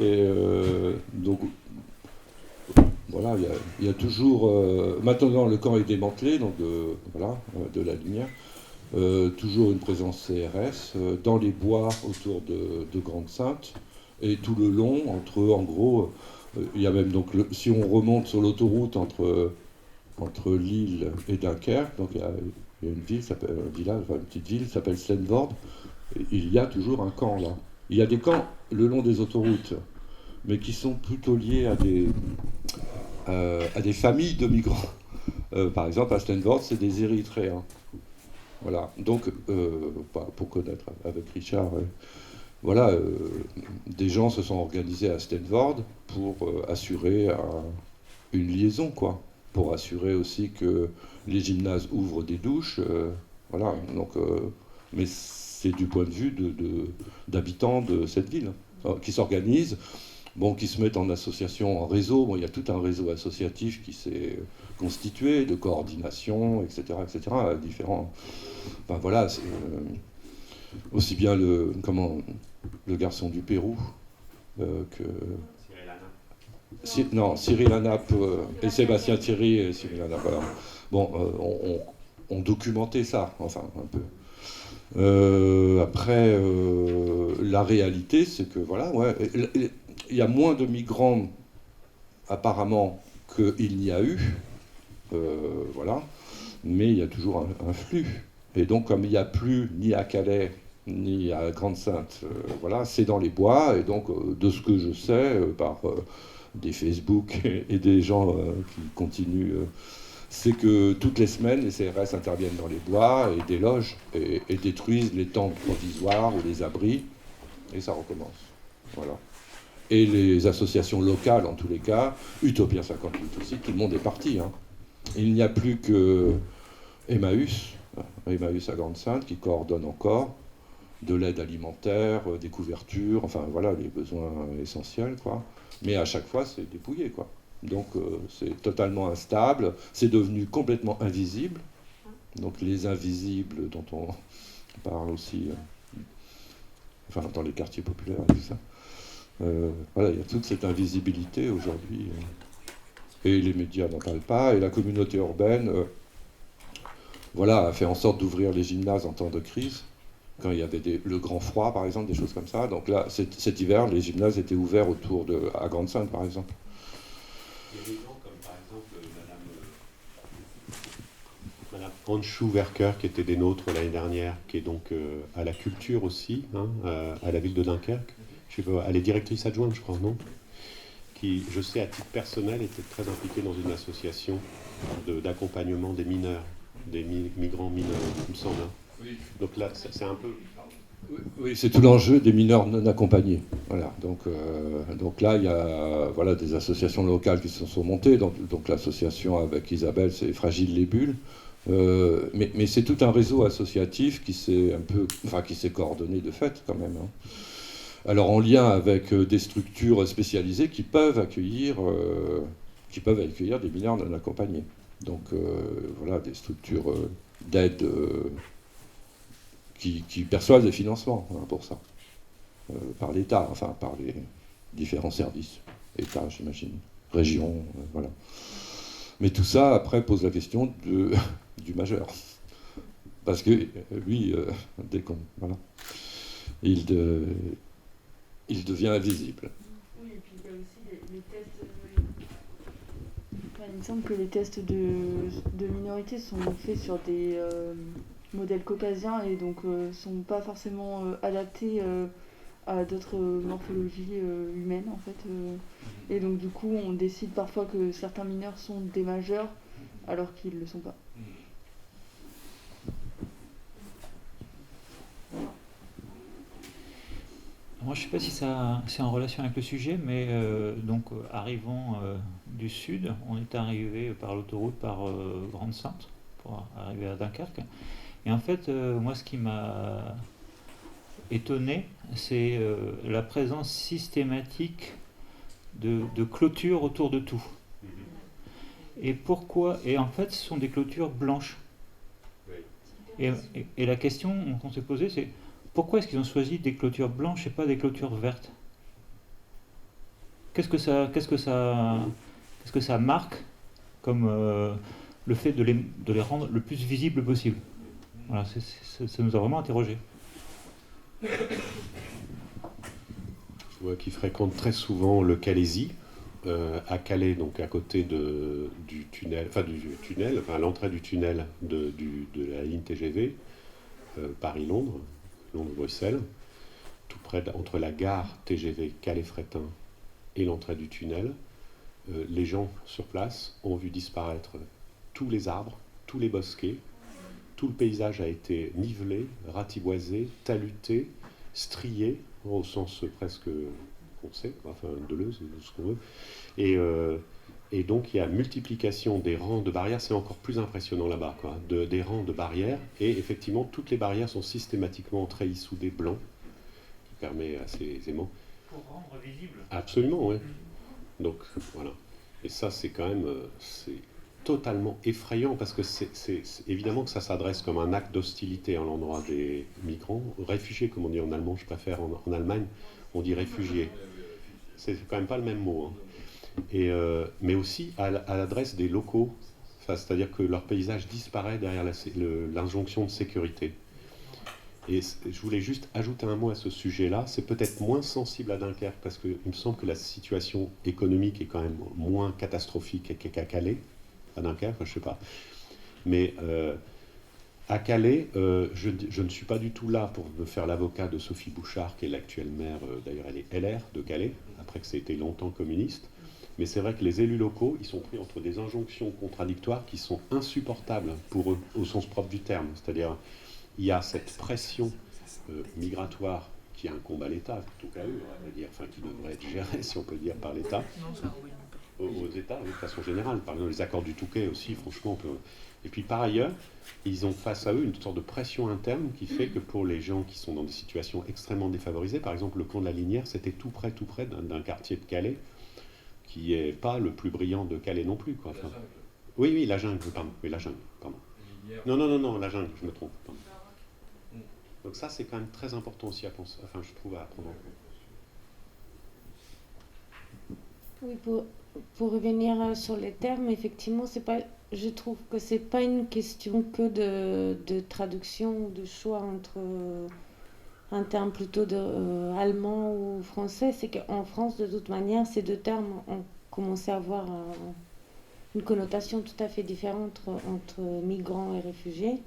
Et donc, voilà, il y a toujours... maintenant, le camp est démantelé, donc voilà, de la lumière. Toujours une présence CRS dans les bois autour de Grande-Sainte et tout le long, en gros, il y a même donc, si on remonte sur l'autoroute entre Lille et Dunkerque, donc il y a une ville, un village, enfin, une petite ville qui s'appelle Slenvoord, et il y a toujours un camp là. Il y a des camps le long des autoroutes, mais qui sont plutôt liés à des familles de migrants. Par exemple, à Slenvoord, c'est des Érythréens. Voilà, donc pour connaître avec Richard, voilà, des gens se sont organisés à Stanford pour assurer une liaison, quoi, pour assurer aussi que les gymnases ouvrent des douches, voilà, donc, mais c'est du point de vue d'habitants de cette ville qui s'organisent, bon, qui se mettent en association, en réseau. Bon, il y a tout un réseau associatif qui s'est constitué, de coordination, etc., différents. Enfin voilà, aussi bien le garçon du Pérou que non, Cyril Hanap et Sébastien Thierry et Cyril Hanap. Voilà. Bon, on documentait ça, enfin un peu. Après, la réalité, c'est que voilà, ouais, il y a moins de migrants apparemment qu'il n'y a eu, voilà, mais il y a toujours un flux. Et donc, comme il n'y a plus ni à Calais ni à Grande-Sainte, voilà, c'est dans les bois. Et donc, de ce que je sais, par des Facebook et des gens qui continuent, c'est que toutes les semaines, les CRS interviennent dans les bois et délogent et détruisent les tentes provisoires ou les abris, et ça recommence. Voilà. Et les associations locales, en tous les cas, Utopia 58 aussi, tout le monde est parti. Hein. Il n'y a plus que Emmaüs, Emmaüs à Grande-Sainte, qui coordonne encore de l'aide alimentaire, des couvertures, enfin voilà, les besoins essentiels, quoi. Mais à chaque fois, c'est dépouillé, quoi. Donc c'est totalement instable, c'est devenu complètement invisible. Donc les invisibles dont on parle aussi, enfin dans les quartiers populaires et tout ça. Voilà, il y a toute cette invisibilité aujourd'hui. Et les médias n'en parlent pas, et la communauté urbaine, voilà, a fait en sorte d'ouvrir les gymnases en temps de crise, quand il y avait le grand froid, par exemple, des choses comme ça. Donc là, cet hiver, les gymnases étaient ouverts à Grande-Sainte, par exemple. Il y a des gens comme par exemple Madame Anchou Werker, qui était des nôtres l'année dernière, qui est donc à la culture aussi, hein, à la ville de Dunkerque. Je sais pas, elle est directrice adjointe, je crois, non? Qui, je sais, à titre personnel, était très impliquée dans une association d'accompagnement des mineurs, des migrants mineurs, il me semble. Hein. Oui. Donc là, c'est un peu... Oui, c'est tout l'enjeu des mineurs non accompagnés. Voilà. Donc là, il y a voilà, des associations locales qui se sont montées. Donc l'association avec Isabelle, c'est Fragile les Bulles. Mais c'est tout un réseau associatif qui s'est coordonné de fait quand même. Hein. Alors en lien avec des structures spécialisées qui peuvent accueillir des mineurs non accompagnés. Donc voilà, des structures d'aide qui perçoivent des financements hein, pour ça, par l'État, enfin par les différents services, État j'imagine, région, voilà. Mais tout ça après pose la question du majeur, parce que lui, dès qu'on voilà, il, de, il devient invisible. Oui, et puis il y a aussi les tests. Il me semble que les tests de minorité sont faits sur des modèles caucasiens et donc sont pas forcément adaptés à d'autres morphologies humaines en fait. Et donc du coup, on décide parfois que certains mineurs sont des majeurs alors qu'ils ne le sont pas. Moi, je ne sais pas si ça c'est en relation avec le sujet, mais arrivant du sud, on est arrivé par l'autoroute par Grande-Sainte pour arriver à Dunkerque. Et en fait, moi, ce qui m'a étonné, c'est la présence systématique de clôtures autour de tout. Et pourquoi? Et en fait, ce sont des clôtures blanches. Et la question qu'on s'est posée, c'est pourquoi est-ce qu'ils ont choisi des clôtures blanches et pas des clôtures vertes? qu'est-ce que ça marque comme le fait de les rendre le plus visibles possible. Voilà, ça nous a vraiment interrogés. Je vois qu'ils fréquentent très souvent le Calaisis, à Calais, donc à côté du tunnel, à l'entrée du tunnel de la ligne TGV, Paris-Londres, Londres-Bruxelles, tout près entre la gare TGV Calais-Frétin et l'entrée du tunnel. Les gens sur place ont vu disparaître tous les arbres, tous les bosquets, tout le paysage a été nivelé, ratiboisé, taluté, strié, au sens presque foncé, enfin Deleuze, ce qu'on veut. Et donc il y a multiplication des rangs de barrières, c'est encore plus impressionnant là-bas, quoi, des rangs de barrières, et effectivement toutes les barrières sont systématiquement en treillis soudés blancs, qui permet assez aisément. Pour rendre visible. Absolument, oui. Donc voilà. Et ça c'est quand même c'est totalement effrayant, parce que c'est évidemment que ça s'adresse comme un acte d'hostilité à l'endroit des migrants, réfugiés comme on dit en allemand, je préfère en Allemagne, on dit réfugiés. C'est quand même pas le même mot. Hein. Mais aussi à l'adresse des locaux, c'est-à-dire que leur paysage disparaît derrière l'injonction de sécurité. Et je voulais juste ajouter un mot à ce sujet-là. C'est peut-être moins sensible à Dunkerque, parce qu'il me semble que la situation économique est quand même moins catastrophique qu'à Calais. À Dunkerque, je ne sais pas. Mais à Calais, je ne suis pas du tout là pour me faire l'avocat de Sophie Bouchard, qui est l'actuelle maire, d'ailleurs elle est LR de Calais, après que ça a été longtemps communiste. Mais c'est vrai que les élus locaux, ils sont pris entre des injonctions contradictoires qui sont insupportables pour eux, au sens propre du terme. C'est-à-dire, il y a cette pression migratoire qui incombe à l'État, plutôt qu'à eux, on va dire, enfin qui devrait être gérée, si on peut dire, par l'État. Aux États, de façon générale. Par exemple, les accords du Touquet aussi, franchement, on peut... Et puis par ailleurs, ils ont face à eux une sorte de pression interne qui fait que pour les gens qui sont dans des situations extrêmement défavorisées, par exemple le camp de la Linière, c'était tout près d'un quartier de Calais, qui n'est pas le plus brillant de Calais non plus. Quoi. Enfin, oui, la jungle, pardon. Oui, la jungle, pardon. Non, la jungle, je me trompe. Pardon. Donc ça, c'est quand même très important aussi à penser, enfin, je trouve, à prendre en compte. Oui, pour revenir sur les termes, effectivement, je trouve que c'est pas une question que de traduction ou de choix entre un terme plutôt allemand ou français. C'est qu'en France, de toute manière, ces deux termes ont commencé à avoir une connotation tout à fait différente entre migrants et réfugiés.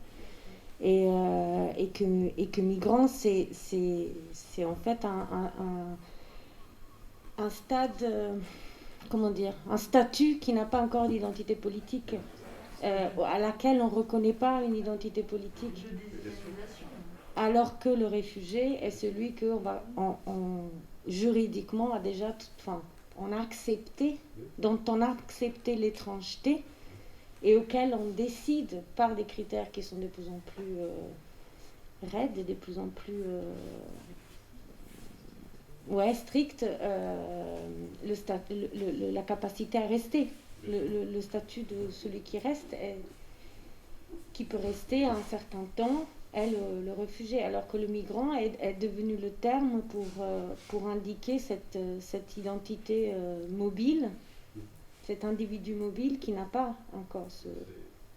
Et que migrant, c'est en fait un stade... comment dire, un statut qui n'a pas encore d'identité politique, à laquelle on ne reconnaît pas une identité politique. Alors que le réfugié est celui que juridiquement a déjà, on a accepté, dont on a accepté l'étrangeté et auquel on décide par des critères qui sont de plus en plus raides et de plus en plus... strict, la capacité à rester. Le statut de celui qui reste, qui peut rester un certain temps, est le réfugié, alors que le migrant est devenu le terme pour indiquer cette identité mobile, cet individu mobile qui n'a pas encore ce...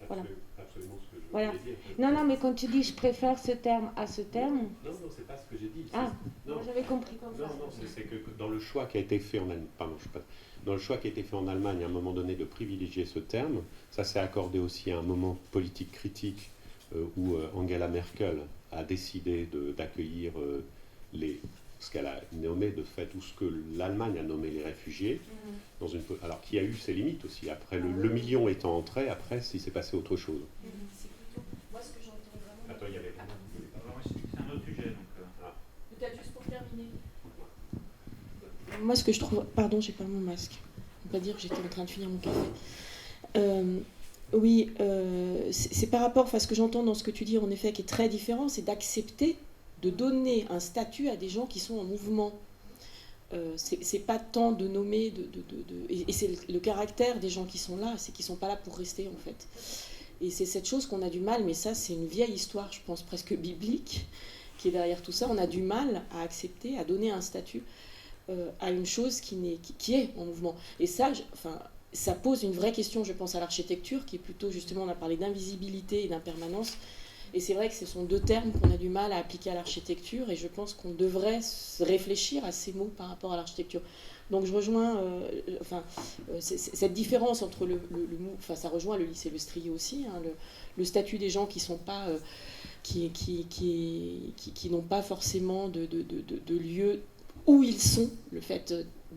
Voilà. Absolument ce que je voilà. voulais dire. Non, mais quand tu dis je préfère ce terme à ce terme... Non, c'est pas ce que j'ai dit. Moi j'avais compris comme ça. Non, c'est que dans le choix qui a été fait en Allemagne, dans le choix qui a été fait en Allemagne, à un moment donné, de privilégier ce terme, ça s'est accordé aussi à un moment politique critique où Angela Merkel a décidé d'accueillir ce qu'elle a nommé de fait, ou ce que l'Allemagne a nommé les réfugiés, alors qui a eu ses limites aussi. Après, le million étant entré, après, il s'est passé autre chose. C'est plutôt, moi ce que j'entends vraiment... Attends, il y avait... C'est un autre sujet. Peut-être juste pour terminer. Moi ce que je trouve... Pardon, j'ai pas mon masque. On peut pas dire que j'étais en train de finir mon café. C'est par rapport à ce que j'entends dans ce que tu dis, en effet, qui est très différent, c'est d'accepter de donner un statut à des gens qui sont en mouvement. C'est pas tant de nommer, et c'est le caractère des gens qui sont là, c'est qu'ils sont pas là pour rester en fait. Et c'est cette chose qu'on a du mal, mais ça c'est une vieille histoire, je pense presque biblique, qui est derrière tout ça. On a du mal à accepter, à donner un statut à une chose qui est en mouvement. Et ça, ça pose une vraie question, je pense, à l'architecture, qui est plutôt, justement, on a parlé d'invisibilité et d'impermanence. Et c'est vrai que ce sont deux termes qu'on a du mal à appliquer à l'architecture, et je pense qu'on devrait réfléchir à ces mots par rapport à l'architecture. Donc je rejoins cette différence entre ça rejoint le lycée Le Strier aussi, hein, le statut des gens qui sont pas, qui n'ont pas forcément de lieu où ils sont, le fait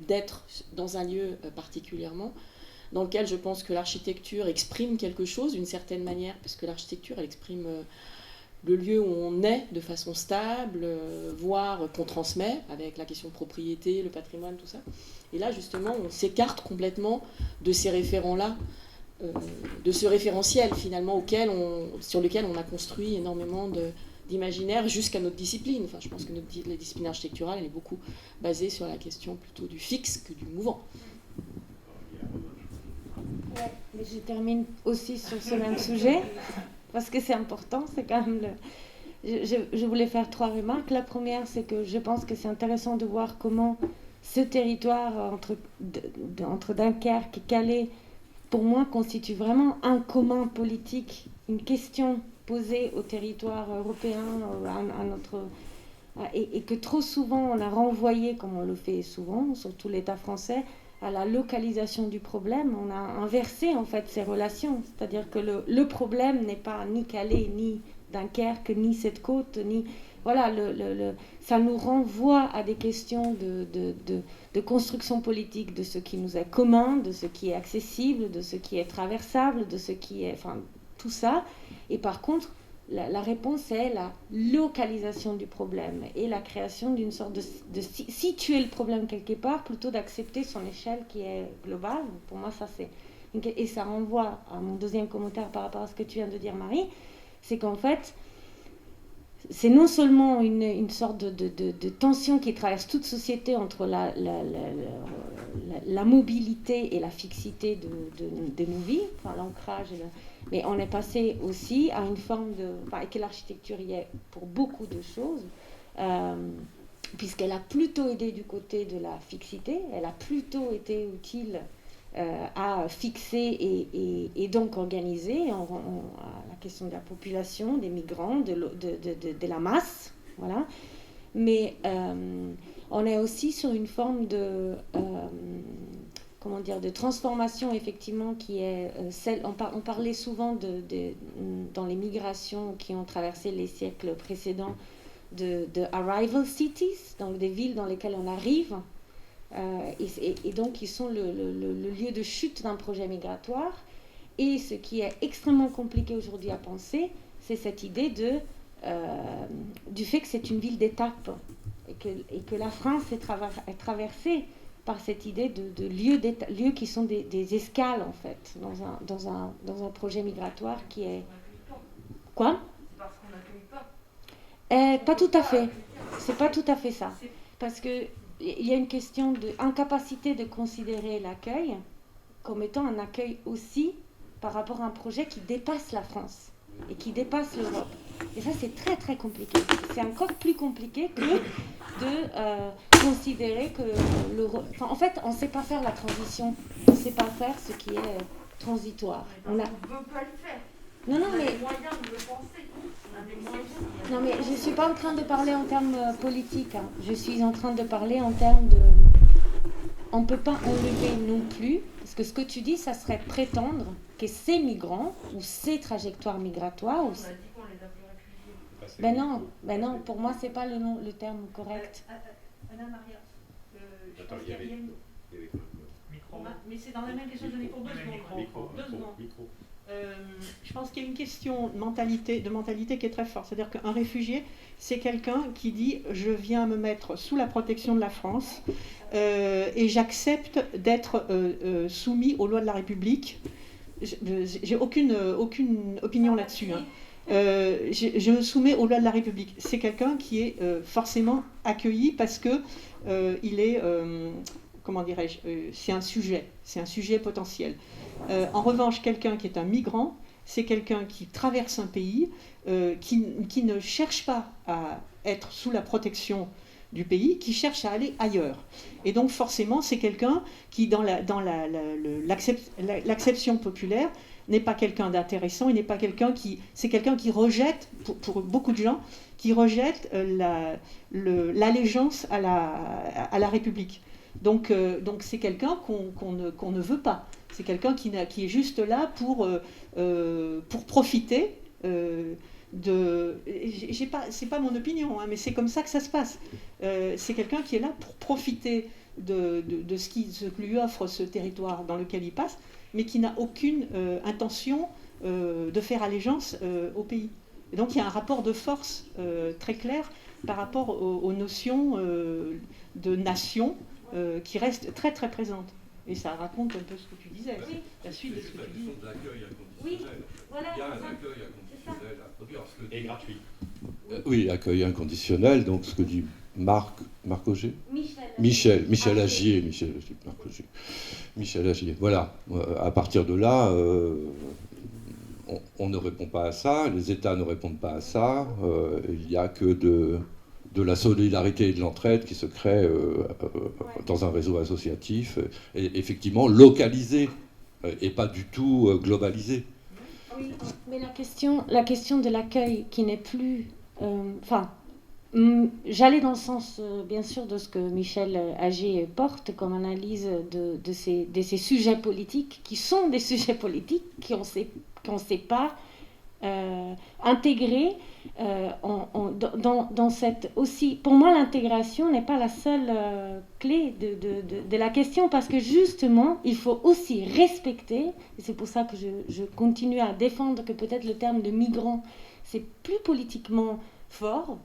d'être dans un lieu particulièrement, dans lequel je pense que l'architecture exprime quelque chose d'une certaine manière, parce que l'architecture, elle exprime le lieu où on est de façon stable, voire qu'on transmet, avec la question de propriété, le patrimoine, tout ça. Et là, justement, on s'écarte complètement de ces référents-là, de ce référentiel, finalement, sur lequel on a construit énormément d'imaginaire jusqu'à notre discipline. Enfin, je pense que la discipline architecturale, elle est beaucoup basée sur la question plutôt du fixe que du mouvant. Ouais, mais je termine aussi sur ce même sujet, parce que c'est important, c'est quand même je voulais faire 3 remarques. La première, c'est que je pense que c'est intéressant de voir comment ce territoire entre Dunkerque et Calais, pour moi, constitue vraiment un commun politique, une question posée au territoire européen, et que trop souvent on a renvoyé, comme on le fait souvent, surtout l'État français, à la localisation du problème. On a inversé en fait ces relations, c'est-à-dire que le problème n'est pas ni Calais, ni Dunkerque, ni cette côte, ni voilà, ça nous renvoie à des questions de construction politique, de ce qui nous est commun, de ce qui est accessible, de ce qui est traversable, de ce qui est, enfin tout ça. Et par contre, la réponse est la localisation du problème et la création d'une sorte de situer le problème quelque part plutôt d'accepter son échelle qui est globale. Pour moi, ça c'est... Et ça renvoie à mon deuxième commentaire par rapport à ce que tu viens de dire, Marie, c'est qu'en fait, c'est non seulement une sorte de tension qui traverse toute société entre la mobilité et la fixité de nos vies, enfin l'ancrage, mais on est passé aussi à une forme et que l'architecture y est pour beaucoup de choses, puisqu'elle a plutôt aidé du côté de la fixité, elle a plutôt été utile à fixer et donc organiser la question de la population, des migrants, de la masse, voilà. Mais on est aussi sur une forme de transformation effectivement qui est celle. On parlait souvent dans les migrations qui ont traversé les siècles précédents de arrival cities, donc des villes dans lesquelles on arrive. Et donc qui sont le lieu de chute d'un projet migratoire. Et ce qui est extrêmement compliqué aujourd'hui à penser, c'est cette idée du fait que c'est une ville d'étape et que la France est traversée par cette idée de lieux qui sont des escales en fait dans un projet migratoire qui est... Quoi ? C'est parce qu'on n'accueille pas. Pas tout à fait. C'est pas tout à fait ça. Parce que il y a une question d'incapacité de considérer l'accueil comme étant un accueil aussi par rapport à un projet qui dépasse la France et qui dépasse l'Europe. Et ça, c'est très, très compliqué. C'est encore plus compliqué que de considérer que l'Europe... Enfin, en fait, on ne sait pas faire la transition. On ne sait pas faire ce qui est transitoire. On ne veut pas le faire. Non, On a mais... des moyens de le penser. On a des moyens. Non, mais je ne suis pas en train de parler en termes politiques. Hein. Je suis en train de parler en termes de... On ne peut pas enlever non plus, parce que ce que tu dis, ça serait prétendre que ces migrants, ou ces trajectoires migratoires... On a dit qu'on les appelait réfugiés. Ben non, pour moi, ce n'est pas le terme correct. Anna Maria, je pense qu'il y a une... Micro. Mais c'est dans la même question, j'en ai pour 2 secondes. 2 secondes. Je pense qu'il y a une question de mentalité qui est très forte. C'est-à-dire qu'un réfugié, c'est quelqu'un qui dit « je viens me mettre sous la protection de la France et j'accepte d'être soumis aux lois de la République ». J'ai aucune opinion là-dessus. Hein. Je me soumets aux lois de la République. C'est quelqu'un qui est forcément accueilli parce que il est... comment dirais-je, c'est un sujet potentiel. En revanche, quelqu'un qui est un migrant, c'est quelqu'un qui traverse un pays, qui ne cherche pas à être sous la protection du pays qui cherche à aller ailleurs. Et donc forcément, c'est quelqu'un qui, dans l'acception populaire, n'est pas quelqu'un d'intéressant, il n'est pas quelqu'un qui... C'est quelqu'un qui rejette, pour beaucoup de gens, qui rejette l'allégeance à la République. Donc c'est quelqu'un qu'on ne veut pas. C'est quelqu'un qui est juste là pour profiter c'est pas mon opinion, hein, mais c'est comme ça que ça se passe. C'est quelqu'un qui est là pour profiter de ce que lui offre ce territoire dans lequel il passe, mais qui n'a aucune intention de faire allégeance au pays. Et donc il y a un rapport de force très clair par rapport aux notions de nation qui restent très très présentes. Et ça raconte un peu ce que tu disais, oui. La suite de ce que tu disais. Oui, voilà, il y a un accueil inconditionnel à produire. Et gratuit. Oui, accueil inconditionnel, donc ce que dit Marc Auger Michel Agier, Michel Agier. Voilà, à partir de là, on ne répond pas à ça, les États ne répondent pas à ça, il n'y a que de la solidarité et de l'entraide qui se crée dans un réseau associatif, et effectivement localisé, et pas du tout globalisé. Oui, mais la question de l'accueil qui n'est plus... j'allais dans le sens, bien sûr, de ce que Michel Agier porte comme analyse de ces sujets politiques, qui sont des sujets politiques qu'on ne sait pas intégrer dans cette... Aussi, pour moi, l'intégration n'est pas la seule clé de la question, parce que justement, il faut aussi respecter, et c'est pour ça que je continue à défendre que peut-être le terme de migrant, c'est plus politiquement fort.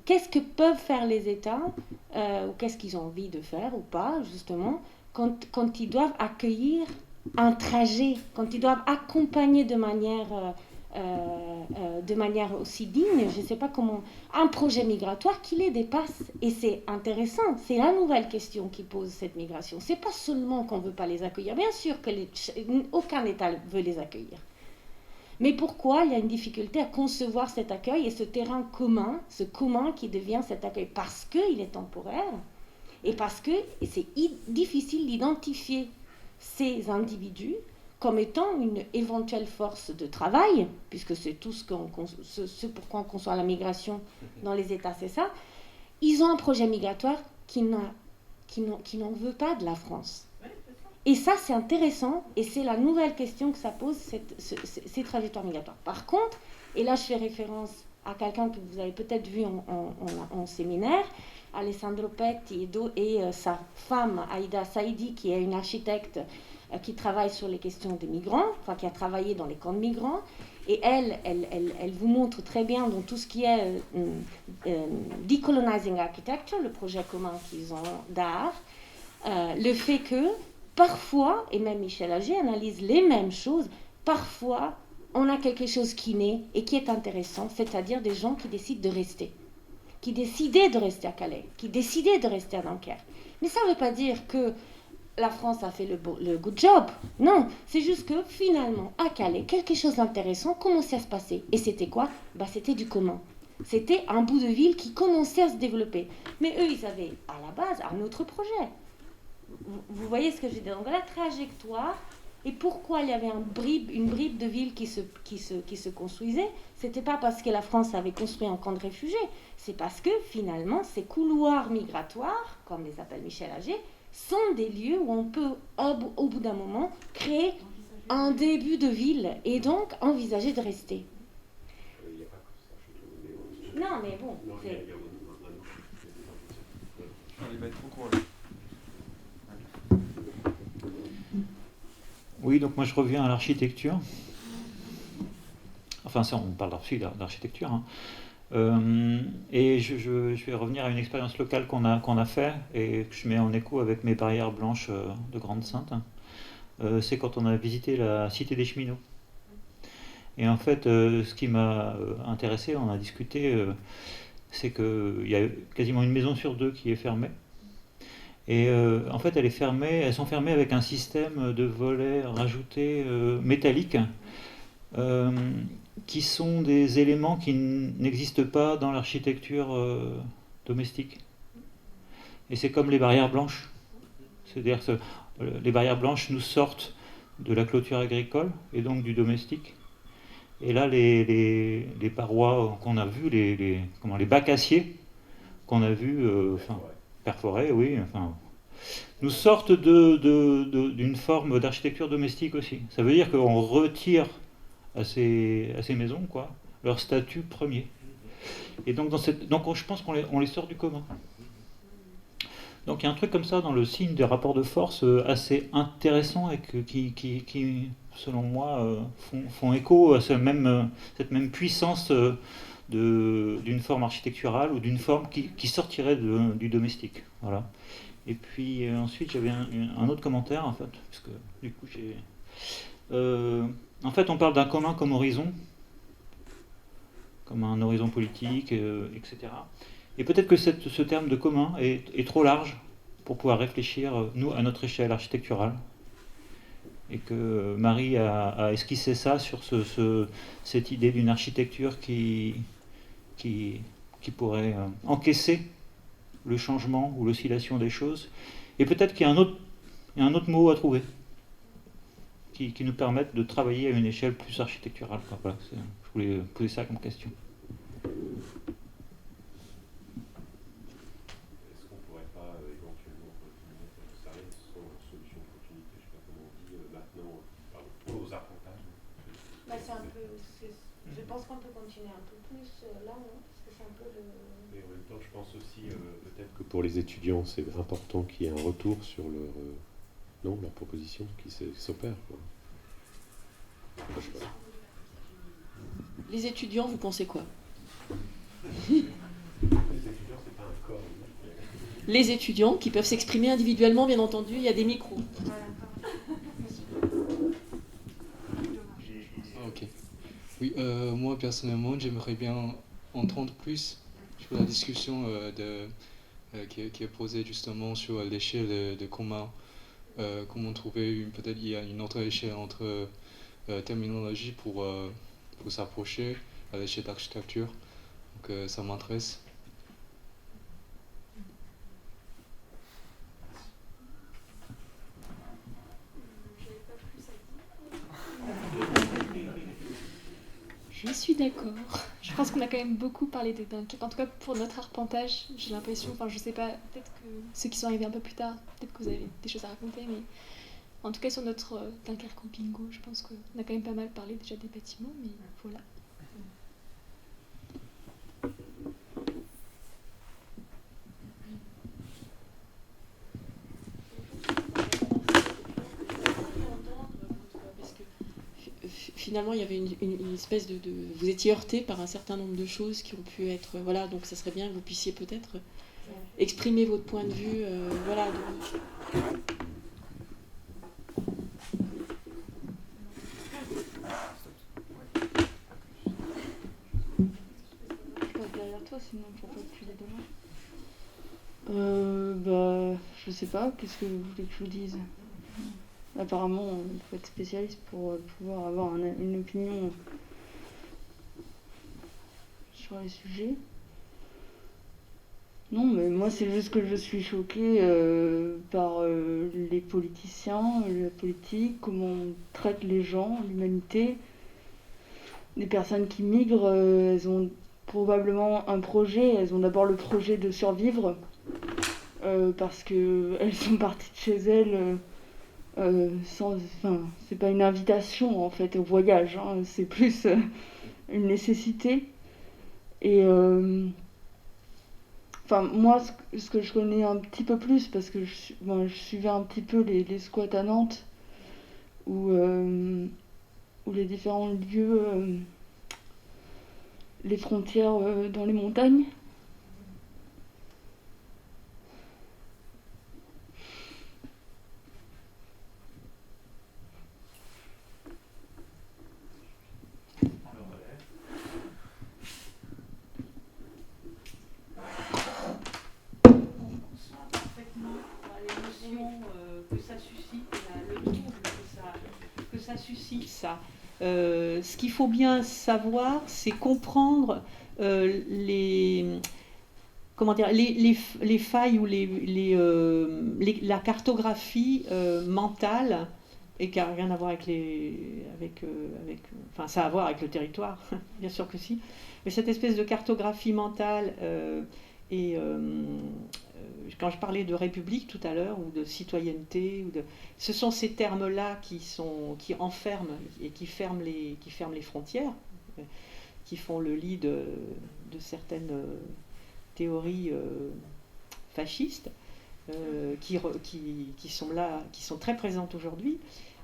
Qu'est-ce que peuvent faire les États, ou qu'est-ce qu'ils ont envie de faire ou pas, justement, quand ils doivent accueillir un trajet, quand ils doivent accompagner de manière aussi digne, je ne sais pas comment, un projet migratoire qui les dépasse. Et c'est intéressant, c'est la nouvelle question qui pose cette migration. C'est pas seulement qu'on ne veut pas les accueillir, bien sûr que aucun État veut les accueillir. Mais pourquoi il y a une difficulté à concevoir cet accueil et ce terrain commun, ce commun qui devient cet accueil? Parce qu'il est temporaire et parce que c'est difficile d'identifier ces individus comme étant une éventuelle force de travail, puisque c'est tout ce pourquoi on conçoit la migration dans les États, c'est ça. Ils ont un projet migratoire qui n'en veut pas de la France. Et ça, c'est intéressant, et c'est la nouvelle question que ça pose, ces trajectoires migratoires. Par contre, et là je fais référence à quelqu'un que vous avez peut-être vu en séminaire, Alessandro Petti et sa femme Aïda Saïdi, qui est une architecte qui travaille sur les questions des migrants, enfin qui a travaillé dans les camps de migrants, et elle vous montre très bien dans tout ce qui est Decolonizing Architecture, le projet commun qu'ils ont d'art, le fait que parfois, et même Michel Agier analyse les mêmes choses, parfois on a quelque chose qui naît et qui est intéressant, c'est-à-dire des gens qui décident de rester, qui décidaient de rester à Calais, qui décidaient de rester à Dunkerque. Mais ça ne veut pas dire que la France a fait le good job. Non, c'est juste que finalement, à Calais, quelque chose d'intéressant commençait à se passer. Et c'était quoi? C'était du commun. C'était un bout de ville qui commençait à se développer. Mais eux, ils avaient à la base un autre projet. Vous voyez ce que je dis? Donc la trajectoire, et pourquoi il y avait une bribe de ville qui se construisait, c'était pas parce que la France avait construit un camp de réfugiés, c'est parce que finalement ces couloirs migratoires, comme les appelle Michel Agier, sont des lieux où on peut au bout d'un moment créer un début de ville et donc envisager de rester. Non mais bon, c'est... Il va être trop court là. Oui, donc moi je reviens à l'architecture. Enfin, ça, on parle d'architecture. Hein. Et je vais revenir à une expérience locale qu'on a fait et que je mets en écho avec mes barrières blanches de Grande-Sainte. C'est quand on a visité la Cité des Cheminots. Et en fait, ce qui m'a intéressé, on a discuté, c'est qu'il y a quasiment une maison sur deux qui est fermée. Et en fait, elles sont fermées avec un système de volets rajoutés métalliques qui sont des éléments qui n'existent pas dans l'architecture domestique. Et c'est comme les barrières blanches. C'est-à-dire que les barrières blanches nous sortent de la clôture agricole et donc du domestique. Et là, les parois qu'on a vues, les bacs aciers qu'on a vus, perforés, oui, nous sortent d'une forme d'architecture domestique aussi. Ça veut dire qu'on retire à ces maisons leur statut premier. Et donc, je pense qu'on les sort du commun. Donc il y a un truc comme ça dans le signe des rapports de force assez intéressant et qui selon moi, font écho à cette même puissance d'une forme architecturale ou d'une forme qui sortirait du domestique. Voilà. Et puis ensuite j'avais un autre commentaire en fait, parce que du coup en fait on parle d'un commun comme horizon, comme un horizon politique, etc. Et peut-être que ce terme de commun est trop large pour pouvoir réfléchir, nous, à notre échelle architecturale. Et que Marie a esquissé ça sur cette idée d'une architecture qui pourrait encaisser le changement ou l'oscillation des choses. Et peut-être qu'il y a un autre mot à trouver qui nous permette de travailler à une échelle plus architecturale. Voilà, je voulais poser ça comme question. Je pense qu'on peut continuer un peu plus là, non? Parce que c'est un peu le... Mais en même temps, je pense aussi peut-être que pour les étudiants, c'est important qu'il y ait un retour sur leur proposition qui s'opère. Les étudiants, vous pensez quoi? Les étudiants, c'est pas un corps. Les étudiants qui peuvent s'exprimer individuellement, bien entendu, il y a des micros. Ok. Oui, moi personnellement, j'aimerais bien entendre plus sur la discussion qui est posée justement sur l'échelle de commun. Comment trouver peut-être il y a une autre échelle entre terminologie pour s'approcher à l'échelle d'architecture. Donc ça m'intéresse. Je suis d'accord. Je pense qu'on a quand même beaucoup parlé de Dunkerque. En tout cas, pour notre arpentage, j'ai l'impression, enfin je sais pas, peut-être que ceux qui sont arrivés un peu plus tard, peut-être que vous avez des choses à raconter, mais en tout cas sur notre Dunkerque au bingo, je pense qu'on a quand même pas mal parlé déjà des bâtiments, mais voilà. Finalement, il y avait une espèce de... Vous étiez heurté par un certain nombre de choses qui ont pu être... Voilà, donc ça serait bien que vous puissiez peut-être exprimer votre point de vue. Voilà. Je passe derrière toi, sinon pour pas que tu les demandes. Je sais pas, qu'est-ce que vous voulez que je vous dise? Apparemment, il faut être spécialiste pour pouvoir avoir une opinion sur les sujets. Non, mais moi, c'est juste que je suis choquée par les politiciens, la politique, comment on traite les gens, l'humanité. Les personnes qui migrent, elles ont probablement un projet. Elles ont d'abord le projet de survivre parce qu'elles sont parties de chez elles... c'est pas une invitation en fait au voyage, hein, c'est plus une nécessité. Et moi, ce que je connais un petit peu plus, parce que je suivais un petit peu les squats à Nantes, ou les différents lieux, les frontières dans les montagnes. Suscite ça. Ce qu'il faut bien savoir, c'est comprendre comment dire, les failles ou la cartographie mentale, et qui n'a rien à voir enfin ça a à voir avec le territoire, bien sûr que si, mais cette espèce de cartographie mentale, quand je parlais de république tout à l'heure, ou de citoyenneté, ce sont ces termes-là qui enferment et qui ferment les frontières, qui font le lit de certaines théories fascistes, qui sont là, qui sont très présentes aujourd'hui.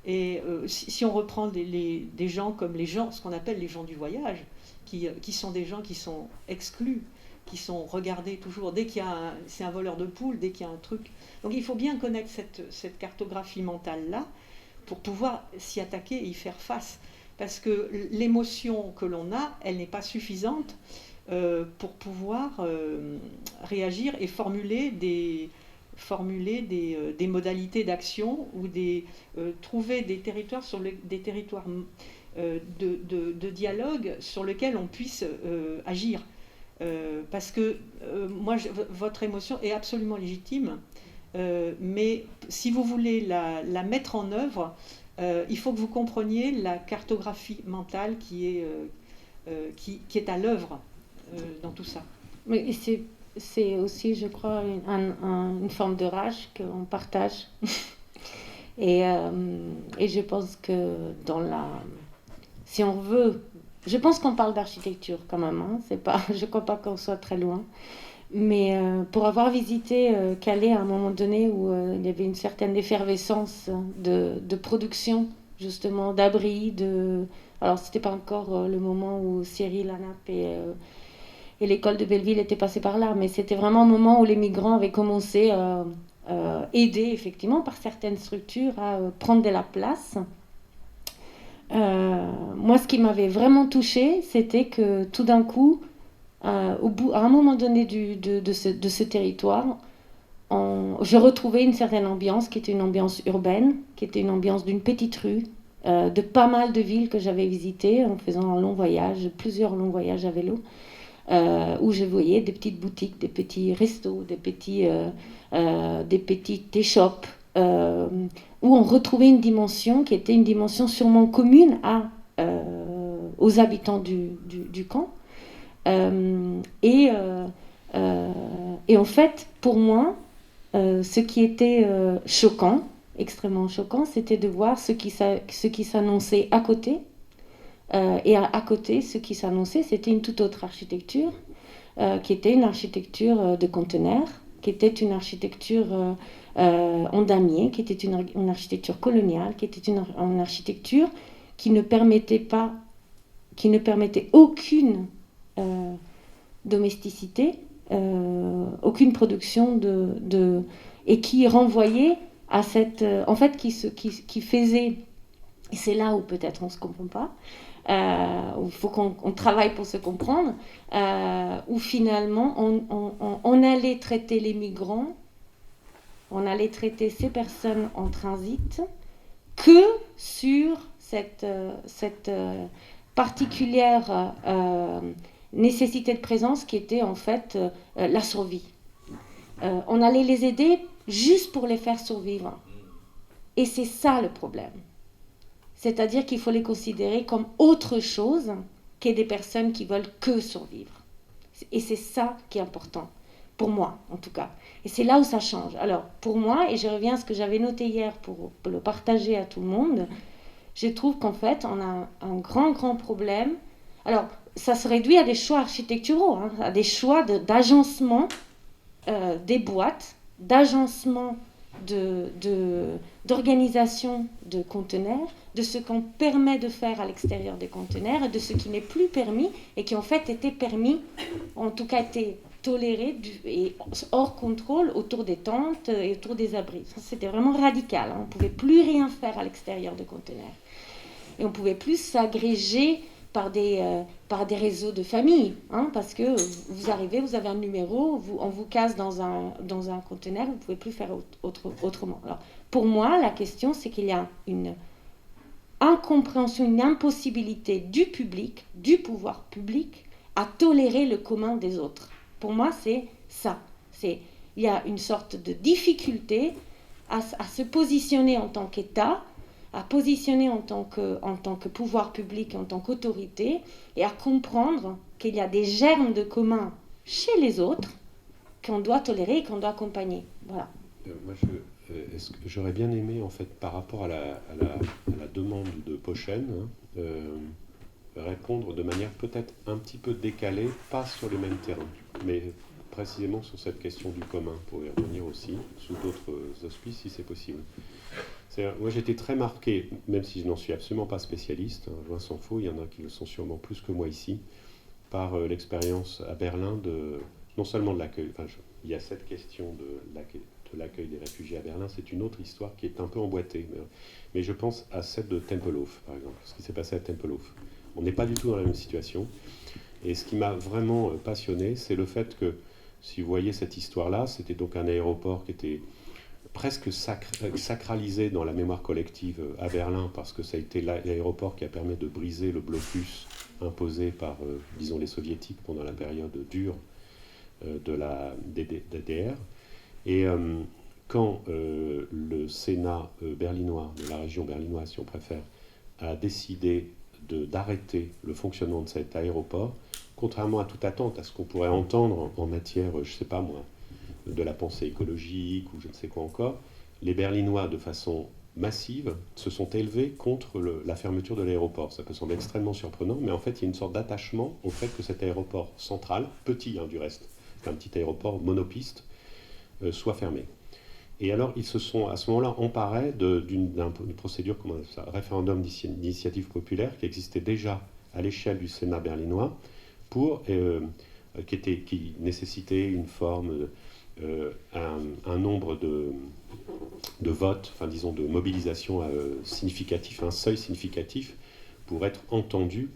Et si on reprend des gens comme ce qu'on appelle les gens du voyage, qui sont des gens qui sont exclus, qui sont regardés toujours, dès qu'il y a c'est un voleur de poules, dès qu'il y a un truc. Donc il faut bien connaître cette cartographie mentale-là pour pouvoir s'y attaquer et y faire face. Parce que l'émotion que l'on a, elle n'est pas suffisante pour pouvoir réagir et formuler des modalités d'action ou trouver des territoires de dialogue sur lesquels on puisse agir. Parce que votre émotion est absolument légitime, mais si vous voulez la mettre en œuvre, il faut que vous compreniez la cartographie mentale qui est à l'œuvre dans tout ça. Mais c'est aussi, je crois, une forme de rage qu'on partage. et je pense que si on veut, je pense qu'on parle d'architecture quand même, hein, je ne crois pas qu'on soit très loin. Mais pour avoir visité Calais à un moment donné où il y avait une certaine effervescence de production, justement, d'abris, alors c'était pas encore le moment où Cyril Hanap et l'école de Belleville étaient passés par là, mais c'était vraiment un moment où les migrants avaient commencé à aider effectivement par certaines structures à prendre de la place. Moi, ce qui m'avait vraiment touchée, c'était que tout d'un coup, à un moment donné de ce territoire, je retrouvais une certaine ambiance qui était une ambiance urbaine, qui était une ambiance d'une petite rue, de pas mal de villes que j'avais visitées en faisant plusieurs longs voyages à vélo, où je voyais des petites boutiques, des petits restos, des petites échoppes, où on retrouvait une dimension qui était une dimension sûrement commune aux habitants du camp. Et en fait, pour moi, ce qui était choquant, extrêmement choquant, c'était de voir ce qui s'annonçait à côté. Et à côté, ce qui s'annonçait, c'était une toute autre architecture, qui était une architecture de conteneurs, qui était une architecture en damier, qui était une architecture coloniale, qui était une architecture qui ne permettait aucune domesticité, aucune production et qui renvoyait à cette, en fait, qui faisait, et c'est là où peut-être on se comprend pas, où il faut qu'on travaille pour se comprendre, où finalement on allait traiter les migrants, on allait traiter ces personnes en transit que sur cette particulière nécessité de présence qui était en fait la survie. On allait les aider juste pour les faire survivre. Et c'est ça le problème. C'est-à-dire qu'il faut les considérer comme autre chose que des personnes qui veulent que survivre. Et c'est ça qui est important, pour moi en tout cas. Et c'est là où ça change. Alors pour moi, et je reviens à ce que j'avais noté hier pour le partager à tout le monde, je trouve qu'en fait on a un grand problème. Alors ça se réduit à des choix architecturaux, hein, à des choix d'agencement des boîtes, d'agencement d'organisation de conteneurs, de ce qu'on permet de faire à l'extérieur des conteneurs et de ce qui n'est plus permis et qui en fait était permis, en tout cas était toléré et hors contrôle autour des tentes et autour des abris. Ça, c'était vraiment radical, hein. On ne pouvait plus rien faire à l'extérieur des conteneurs. Et on ne pouvait plus s'agréger par des réseaux de famille, hein, parce que vous arrivez, vous avez un numéro, on vous casse dans un conteneur, vous ne pouvez plus faire autrement. Alors, pour moi, la question, c'est qu'il y a une incompréhension, une impossibilité du public, du pouvoir public, à tolérer le commun des autres. Pour moi, c'est ça. Il y a une sorte de difficulté à se positionner en tant qu'État, à positionner en tant que pouvoir public, en tant qu'autorité, et à comprendre qu'il y a des germes de commun chez les autres qu'on doit tolérer et qu'on doit accompagner. Voilà. Moi, j'aurais bien aimé, en fait, par rapport à la demande de Pochen, répondre de manière peut-être un petit peu décalée, pas sur le même terrain, mais précisément sur cette question du commun, pour y revenir aussi, sous d'autres auspices, si c'est possible. Moi, j'étais très marqué, même si je n'en suis absolument pas spécialiste, hein, loin s'en faut, il y en a qui le sont sûrement plus que moi ici, par l'expérience à Berlin non seulement de l'accueil, il y a cette question de l'accueil des réfugiés à Berlin, c'est une autre histoire qui est un peu emboîtée, mais je pense à celle de Tempelhof, par exemple, ce qui s'est passé à Tempelhof. On n'est pas du tout dans la même situation, et ce qui m'a vraiment passionné, c'est le fait que, si vous voyez cette histoire-là, c'était donc un aéroport qui était presque sacralisé dans la mémoire collective à Berlin, parce que ça a été l'aéroport qui a permis de briser le blocus imposé par, disons, les soviétiques pendant la période dure de la DDR. Et quand le Sénat berlinois, de la région berlinoise si on préfère, a décidé d'arrêter le fonctionnement de cet aéroport, contrairement à toute attente, à ce qu'on pourrait entendre en matière, je ne sais pas moi, de la pensée écologique ou je ne sais quoi encore, les Berlinois, de façon massive, se sont élevés contre la fermeture de l'aéroport. Ça peut sembler extrêmement surprenant, mais en fait, il y a une sorte d'attachement au fait que cet aéroport central, petit du reste, c'est un petit aéroport monopiste, soit fermé. Et alors, ils se sont à ce moment-là emparés d'une procédure, référendum d'initiative populaire, qui existait déjà à l'échelle du Sénat berlinois, qui nécessitait une forme, un nombre de votes, enfin disons de mobilisation significatif, un seuil significatif pour être entendu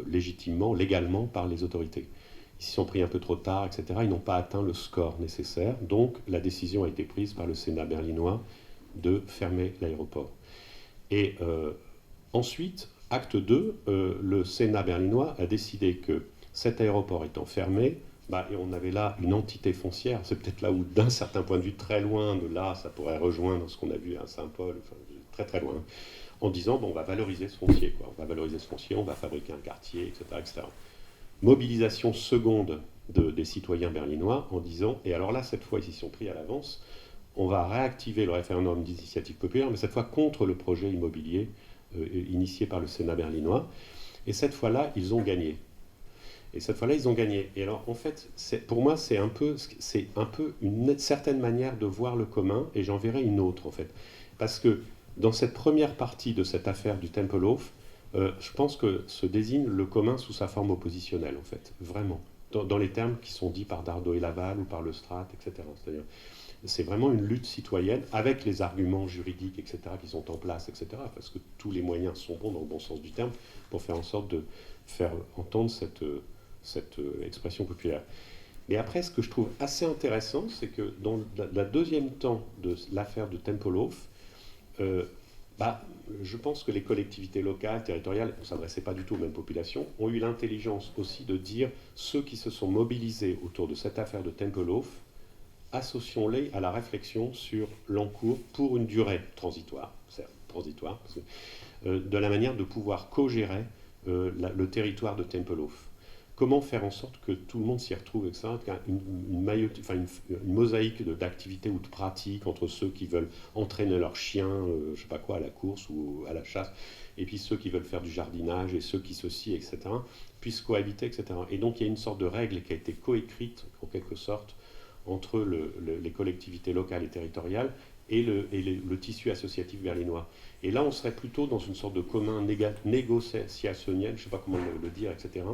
légitimement, légalement par les autorités. Ils s'y sont pris un peu trop tard, etc. Ils n'ont pas atteint le score nécessaire. Donc la décision a été prise par le Sénat berlinois de fermer l'aéroport. Et ensuite, acte 2, le Sénat berlinois a décidé que cet aéroport étant fermé, et on avait là une entité foncière, c'est peut-être là où d'un certain point de vue très loin de là, ça pourrait rejoindre ce qu'on a vu à Saint-Paul, enfin, très très loin, en disant on va valoriser ce foncier, quoi. On va valoriser ce foncier, on va fabriquer un quartier, etc. etc. Mobilisation seconde des citoyens berlinois en disant, et alors là, cette fois, ils s'y sont pris à l'avance, on va réactiver le référendum d'initiative populaire, mais cette fois contre le projet immobilier initié par le Sénat berlinois. Et cette fois-là, ils ont gagné. Et alors, en fait, pour moi, c'est un peu une certaine manière de voir le commun, et j'en verrai une autre, en fait. Parce que dans cette première partie de cette affaire du Tempelhof, je pense que se désigne le commun sous sa forme oppositionnelle, en fait, vraiment, dans les termes qui sont dits par Dardot et Laval ou par Le Strat, etc. C'est-à-dire, c'est vraiment une lutte citoyenne avec les arguments juridiques, etc., qui sont en place, etc., parce que tous les moyens sont bons dans le bon sens du terme pour faire en sorte de faire entendre cette expression populaire. Mais après, ce que je trouve assez intéressant, c'est que dans la deuxième temps de l'affaire de Tempelhof, je pense que les collectivités locales, territoriales, on ne s'adressait pas du tout aux mêmes populations, ont eu l'intelligence aussi de dire ceux qui se sont mobilisés autour de cette affaire de Tempelhof, associons-les à la réflexion sur l'encours pour une durée transitoire, certes transitoire, parce que, de la manière de pouvoir co-gérer le territoire de Tempelhof. Comment faire en sorte que tout le monde s'y retrouve, etc. Une mosaïque d'activités ou de pratiques entre ceux qui veulent entraîner leurs chiens, je sais pas quoi, à la course ou à la chasse, et puis ceux qui veulent faire du jardinage et ceux qui ceci, etc., puissent cohabiter, etc. Et donc il y a une sorte de règle qui a été coécrite, en quelque sorte, entre les collectivités locales et territoriales et le tissu associatif berlinois. Et là, on serait plutôt dans une sorte de commun négociationnel, je ne sais pas comment le dire, etc.,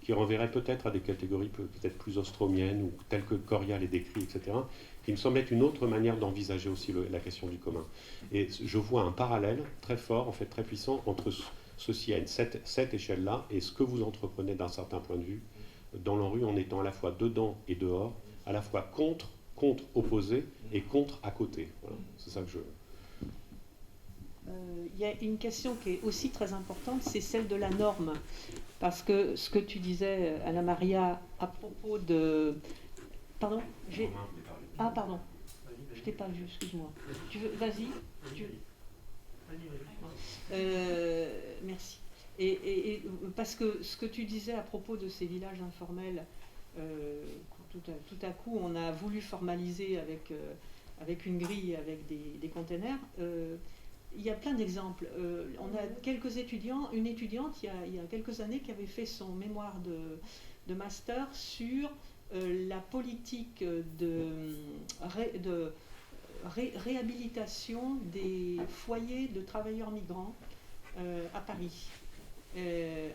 qui renverrait peut-être à des catégories peut-être plus ostromiennes, ou telles que Coria les décrit, etc., qui me semble être une autre manière d'envisager aussi la question du commun. Et je vois un parallèle très fort, en fait très puissant, entre ceci à cette échelle-là et ce que vous entreprenez d'un certain point de vue dans la rue, en étant à la fois dedans et dehors, à la fois contre opposé et contre à côté. Voilà. C'est ça que je... Il y a une question qui est aussi très importante, c'est celle de la norme. Parce que ce que tu disais, Anna Maria, à propos de... Pardon Ah, pardon. Je t'ai pas vu, excuse-moi. Tu veux... Vas-y. Merci. Et parce que ce que tu disais à propos de ces villages informels, tout à coup, on a voulu formaliser avec une grille, avec des containers. Il y a plein d'exemples. On a quelques étudiants, une étudiante il y a quelques années qui avait fait son mémoire de master sur la politique de réhabilitation des foyers de travailleurs migrants à Paris.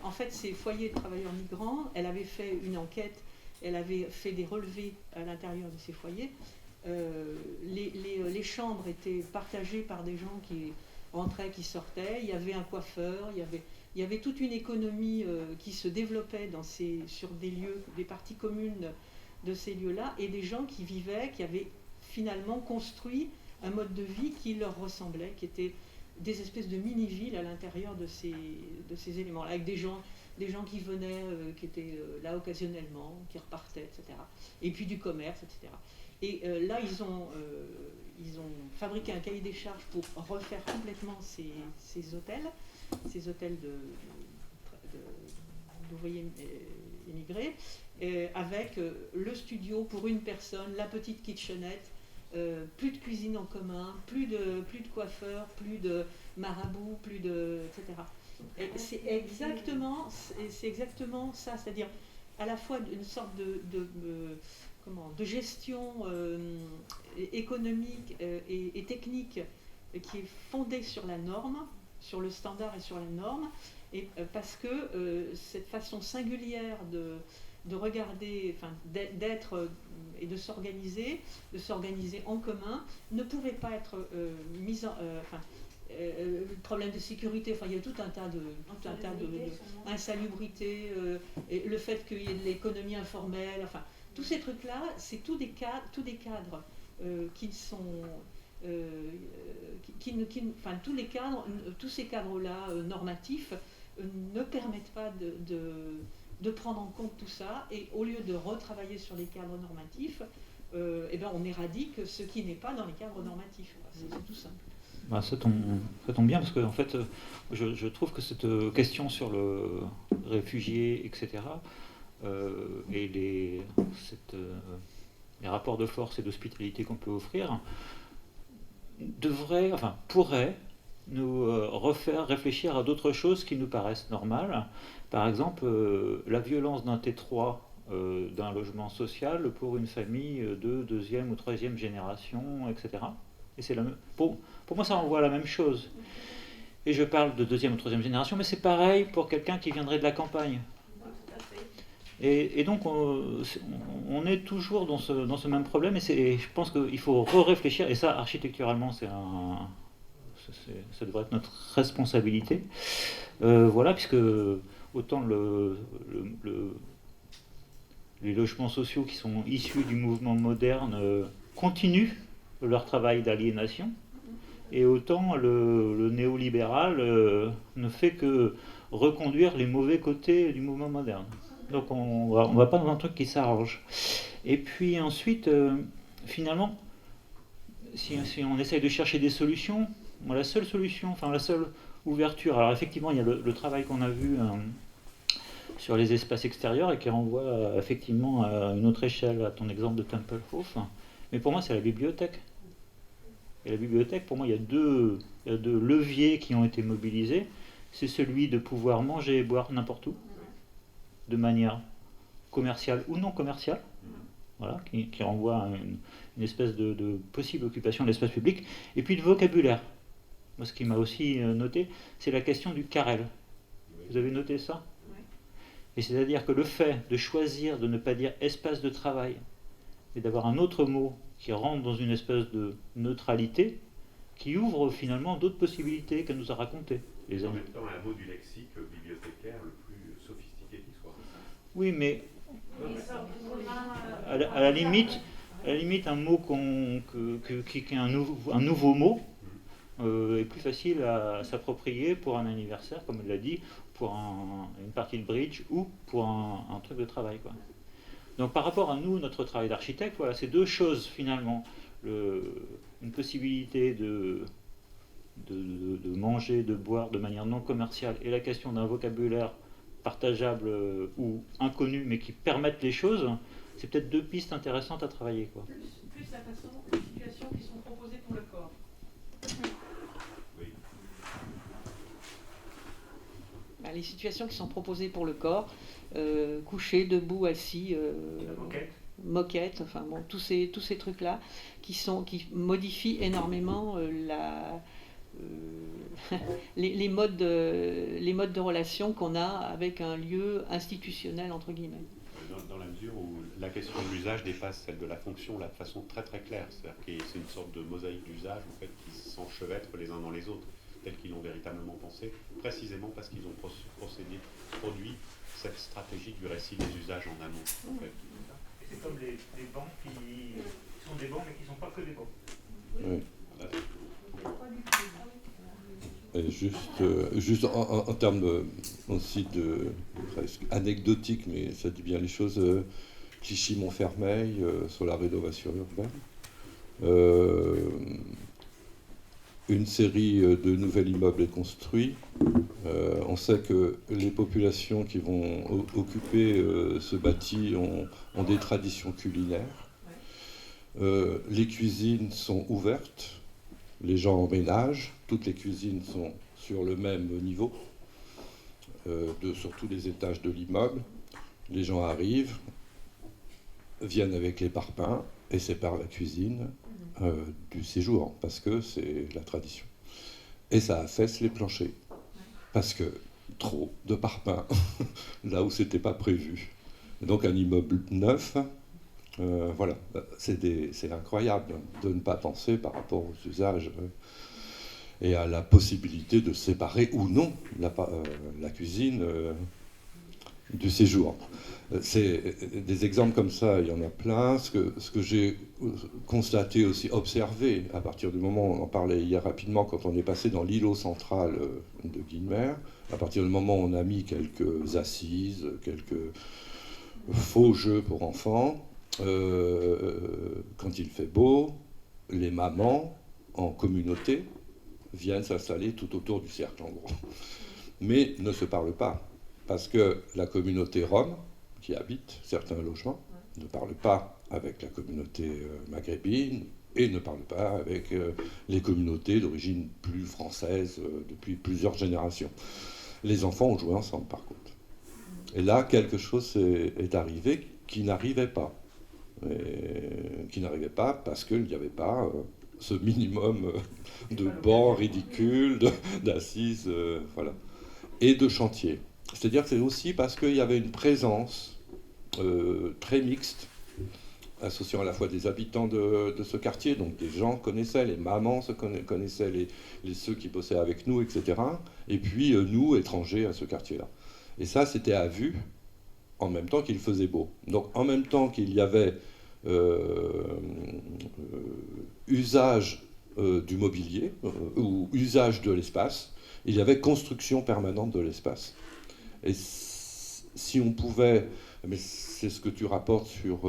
En fait, ces foyers de travailleurs migrants, elle avait fait une enquête, elle avait fait des relevés à l'intérieur de ces foyers. Les chambres étaient partagées par des gens qui rentraient, qui sortaient. Il y avait un coiffeur, il y avait toute une économie qui se développait sur des lieux, des parties communes de ces lieux-là, et des gens qui vivaient, qui avaient finalement construit un mode de vie qui leur ressemblait, qui était des espèces de mini-villes à l'intérieur de ces éléments-là, avec des gens qui venaient, qui étaient là occasionnellement, qui repartaient, etc. Et puis du commerce, etc. Et là, ils ont fabriqué un cahier des charges pour refaire complètement ces hôtels d'ouvriers émigrés, avec le studio pour une personne, la petite kitchenette, plus de cuisine en commun, plus de coiffeurs, plus de marabouts, etc. Et c'est exactement ça, c'est-à-dire à la fois une sorte de gestion économique et technique qui est fondée sur la norme, sur le standard et sur la norme, et parce que cette façon singulière de regarder, enfin, d'être et de s'organiser en commun, ne pouvait pas être mise en... le problème de sécurité, enfin il y a tout un tas de insalubrité, et le fait qu'il y ait de l'économie informelle, enfin tous ces trucs-là, c'est tous des cadres qui sont... enfin tous ces cadres-là normatifs ne permettent pas de prendre en compte tout ça, et au lieu de retravailler sur les cadres normatifs, on éradique ce qui n'est pas dans les cadres normatifs. C'est tout simple. Bah, ça tombe bien, parce que en fait, je trouve que cette question sur le réfugié, etc., et les rapports de force et d'hospitalité qu'on peut offrir, pourrait nous refaire réfléchir à d'autres choses qui nous paraissent normales. Par exemple, la violence d'un T3 d'un logement social pour une famille de deuxième ou troisième génération, etc. Et c'est pour moi, ça renvoie à la même chose. Et je parle de deuxième ou troisième génération, mais c'est pareil pour quelqu'un qui viendrait de la campagne. Et donc, on est toujours dans ce même problème, et je pense qu'il faut réfléchir, et ça, architecturalement, ça devrait être notre responsabilité. Voilà, puisque autant les logements sociaux qui sont issus du mouvement moderne continuent leur travail d'aliénation, et autant le néolibéral ne fait que reconduire les mauvais côtés du mouvement moderne. Donc on va pas dans un truc qui s'arrange. Et puis ensuite, finalement, si on essaye de chercher des solutions, la seule solution, enfin la seule ouverture, alors effectivement il y a le travail qu'on a vu sur les espaces extérieurs, et qui renvoie effectivement à une autre échelle, à ton exemple de Tempelhof, mais pour moi c'est la bibliothèque. Et la bibliothèque, pour moi, il y a deux leviers qui ont été mobilisés. C'est celui de pouvoir manger et boire n'importe où, de manière commerciale ou non commerciale, voilà, qui renvoie à une espèce de possible occupation de l'espace public, et puis de vocabulaire. Moi, ce qui m'a aussi noté, c'est la question du carrel. Vous avez noté ça ? Oui. Et c'est-à-dire que le fait de choisir de ne pas dire espace de travail, et d'avoir un autre mot qui rentre dans une espèce de neutralité, qui ouvre finalement d'autres possibilités qu'elle nous a racontées. En même temps, un mot du lexique bibliothécaire le plus sophistiqué qui soit. Oui, mais à la limite, un mot qui est un nouveau mot, est plus facile à s'approprier pour un anniversaire, comme elle l'a dit, pour une partie de bridge ou pour un truc de travail, quoi. Donc par rapport à nous, notre travail d'architecte, voilà, c'est deux choses finalement. Une possibilité de manger, de boire de manière non commerciale et la question d'un vocabulaire partageable ou inconnu mais qui permettent les choses, c'est peut-être deux pistes intéressantes à travailler, quoi. Plus la façon, les situations qui sont proposées pour le corps. Ben, les situations qui sont proposées pour le corps, couché, debout, assis, moquette, enfin bon, tous ces trucs-là qui modifient énormément les modes de relation qu'on a avec un lieu institutionnel, entre guillemets. Dans la mesure où la question de l'usage dépasse celle de la fonction là, de façon très très claire. C'est-à-dire que c'est une sorte de mosaïque d'usage en fait, qui s'enchevêtrent les uns dans les autres, tels qu'ils l'ont véritablement pensé, précisément parce qu'ils ont produit cette stratégie du récit des usages en amont. En fait. Et c'est comme les bancs qui sont des bancs mais qui ne sont pas que des bancs. Oui. Et juste en termes aussi de presque anecdotique, mais ça dit bien les choses, Clichy-Montfermeil sur la rénovation urbaine. Une série de nouveaux immeubles est construite. On sait que les populations qui vont occuper ce bâti ont des traditions culinaires. Les cuisines sont ouvertes. Les gens emménagent, toutes les cuisines sont sur le même niveau, sur tous les étages de l'immeuble. Les gens arrivent, viennent avec les parpaings et séparent la cuisine du séjour, parce que c'est la tradition. Et ça affaisse les planchers, parce que trop de parpaings, là où c'était pas prévu. Et donc un immeuble neuf, voilà, c'est incroyable de ne pas penser par rapport aux usages et à la possibilité de séparer ou non la cuisine du séjour. C'est des exemples comme ça, il y en a plein. Ce que j'ai constaté aussi, observé, à partir du moment où on en parlait hier rapidement, quand on est passé dans l'îlot central de Guilmer, à partir du moment où on a mis quelques assises, quelques faux jeux pour enfants, quand il fait beau, les mamans en communauté viennent s'installer tout autour du cercle, en gros. Mais ne se parlent pas, parce que la communauté rome, qui habite certains logements, ne parle pas avec la communauté maghrébine et ne parle pas avec les communautés d'origine plus française depuis plusieurs générations. Les enfants ont joué ensemble, par contre. Et là, quelque chose est arrivé qui n'arrivait pas. Parce qu'il n'y avait pas ce minimum de bancs ridicules, d'assises, voilà, et de chantiers. C'est-à-dire que c'est aussi parce qu'il y avait une présence très mixte, associant à la fois des habitants de ce quartier, donc des gens connaissaient, les mamans connaissaient, ceux qui bossaient avec nous, etc. Et puis nous, étrangers à ce quartier-là. Et ça, c'était à vue, en même temps qu'il faisait beau. Donc en même temps qu'il y avait usage du mobilier, ou usage de l'espace, il y avait construction permanente de l'espace. Et si on pouvait, mais c'est ce que tu rapportes sur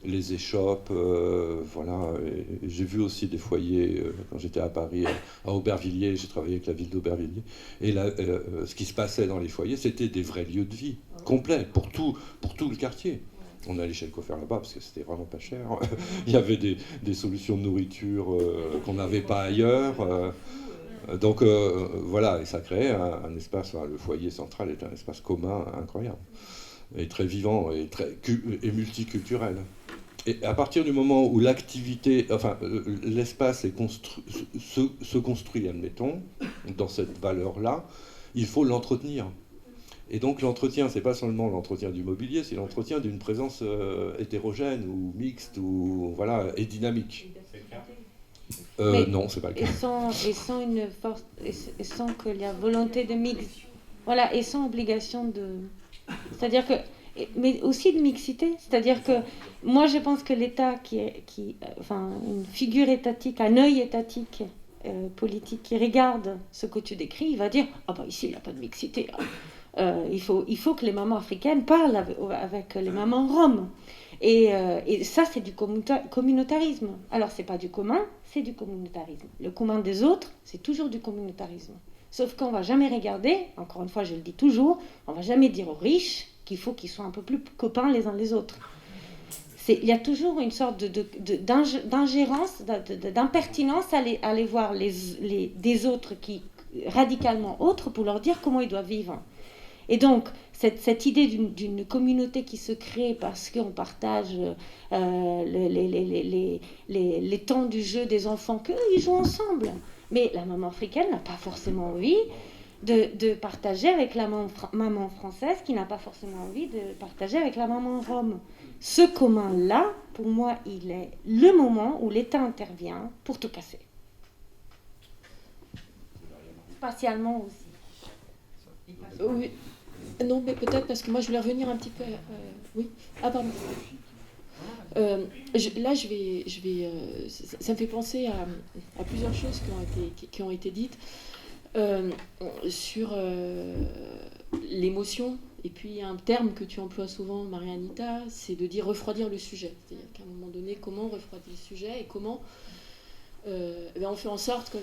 les échoppes, voilà, et j'ai vu aussi des foyers, quand j'étais à Paris, à Aubervilliers, j'ai travaillé avec la ville d'Aubervilliers, et là, ce qui se passait dans les foyers, c'était des vrais lieux de vie, complets, pour tout le quartier. On allait chez le coiffeur là-bas parce que c'était vraiment pas cher. Il y avait des solutions de nourriture qu'on n'avait pas ailleurs. Donc voilà, et ça créait un espace, le foyer central est un espace commun incroyable, et très vivant et multiculturel. Et à partir du moment où l'activité, enfin l'espace se construit, admettons, dans cette valeur-là, il faut l'entretenir. Et donc l'entretien, c'est pas seulement l'entretien du mobilier, c'est l'entretien d'une présence hétérogène ou mixte ou voilà et dynamique. Non, c'est pas le cas. Et sans une force, et sans qu'il y a volonté de mix, voilà, et sans obligation de, c'est-à-dire que, mais aussi de mixité, c'est-à-dire que moi je pense que l'État enfin une figure étatique, un œil étatique politique qui regarde ce que tu décris, il va dire « Ah bah ici, il n'y a pas de mixité. Il faut que les mamans africaines parlent avec les mamans roms. » Et ça, c'est du communautarisme. Alors, c'est pas du commun, c'est du communautarisme. Le commun des autres, c'est toujours du communautarisme. Sauf qu'on va jamais regarder, encore une fois, je le dis toujours, on va jamais dire aux riches qu'il faut qu'ils soient un peu plus copains les uns les autres. Il y a toujours une sorte d'ingérence, d'impertinence à aller voir des autres radicalement autres pour leur dire comment ils doivent vivre. Et donc, cette idée d'une communauté qui se crée parce qu'on partage les temps du jeu des enfants, qu'ils jouent ensemble. Mais la maman africaine n'a pas forcément envie de partager avec la maman française, qui n'a pas forcément envie de partager avec la maman rome. Ce commun-là, pour moi, il est le moment où l'État intervient pour tout casser. Spatialement aussi. Oui. Non, mais peut-être parce que moi, je voulais revenir un petit peu... oui. Ah, pardon. Ça me fait penser à plusieurs choses qui ont été dites sur l'émotion. Et puis, il y a un terme que tu emploies souvent, Marie-Anita, c'est de dire refroidir le sujet. C'est-à-dire qu'à un moment donné, comment refroidir le sujet et comment on fait en sorte,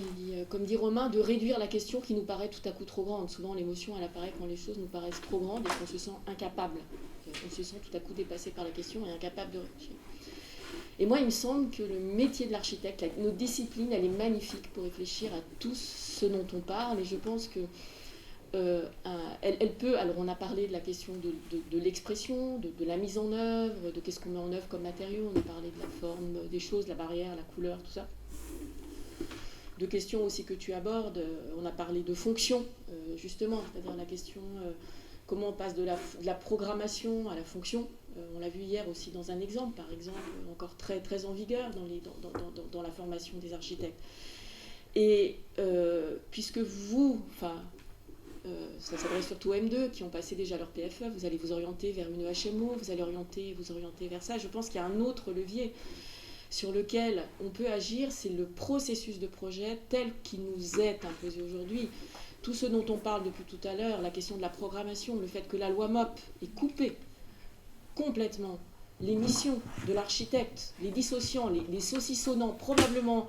comme dit Romain, de réduire la question qui nous paraît tout à coup trop grande. Souvent, l'émotion, elle apparaît quand les choses nous paraissent trop grandes et qu'on se sent incapable. On se sent tout à coup dépassé par la question et incapable de réfléchir. Et moi, il me semble que le métier de l'architecte, notre discipline, elle est magnifique pour réfléchir à tout ce dont on parle. Et je pense que elle peut, alors on a parlé de la question de l'expression, de la mise en œuvre, de qu'est-ce qu'on met en œuvre comme matériau, on a parlé de la forme des choses, la barrière, la couleur, tout ça. De questions aussi que tu abordes, on a parlé de fonction, justement, c'est-à-dire la question comment on passe de la programmation à la fonction. On l'a vu hier aussi dans un exemple, par exemple, encore très, très en vigueur dans la formation des architectes. Et puisque vous, ça s'adresse surtout aux M2 qui ont passé déjà leur PFE, vous allez vous orienter vers une HMO, vous allez vous orienter vers ça. Je pense qu'il y a un autre levier sur lequel on peut agir, c'est le processus de projet tel qu'il nous est imposé aujourd'hui. Tout ce dont on parle depuis tout à l'heure, la question de la programmation, le fait que la loi MOP ait coupé complètement les missions de l'architecte, les dissociant, les saucissonnant, probablement,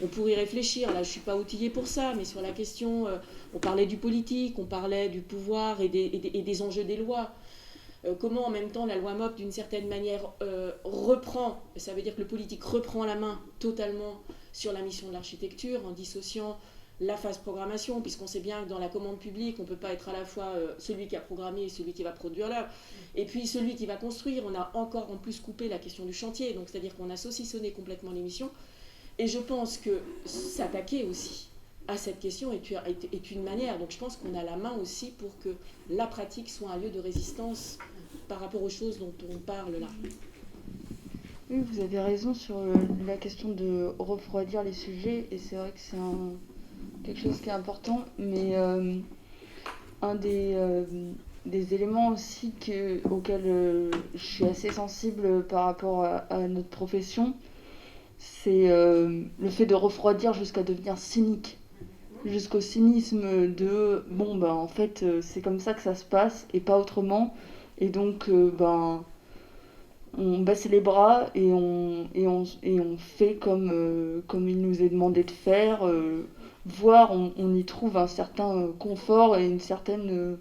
on pourrait y réfléchir, là je ne suis pas outillée pour ça, mais sur la question, on parlait du politique, on parlait du pouvoir et des enjeux des lois. Comment en même temps la loi MOP d'une certaine manière reprend, ça veut dire que le politique reprend la main totalement sur la mission de l'architecture en dissociant la phase programmation, puisqu'on sait bien que dans la commande publique, on ne peut pas être à la fois celui qui a programmé et celui qui va produire l'œuvre, et puis celui qui va construire. On a encore en plus coupé la question du chantier, donc c'est-à-dire qu'on a saucissonné complètement les missions. Et je pense que s'attaquer aussi à cette question est une manière. Donc je pense qu'on a la main aussi pour que la pratique soit un lieu de résistance par rapport aux choses dont on parle là. Oui, vous avez raison sur la question de refroidir les sujets, et c'est vrai que c'est quelque chose qui est important, mais un des éléments aussi auxquels je suis assez sensible par rapport à notre profession, c'est le fait de refroidir jusqu'à devenir cynique, jusqu'au cynisme de en fait c'est comme ça que ça se passe et pas autrement, et donc on baisse les bras et on fait comme il nous est demandé de faire, voire on y trouve un certain confort et une certaine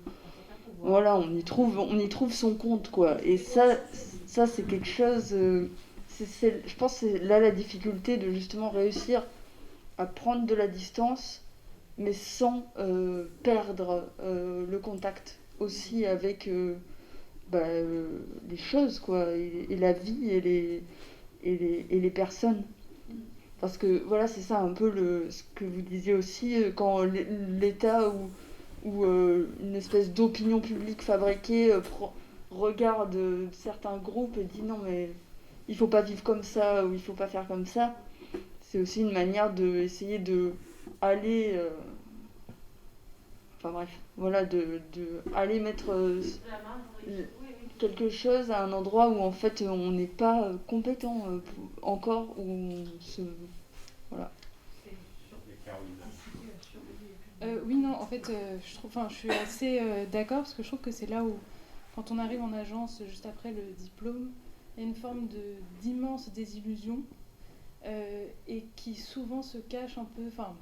on y trouve son compte, quoi. Et ça c'est quelque chose, je pense que c'est là la difficulté de justement réussir à prendre de la distance, mais sans perdre le contact aussi avec les choses, quoi, et la vie et les personnes. Parce que voilà, c'est ça un peu ce que vous disiez aussi, quand l'État ou une espèce d'opinion publique fabriquée regarde certains groupes et dit non mais il faut pas vivre comme ça ou il faut pas faire comme ça. C'est aussi une manière d'essayer de aller aller mettre quelque chose à un endroit où en fait on n'est pas compétent encore, où voilà. Oui, non, en fait, je suis assez d'accord parce que je trouve que c'est là où, quand on arrive en agence juste après le diplôme, il y a une forme d'immense désillusion et qui souvent se cache un peu. Enfin,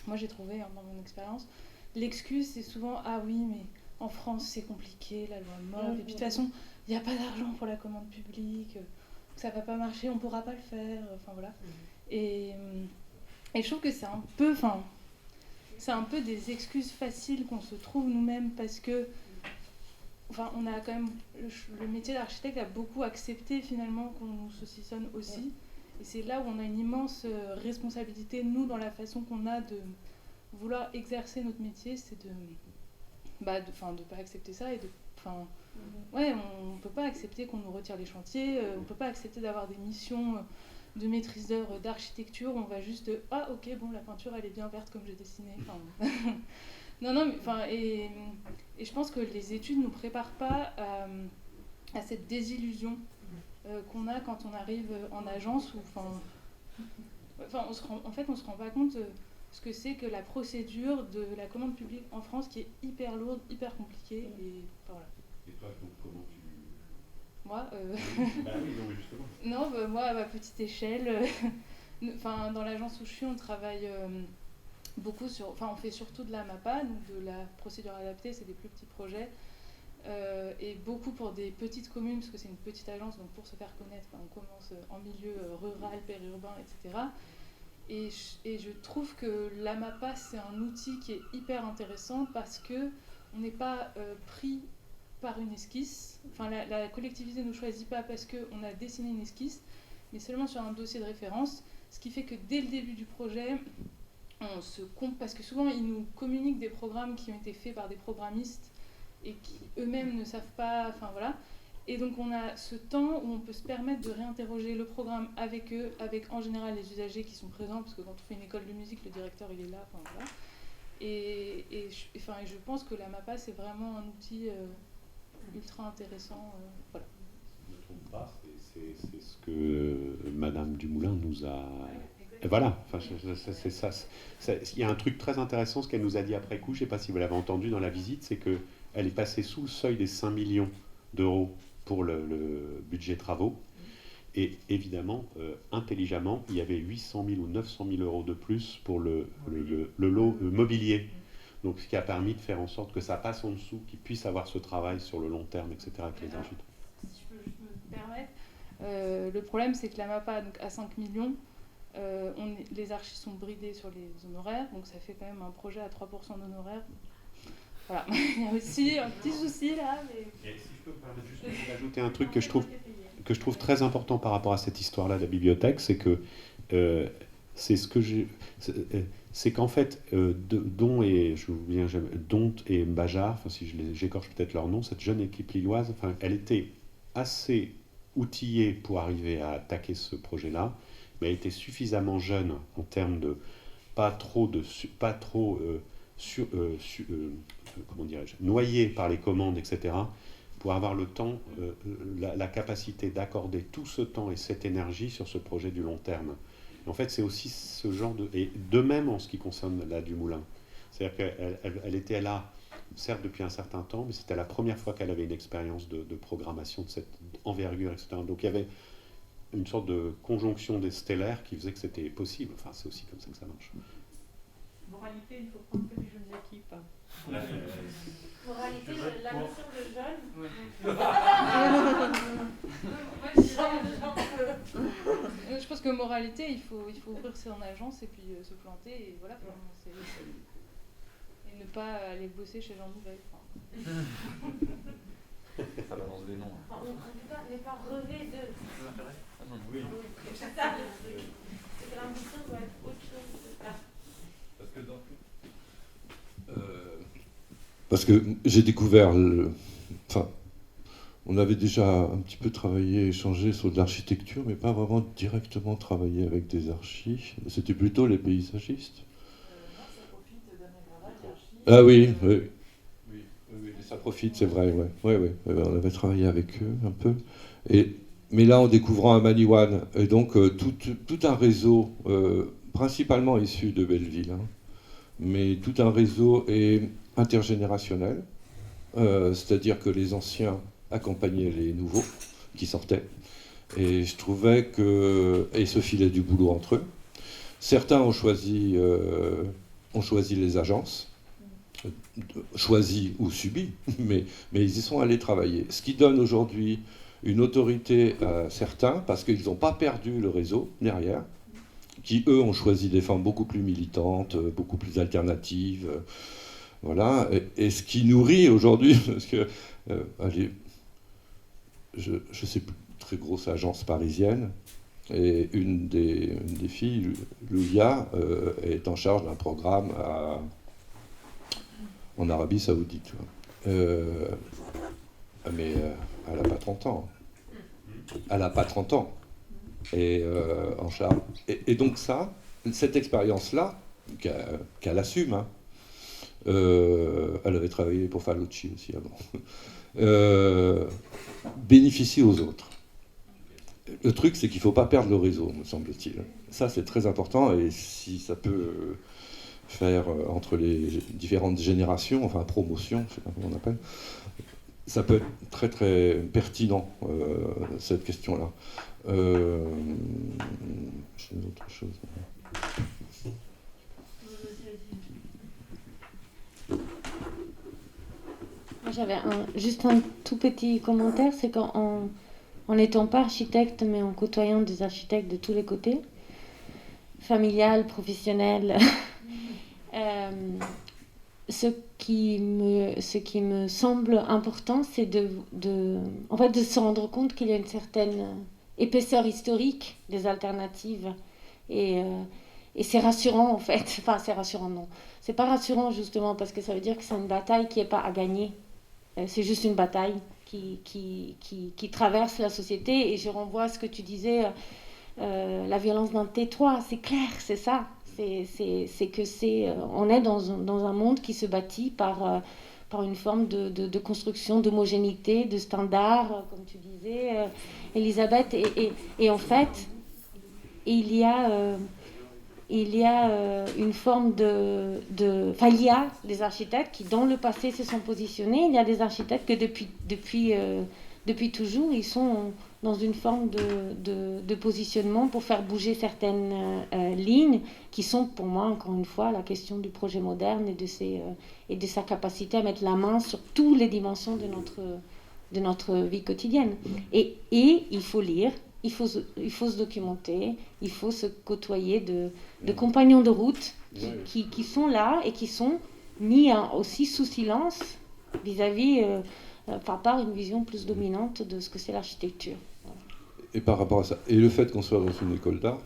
moi j'ai trouvé dans mon expérience, l'excuse c'est souvent ah oui, mais en France c'est compliqué, la loi MOP, et puis de toute façon il n'y a pas d'argent pour la commande publique, ça va pas marcher, on pourra pas le faire, enfin voilà. Et je trouve que c'est un peu, c'est un peu des excuses faciles qu'on se trouve nous-mêmes parce que, on a quand même le métier d'architecte a beaucoup accepté finalement qu'on nous saucissonne aussi, et c'est là où on a une immense responsabilité nous dans la façon qu'on a de vouloir exercer notre métier, c'est de pas accepter ça et de on peut pas accepter qu'on nous retire les chantiers, on peut pas accepter d'avoir des missions de maîtriseur d'architecture, on va juste ah ok bon la peinture elle est bien verte comme j'ai dessiné. Non mais et je pense que les études nous préparent pas à cette désillusion qu'on a quand on arrive en agence où on se rend pas compte ce que c'est que la procédure de la commande publique en France qui est hyper lourde, hyper compliquée et voilà. Et toi donc comment tu Moi, Bah oui, non, mais justement. Non, moi, à ma petite échelle, dans l'agence où je suis, on travaille beaucoup sur... on fait surtout de la MAPA, donc de la procédure adaptée, c'est des plus petits projets, et beaucoup pour des petites communes, parce que c'est une petite agence, donc pour se faire connaître, on commence en milieu rural, périurbain, etc. Et je trouve que la MAPA, c'est un outil qui est hyper intéressant, parce qu'on n'est pas pris par une esquisse. La collectivité ne nous choisit pas parce qu'on a dessiné une esquisse, mais seulement sur un dossier de référence, ce qui fait que dès le début du projet, on se compte, parce que souvent ils nous communiquent des programmes qui ont été faits par des programmistes et qui eux-mêmes ne savent pas, et donc on a ce temps où on peut se permettre de réinterroger le programme avec eux, avec en général les usagers qui sont présents, parce que quand on fait une école de musique, le directeur il est là, et je pense que la MAPA c'est vraiment un outil ultra intéressant. Voilà. Je ne me trompe pas, c'est ce que Madame Dumoulin nous a... Et voilà, c'est ça. Il y a un truc très intéressant, ce qu'elle nous a dit après coup, je ne sais pas si vous l'avez entendu dans la visite, c'est qu'elle est passée sous le seuil des 5 millions d'euros pour le budget travaux. Et évidemment, intelligemment, il y avait 800 000 ou 900 000 euros de plus pour le lot mobilier. Donc, ce qui a permis de faire en sorte que ça passe en dessous, qu'ils puissent avoir ce travail sur le long terme, etc. avec les architectes. Si je peux juste me permettre, le problème, c'est que la MAPA, donc, à 5 millions, les archis sont bridés sur les honoraires, donc ça fait quand même un projet à 3% d'honoraires. Voilà, il y a aussi un petit souci là. Mais... Et si je peux me permettre juste d'ajouter un truc que je trouve très important par rapport à cette histoire-là de la bibliothèque, c'est que c'est qu'en fait, Don et Mbajar, si j'écorche peut-être leur nom, cette jeune équipe lilloise, elle était assez outillée pour arriver à attaquer ce projet-là, mais elle était suffisamment jeune en termes de noyée par les commandes, etc., pour avoir le temps, la capacité d'accorder tout ce temps et cette énergie sur ce projet du long terme. En fait, c'est aussi ce genre de... Et de même en ce qui concerne la Dumoulin. C'est-à-dire qu'elle était là, certes depuis un certain temps, mais c'était la première fois qu'elle avait une expérience de programmation de cette envergure, etc. Donc il y avait une sorte de conjonction des stellaires qui faisait que c'était possible. Enfin, c'est aussi comme ça que ça marche. Moralité, il faut prendre que des jeunes équipes. Moralité, la notion de jeune. Oui. Je pense que moralité, il faut ouvrir son agence et puis se planter et voilà. Et ne pas aller bosser chez Jean Nouvel. Ça balance des noms. En tout cas, ne pas rêver de. Oui. C'est ça le truc. C'est que l'ambition doit être autre chose que ça. Parce que j'ai découvert, on avait déjà un petit peu travaillé, échangé sur de l'architecture, mais pas vraiment directement travaillé avec des archis. C'était plutôt les paysagistes. Ah oui, ça profite, c'est vrai. Ouais, on avait travaillé avec eux un peu. Mais là, en découvrant un Maliwan, et donc tout un réseau principalement issus de Belleville, hein, mais tout un réseau est intergénérationnel, c'est-à-dire que les anciens accompagnaient les nouveaux qui sortaient, et je trouvais que... et se filaient du boulot entre eux. Certains ont choisi les agences, choisi ou subi, mais ils y sont allés travailler. Ce qui donne aujourd'hui une autorité à certains, parce qu'ils n'ont pas perdu le réseau derrière, qui, eux, ont choisi des formes beaucoup plus militantes, beaucoup plus alternatives. Voilà. Et ce qui nourrit aujourd'hui, parce que, allez, je sais plus, très grosse agence parisienne, et une des filles, Louia, est en charge d'un programme en Arabie Saoudite. Mais elle n'a pas 30 ans. Elle n'a pas 30 ans. Et en charge. Et donc cette expérience-là, qu'elle assume, hein, elle avait travaillé pour Falucci aussi avant, bénéficie aux autres. Le truc, c'est qu'il ne faut pas perdre le réseau, me semble-t-il. Ça, c'est très important, et si ça peut faire entre les différentes générations, enfin promotion, je ne sais pas comment on appelle, ça peut être très très pertinent, cette question-là. J'ai autre chose. Moi, j'avais juste un tout petit commentaire, c'est qu'en n'étant pas architecte, mais en côtoyant des architectes de tous les côtés, familial, professionnel, ce qui me semble important, c'est en fait, de se rendre compte qu'il y a une certaine épaisseur historique des alternatives. Et c'est rassurant, en fait. Enfin, c'est rassurant, non. C'est pas rassurant, justement, parce que ça veut dire que c'est une bataille qui n'est pas à gagner. C'est juste une bataille qui traverse la société. Et je renvoie à ce que tu disais, la violence d'un T3, c'est clair, c'est ça. C'est que on est dans un monde qui se bâtit par une forme de construction, d'homogénéité, de standards, comme tu disais, Elisabeth. Et en fait, il y a une forme enfin, il y a des architectes qui, dans le passé, se sont positionnés. Il y a des architectes que, depuis toujours, ils sont dans une forme de positionnement pour faire bouger certaines lignes qui sont, pour moi, encore une fois, la question du projet moderne et de sa capacité à mettre la main sur toutes les dimensions de notre vie quotidienne. Et il faut lire, il faut se documenter, il faut se côtoyer de compagnons de route qui sont là et qui sont mis aussi sous silence vis-à-vis, par une vision plus dominante de ce que c'est l'architecture. Et par rapport à ça, et le fait qu'on soit dans une école d'art,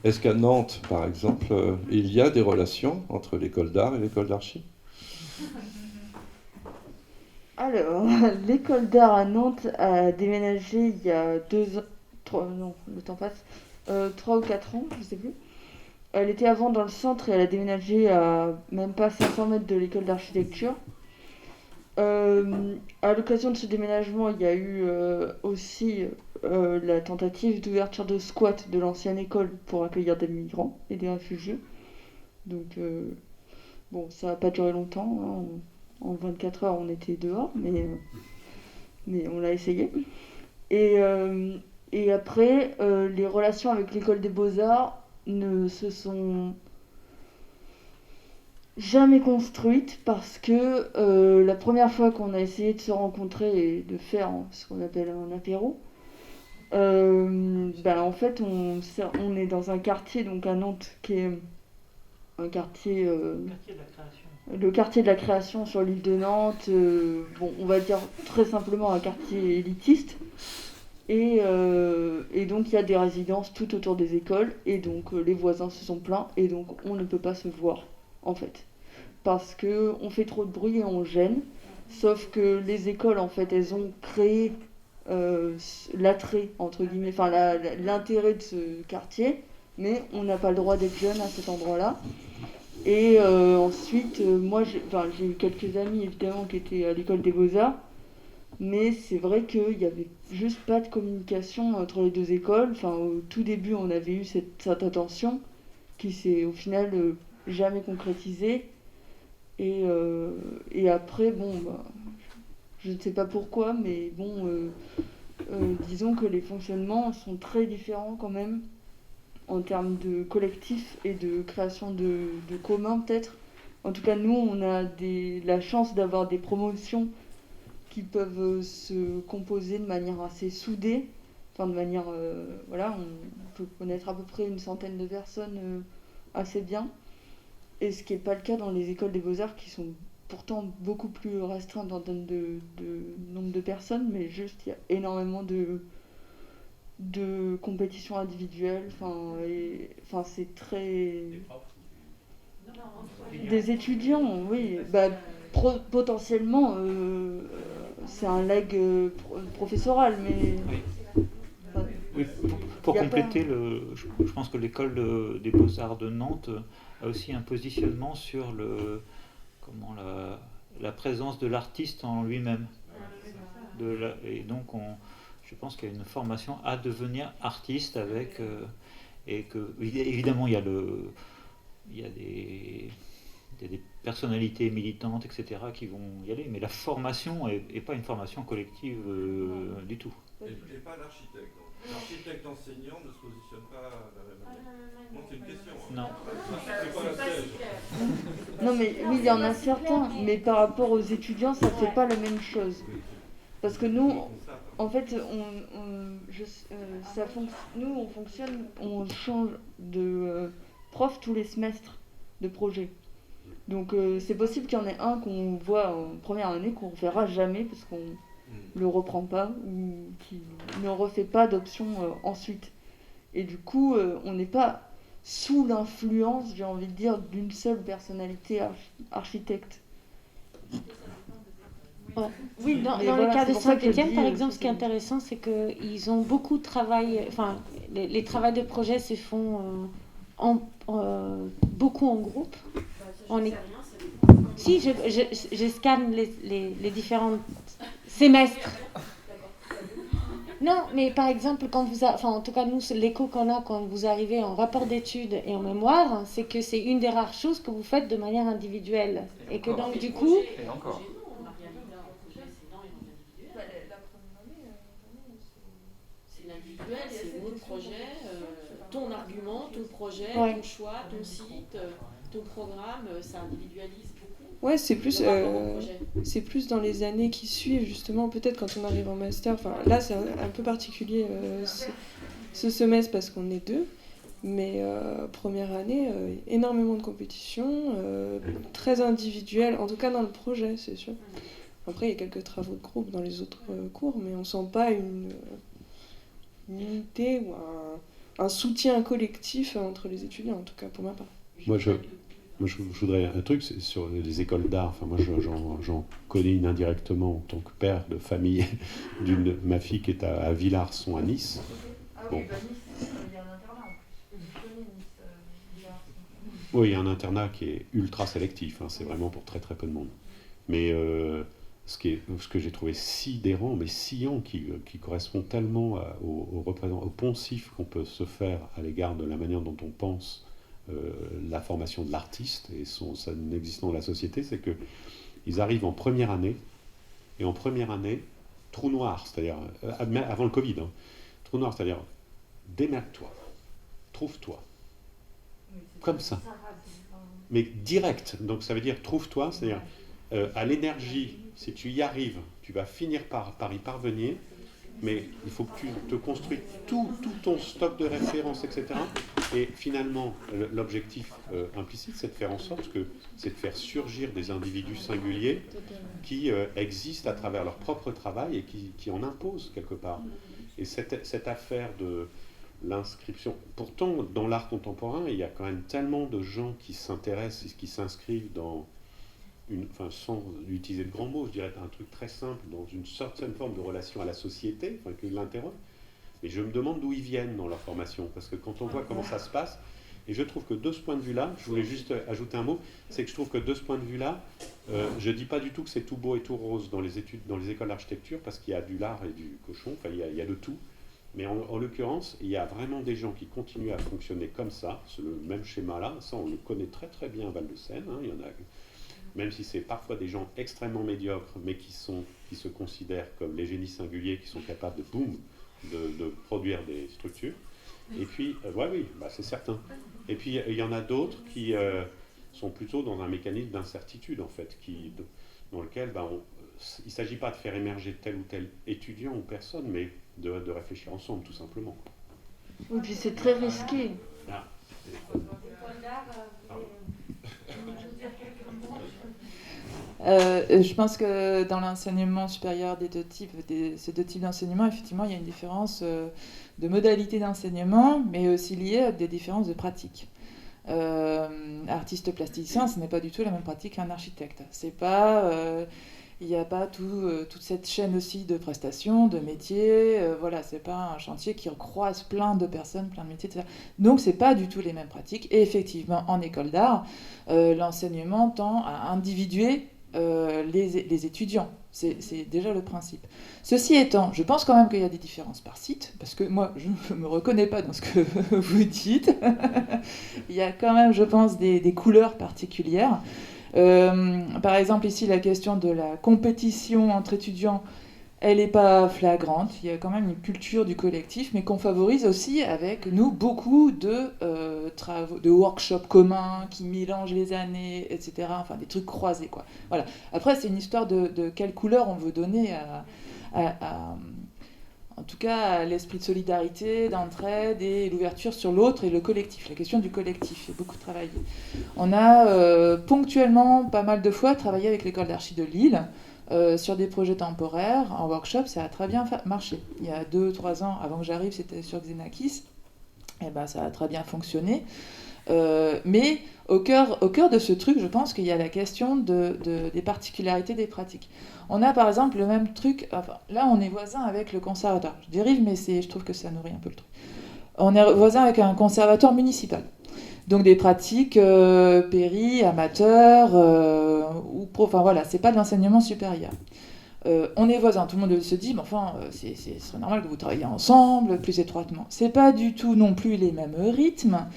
est-ce qu'à Nantes, par exemple, il y a des relations entre l'école d'art et l'école d'archi ? Alors, l'école d'art à Nantes a déménagé il y a 2 ans, 3, non, le temps passe, 3 ou 4 ans, je sais plus. Elle était avant dans le centre et elle a déménagé à même pas 500 mètres de l'école d'architecture. À l'occasion de ce déménagement, il y a eu aussi la tentative d'ouverture de squat de l'ancienne école pour accueillir des migrants et des réfugiés. Donc, bon, ça n'a pas duré longtemps, hein. En 24 heures, on était dehors, mais on l'a essayé. Et après, les relations avec l'école des Beaux-Arts ne se sont jamais construites parce que la première fois qu'on a essayé de se rencontrer et de faire ce qu'on appelle un apéro, en fait, on est dans un quartier, donc à Nantes, qui est un quartier... le quartier de la création sur l'île de Nantes, on va dire très simplement un quartier élitiste. Et donc il y a des résidences tout autour des écoles, et donc les voisins se sont plaints, et donc on ne peut pas se voir, en fait. Parce qu'on fait trop de bruit et on gêne. Sauf que les écoles, en fait, elles ont créé l'attrait, entre guillemets, enfin l'intérêt de ce quartier, mais on n'a pas le droit d'être jeune à cet endroit-là. Et ensuite, moi, j'ai eu quelques amis, évidemment, qui étaient à l'école des Beaux-Arts, mais c'est vrai qu'il n'y avait juste pas de communication entre les deux écoles. Enfin, au tout début, on avait eu cette attention, qui s'est au final jamais concrétisé. Et après, bon, bah, je ne sais pas pourquoi, mais bon, disons que les fonctionnements sont très différents quand même en termes de collectif et de création de communs peut-être. En tout cas, nous, on a la chance d'avoir des promotions qui peuvent se composer de manière assez soudée. Enfin, de manière, voilà, on peut connaître à peu près une centaine de personnes assez bien. Et ce qui n'est pas le cas dans les écoles des beaux-arts qui sont pourtant beaucoup plus restreintes en termes de nombre de personnes, mais juste il y a énormément de compétitions individuelles. Enfin, c'est très... Des étudiants, oui. Bah, potentiellement, c'est un leg professoral, mais... Oui, pour compléter, je pense que l'école des Beaux-Arts de Nantes a aussi un positionnement sur la présence de l'artiste en lui-même. Et donc, je pense qu'il y a une formation à devenir artiste avec... et que, évidemment, il y a des personnalités militantes, etc., qui vont y aller, mais la formation n'est pas une formation collective du tout. Et pas l'architecte. L'architecte enseignant ne se positionne pas de la même manière. Non, c'est une question. Non. C'est pas la siège. Non, mais oui, il y en a certains, mais par rapport aux étudiants, ça ne fait pas la même chose. Parce que nous, en fait, nous, on fonctionne, on change de prof tous les semestres de projet. Donc, c'est possible qu'il y en ait un qu'on voit en première année, qu'on ne verra jamais, parce qu'on le reprend pas ou qui ne refait pas d'option ensuite. Et du coup, on n'est pas sous l'influence, j'ai envie de dire, d'une seule personnalité architecte. Ouais. Oui, dans le cas de Saint-Étienne, par exemple, ce qui est intéressant, c'est qu'ils ont beaucoup de travail, enfin, les travaux de projet se font beaucoup en groupe. Si, je scanne les différents semestres. Non, mais par exemple, en tout cas, nous, l'écho qu'on a quand vous arrivez en rapport d'études et en mémoire, c'est que c'est une des rares choses que vous faites de manière individuelle. Et que donc, du coup... C'est l'individuel, c'est mon projet, ton argument, ton projet, Ouais. ton choix, ton site, ton programme, ça individualise beaucoup. Ouais, c'est plus, le rapport au projet. c'est plus dans les années qui suivent, justement, peut-être quand on arrive en master. Enfin, là, c'est un peu particulier ce semestre parce qu'on est deux. Mais première année, énormément de compétitions, très individuelles, en tout cas dans le projet, c'est sûr. Après, il y a quelques travaux de groupe dans les autres cours, mais on ne sent pas une unité ou un soutien collectif entre les étudiants, en tout cas pour ma part. Moi, je voudrais un truc c'est sur les écoles d'art. Enfin, moi, j'en connais une indirectement en tant que père de famille d'une ma fille qui est à Villarson à Nice. Bon. Oui, il y a un internat qui est ultra sélectif. Hein, c'est vraiment pour très très peu de monde. Mais ce que j'ai trouvé sidérant, mais sciant, qui correspond tellement au poncif qu'on peut se faire à l'égard de la manière dont on pense la formation de l'artiste et son existence dans la société, c'est qu'ils arrivent en première année, et en première année, trou noir, c'est-à-dire, avant le Covid, hein, trou noir, c'est-à-dire, démerde-toi, trouve-toi, comme ça, mais direct, donc ça veut dire trouve-toi, c'est-à-dire, à l'énergie, si tu y arrives, tu vas finir par y parvenir, mais il faut que tu te construis tout ton stock de références, etc. Et finalement, l'objectif implicite, c'est de faire en sorte que c'est de faire surgir des individus singuliers qui existent à travers leur propre travail et qui en imposent quelque part. Et cette affaire de l'inscription, pourtant dans l'art contemporain, il y a quand même tellement de gens qui s'intéressent et qui s'inscrivent dans sans utiliser de grands mots, je dirais un truc très simple, dans une certaine forme de relation à la société, qui l'interroge. Et je me demande d'où ils viennent dans leur formation, parce que quand on voit comment ça se passe, et je trouve que de ce point de vue-là, je voulais juste ajouter un mot, c'est que je trouve que de ce point de vue-là, je ne dis pas du tout que c'est tout beau et tout rose dans les écoles d'architecture, parce qu'il y a du lard et du cochon, il y a de tout, Mais en l'occurrence, il y a vraiment des gens qui continuent à fonctionner comme ça, c'est le même schéma-là. Ça, on le connaît très très bien à Val-de-Seine. Hein. Il y en a, même si c'est parfois des gens extrêmement médiocres, mais qui se considèrent comme les génies singuliers, qui sont capables de boum, de produire des structures. Et puis, oui, c'est certain. Et puis, il y en a d'autres qui sont plutôt dans un mécanisme d'incertitude, en fait, dans lequel il ne s'agit pas de faire émerger tel ou tel étudiant ou personne, mais de réfléchir ensemble, tout simplement. Oui, puis c'est très risqué. Ah. Je pense que dans l'enseignement supérieur ces deux types d'enseignement, effectivement, il y a une différence de modalité d'enseignement, mais aussi liée à des différences de pratique. Artiste plasticien, ce n'est pas du tout la même pratique qu'un architecte. C'est pas, il n'y a pas toute cette chaîne aussi de prestations, de métiers. Voilà, c'est pas un chantier qui croise plein de personnes, plein de métiers, etc. Donc, c'est pas du tout les mêmes pratiques. Et effectivement, en école d'art, l'enseignement tend à individuer les étudiants. C'est déjà le principe. Ceci étant, je pense quand même qu'il y a des différences par site, parce que moi, je ne me reconnais pas dans ce que vous dites. Il y a quand même, je pense, des couleurs particulières. Par exemple, ici, la question de la compétition entre étudiants, elle n'est pas flagrante. Il y a quand même une culture du collectif, mais qu'on favorise aussi avec nous beaucoup de travaux, de workshops communs qui mélangent les années, etc. Enfin, des trucs croisés, quoi. Voilà. Après, c'est une histoire de quelle couleur on veut donner en tout cas, à l'esprit de solidarité, d'entraide et l'ouverture sur l'autre et le collectif. La question du collectif, il y a beaucoup travaillé. On a ponctuellement, pas mal de fois, travaillé avec l'école d'archi de Lille. Sur des projets temporaires, en workshop, ça a très bien marché. Il y a 2-3 ans, avant que j'arrive, c'était sur Xenakis. Et ben, ça a très bien fonctionné. Mais au cœur de ce truc, je pense qu'il y a la question des particularités des pratiques. On a par exemple le même truc, enfin, là on est voisin avec le conservatoire. Je dérive, mais je trouve que ça nourrit un peu le truc. On est voisin avec un conservatoire municipal. Donc des pratiques péri, amateurs, ou pro, enfin voilà, c'est pas de l'enseignement supérieur. On est voisins, tout le monde se dit, mais enfin, ce serait normal que vous travailliez ensemble, plus étroitement. C'est pas du tout non plus les mêmes rythmes.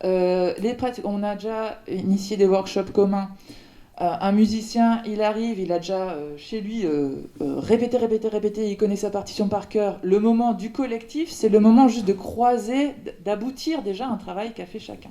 Les pratiques, on a déjà initié des workshops communs. Un musicien, il arrive, il a déjà chez lui répété, il connaît sa partition par cœur. Le moment du collectif, c'est le moment juste de croiser, d'aboutir déjà à un travail qu'a fait chacun.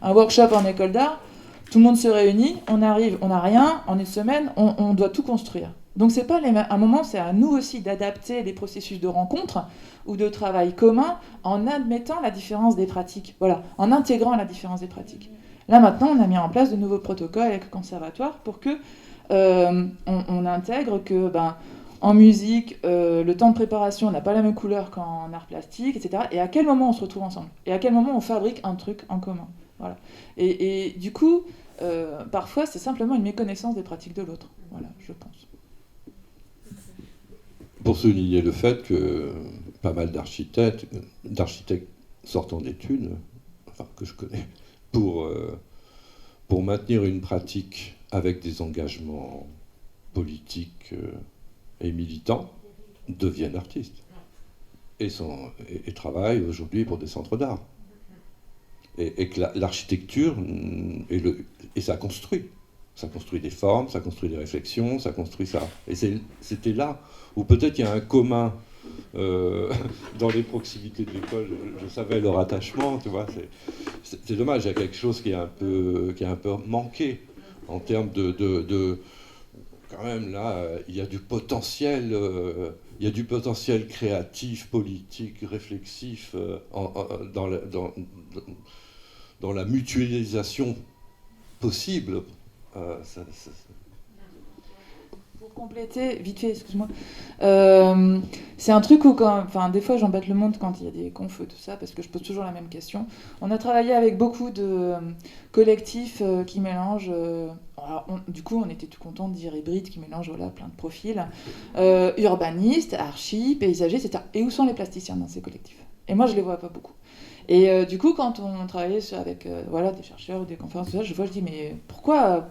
Un workshop en école d'art, tout le monde se réunit, on arrive, on n'a rien, en une semaine, on doit tout construire. Donc c'est pas un moment, c'est à nous aussi d'adapter les processus de rencontre ou de travail commun en admettant la différence des pratiques, voilà, en intégrant la différence des pratiques. Là maintenant, on a mis en place de nouveaux protocoles avec le conservatoire pour que on intègre que en musique, le temps de préparation n'a pas la même couleur qu'en art plastique, etc. Et à quel moment on se retrouve ensemble ? Et à quel moment on fabrique un truc en commun ? Voilà. Et du coup, parfois, c'est simplement une méconnaissance des pratiques de l'autre. Voilà, je pense. Pour souligner le fait que pas mal d'architectes sortant d'études, enfin que je connais, pour maintenir une pratique avec des engagements politiques et militants, deviennent artistes et travaillent aujourd'hui pour des centres d'art. Et que l'architecture, et ça construit. Ça construit des formes, ça construit des réflexions, ça construit ça. Et c'était là où peut-être il y a un commun dans les proximités de l'école. Je savais leur attachement, tu vois. C'est dommage, il y a quelque chose qui est un peu manqué en termes de quand même là, il y a du potentiel. Il y a du potentiel créatif, politique, réflexif dans la mutualisation possible. Pour compléter, vite fait, excuse-moi, c'est un truc où des fois j'embête le monde quand il y a des confs tout ça, parce que je pose toujours la même question. On a travaillé avec beaucoup de collectifs qui mélangent, du coup on était tout contents de dire hybride, qui mélange plein de profils, urbanistes, archi, paysagers, etc. Et où sont les plasticiens dans ces collectifs ? Et moi je les vois pas beaucoup. Et du coup, quand on travaillait avec des chercheurs ou des conférences, je dis mais pourquoi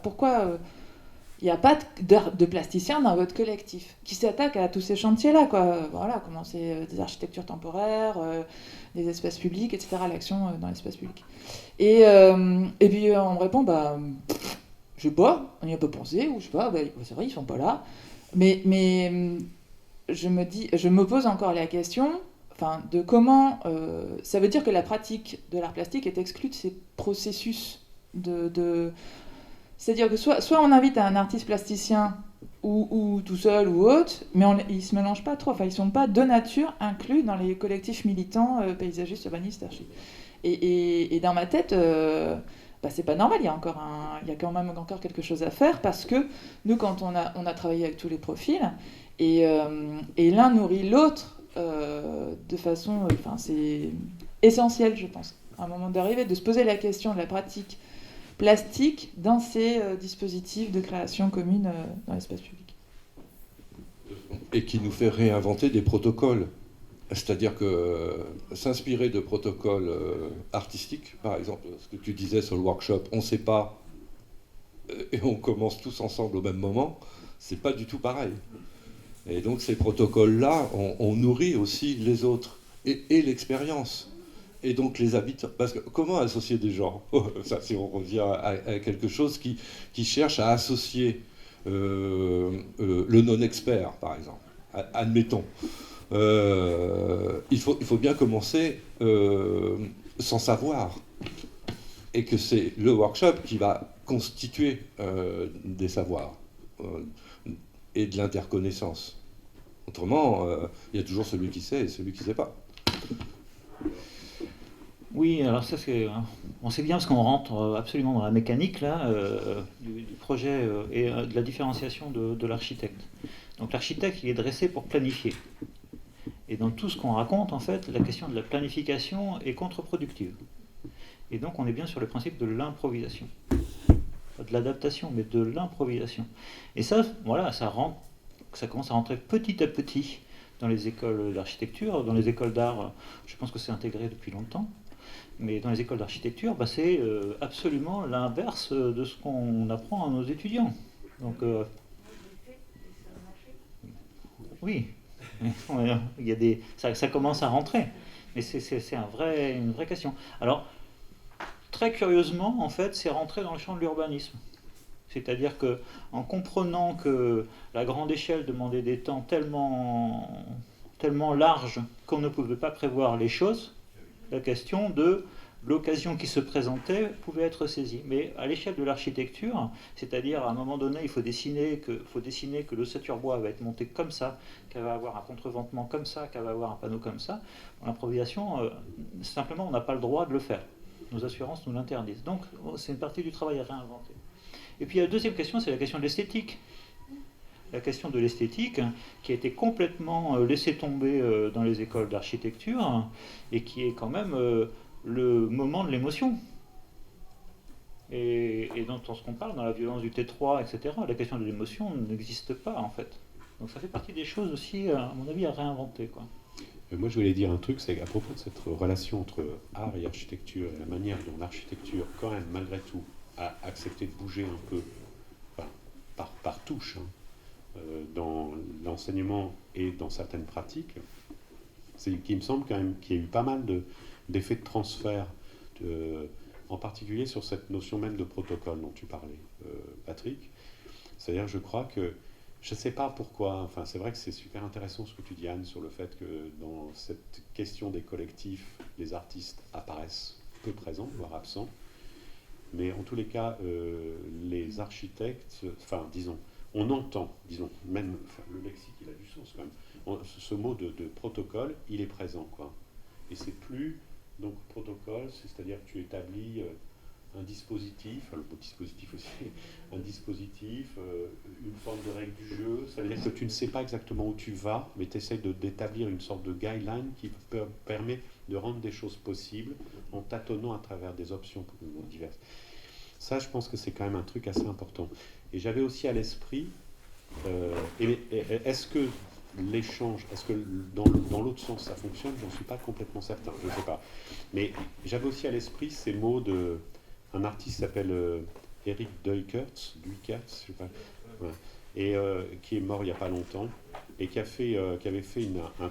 Il n'y a pas de plasticien dans votre collectif qui s'attaque à tous ces chantiers-là, quoi. Voilà, comment c'est des architectures temporaires, des espaces publics, etc., l'action dans l'espace public. Et puis on me répond, je sais pas, on n'y a pas pensé, ou je sais pas, c'est vrai, ils sont pas là. Mais je me pose encore la question, de comment... ça veut dire que la pratique de l'art plastique est exclue de ces processus c'est-à-dire que soit on invite un artiste plasticien ou tout seul ou autre, mais ils ne se mélangent pas trop. Ils ne sont pas de nature inclus dans les collectifs militants, paysagistes, urbanistes, archi. Et dans ma tête, c'est pas normal. Il y a quand même encore quelque chose à faire parce que nous, quand on a travaillé avec tous les profils, et l'un nourrit l'autre de façon... c'est essentiel, je pense, à un moment d'arriver, de se poser la question de la pratique plastique dans ces dispositifs de création commune dans l'espace public. Et qui nous fait réinventer des protocoles. C'est-à-dire que s'inspirer de protocoles artistiques, par exemple, ce que tu disais sur le workshop, on ne sait pas, et on commence tous ensemble au même moment, c'est pas du tout pareil. Et donc ces protocoles-là, on nourrit aussi les autres, et l'expérience. Et donc les habitants, parce que comment associer des gens? Ça, si on revient à quelque chose qui cherche à associer le non-expert, par exemple, admettons. Il faut bien commencer sans savoir, et que c'est le workshop qui va constituer des savoirs et de l'interconnaissance. Autrement, il y a toujours celui qui sait et celui qui ne sait pas. Oui, alors ça on sait bien parce qu'on rentre absolument dans la mécanique là, du projet et de la différenciation de l'architecte. Donc l'architecte, il est dressé pour planifier. Et dans tout ce qu'on raconte, en fait, la question de la planification est contre-productive. Et donc on est bien sur le principe de l'improvisation. Pas de l'adaptation, mais de l'improvisation. Et ça, voilà, ça commence à rentrer petit à petit dans les écoles d'architecture, dans les écoles d'art, je pense que c'est intégré depuis longtemps. Mais dans les écoles d'architecture, c'est absolument l'inverse de ce qu'on apprend à nos étudiants. Donc, oui, il y a ça commence à rentrer, mais c'est une vraie question. Alors, très curieusement, en fait, c'est rentré dans le champ de l'urbanisme. C'est-à-dire que, en comprenant que la grande échelle demandait des temps tellement larges qu'on ne pouvait pas prévoir les choses, la question de l'occasion qui se présentait pouvait être saisie. Mais à l'échelle de l'architecture, c'est-à-dire à un moment donné, il faut dessiner que l'ossature bois va être montée comme ça, qu'elle va avoir un contreventement comme ça, qu'elle va avoir un panneau comme ça. L'improvisation, simplement, on n'a pas le droit de le faire. Nos assurances nous l'interdisent. Donc, c'est une partie du travail à réinventer. Et puis la deuxième question, c'est la question de l'esthétique. La question de l'esthétique, qui a été complètement laissée tomber dans les écoles d'architecture, et qui est quand même le moment de l'émotion. Et dans ce qu'on parle, dans la violence du T3, etc., la question de l'émotion n'existe pas, en fait. Donc ça fait partie des choses aussi, à mon avis, à réinventer, quoi. Moi, je voulais dire un truc, c'est à propos de cette relation entre art et architecture, et la manière dont l'architecture, quand même, malgré tout, a accepté de bouger un peu, par touche, dans l'enseignement et dans certaines pratiques, c'est qu'il me semble quand même qu'il y a eu pas mal d'effets de transfert, en particulier sur cette notion même de protocole dont tu parlais, Patrick. C'est-à-dire, je crois que, je ne sais pas pourquoi, c'est vrai que c'est super intéressant ce que tu dis, Anne, sur le fait que dans cette question des collectifs, les artistes apparaissent peu présents, voire absents. Mais en tous les cas, les architectes, on entend, même le lexique, il a du sens quand même. Ce mot de protocole, il est présent, quoi. Et c'est plus, donc, protocole, c'est-à-dire que tu établis un dispositif, le mot dispositif aussi, un dispositif, une forme de règle du jeu. Ça veut dire que tu ne sais pas exactement où tu vas, mais tu essaies d'établir une sorte de guideline qui permet de rendre des choses possibles en tâtonnant à travers des options diverses. Ça, je pense que c'est quand même un truc assez important. Et j'avais aussi à l'esprit, est-ce que l'échange, est-ce que dans l'autre sens ça fonctionne? J'en suis pas complètement certain, je ne sais pas. Mais j'avais aussi à l'esprit ces mots d'un artiste qui s'appelle Eric Duikertz, je sais pas, Ouais. Et qui est mort il n'y a pas longtemps, et qui avait fait un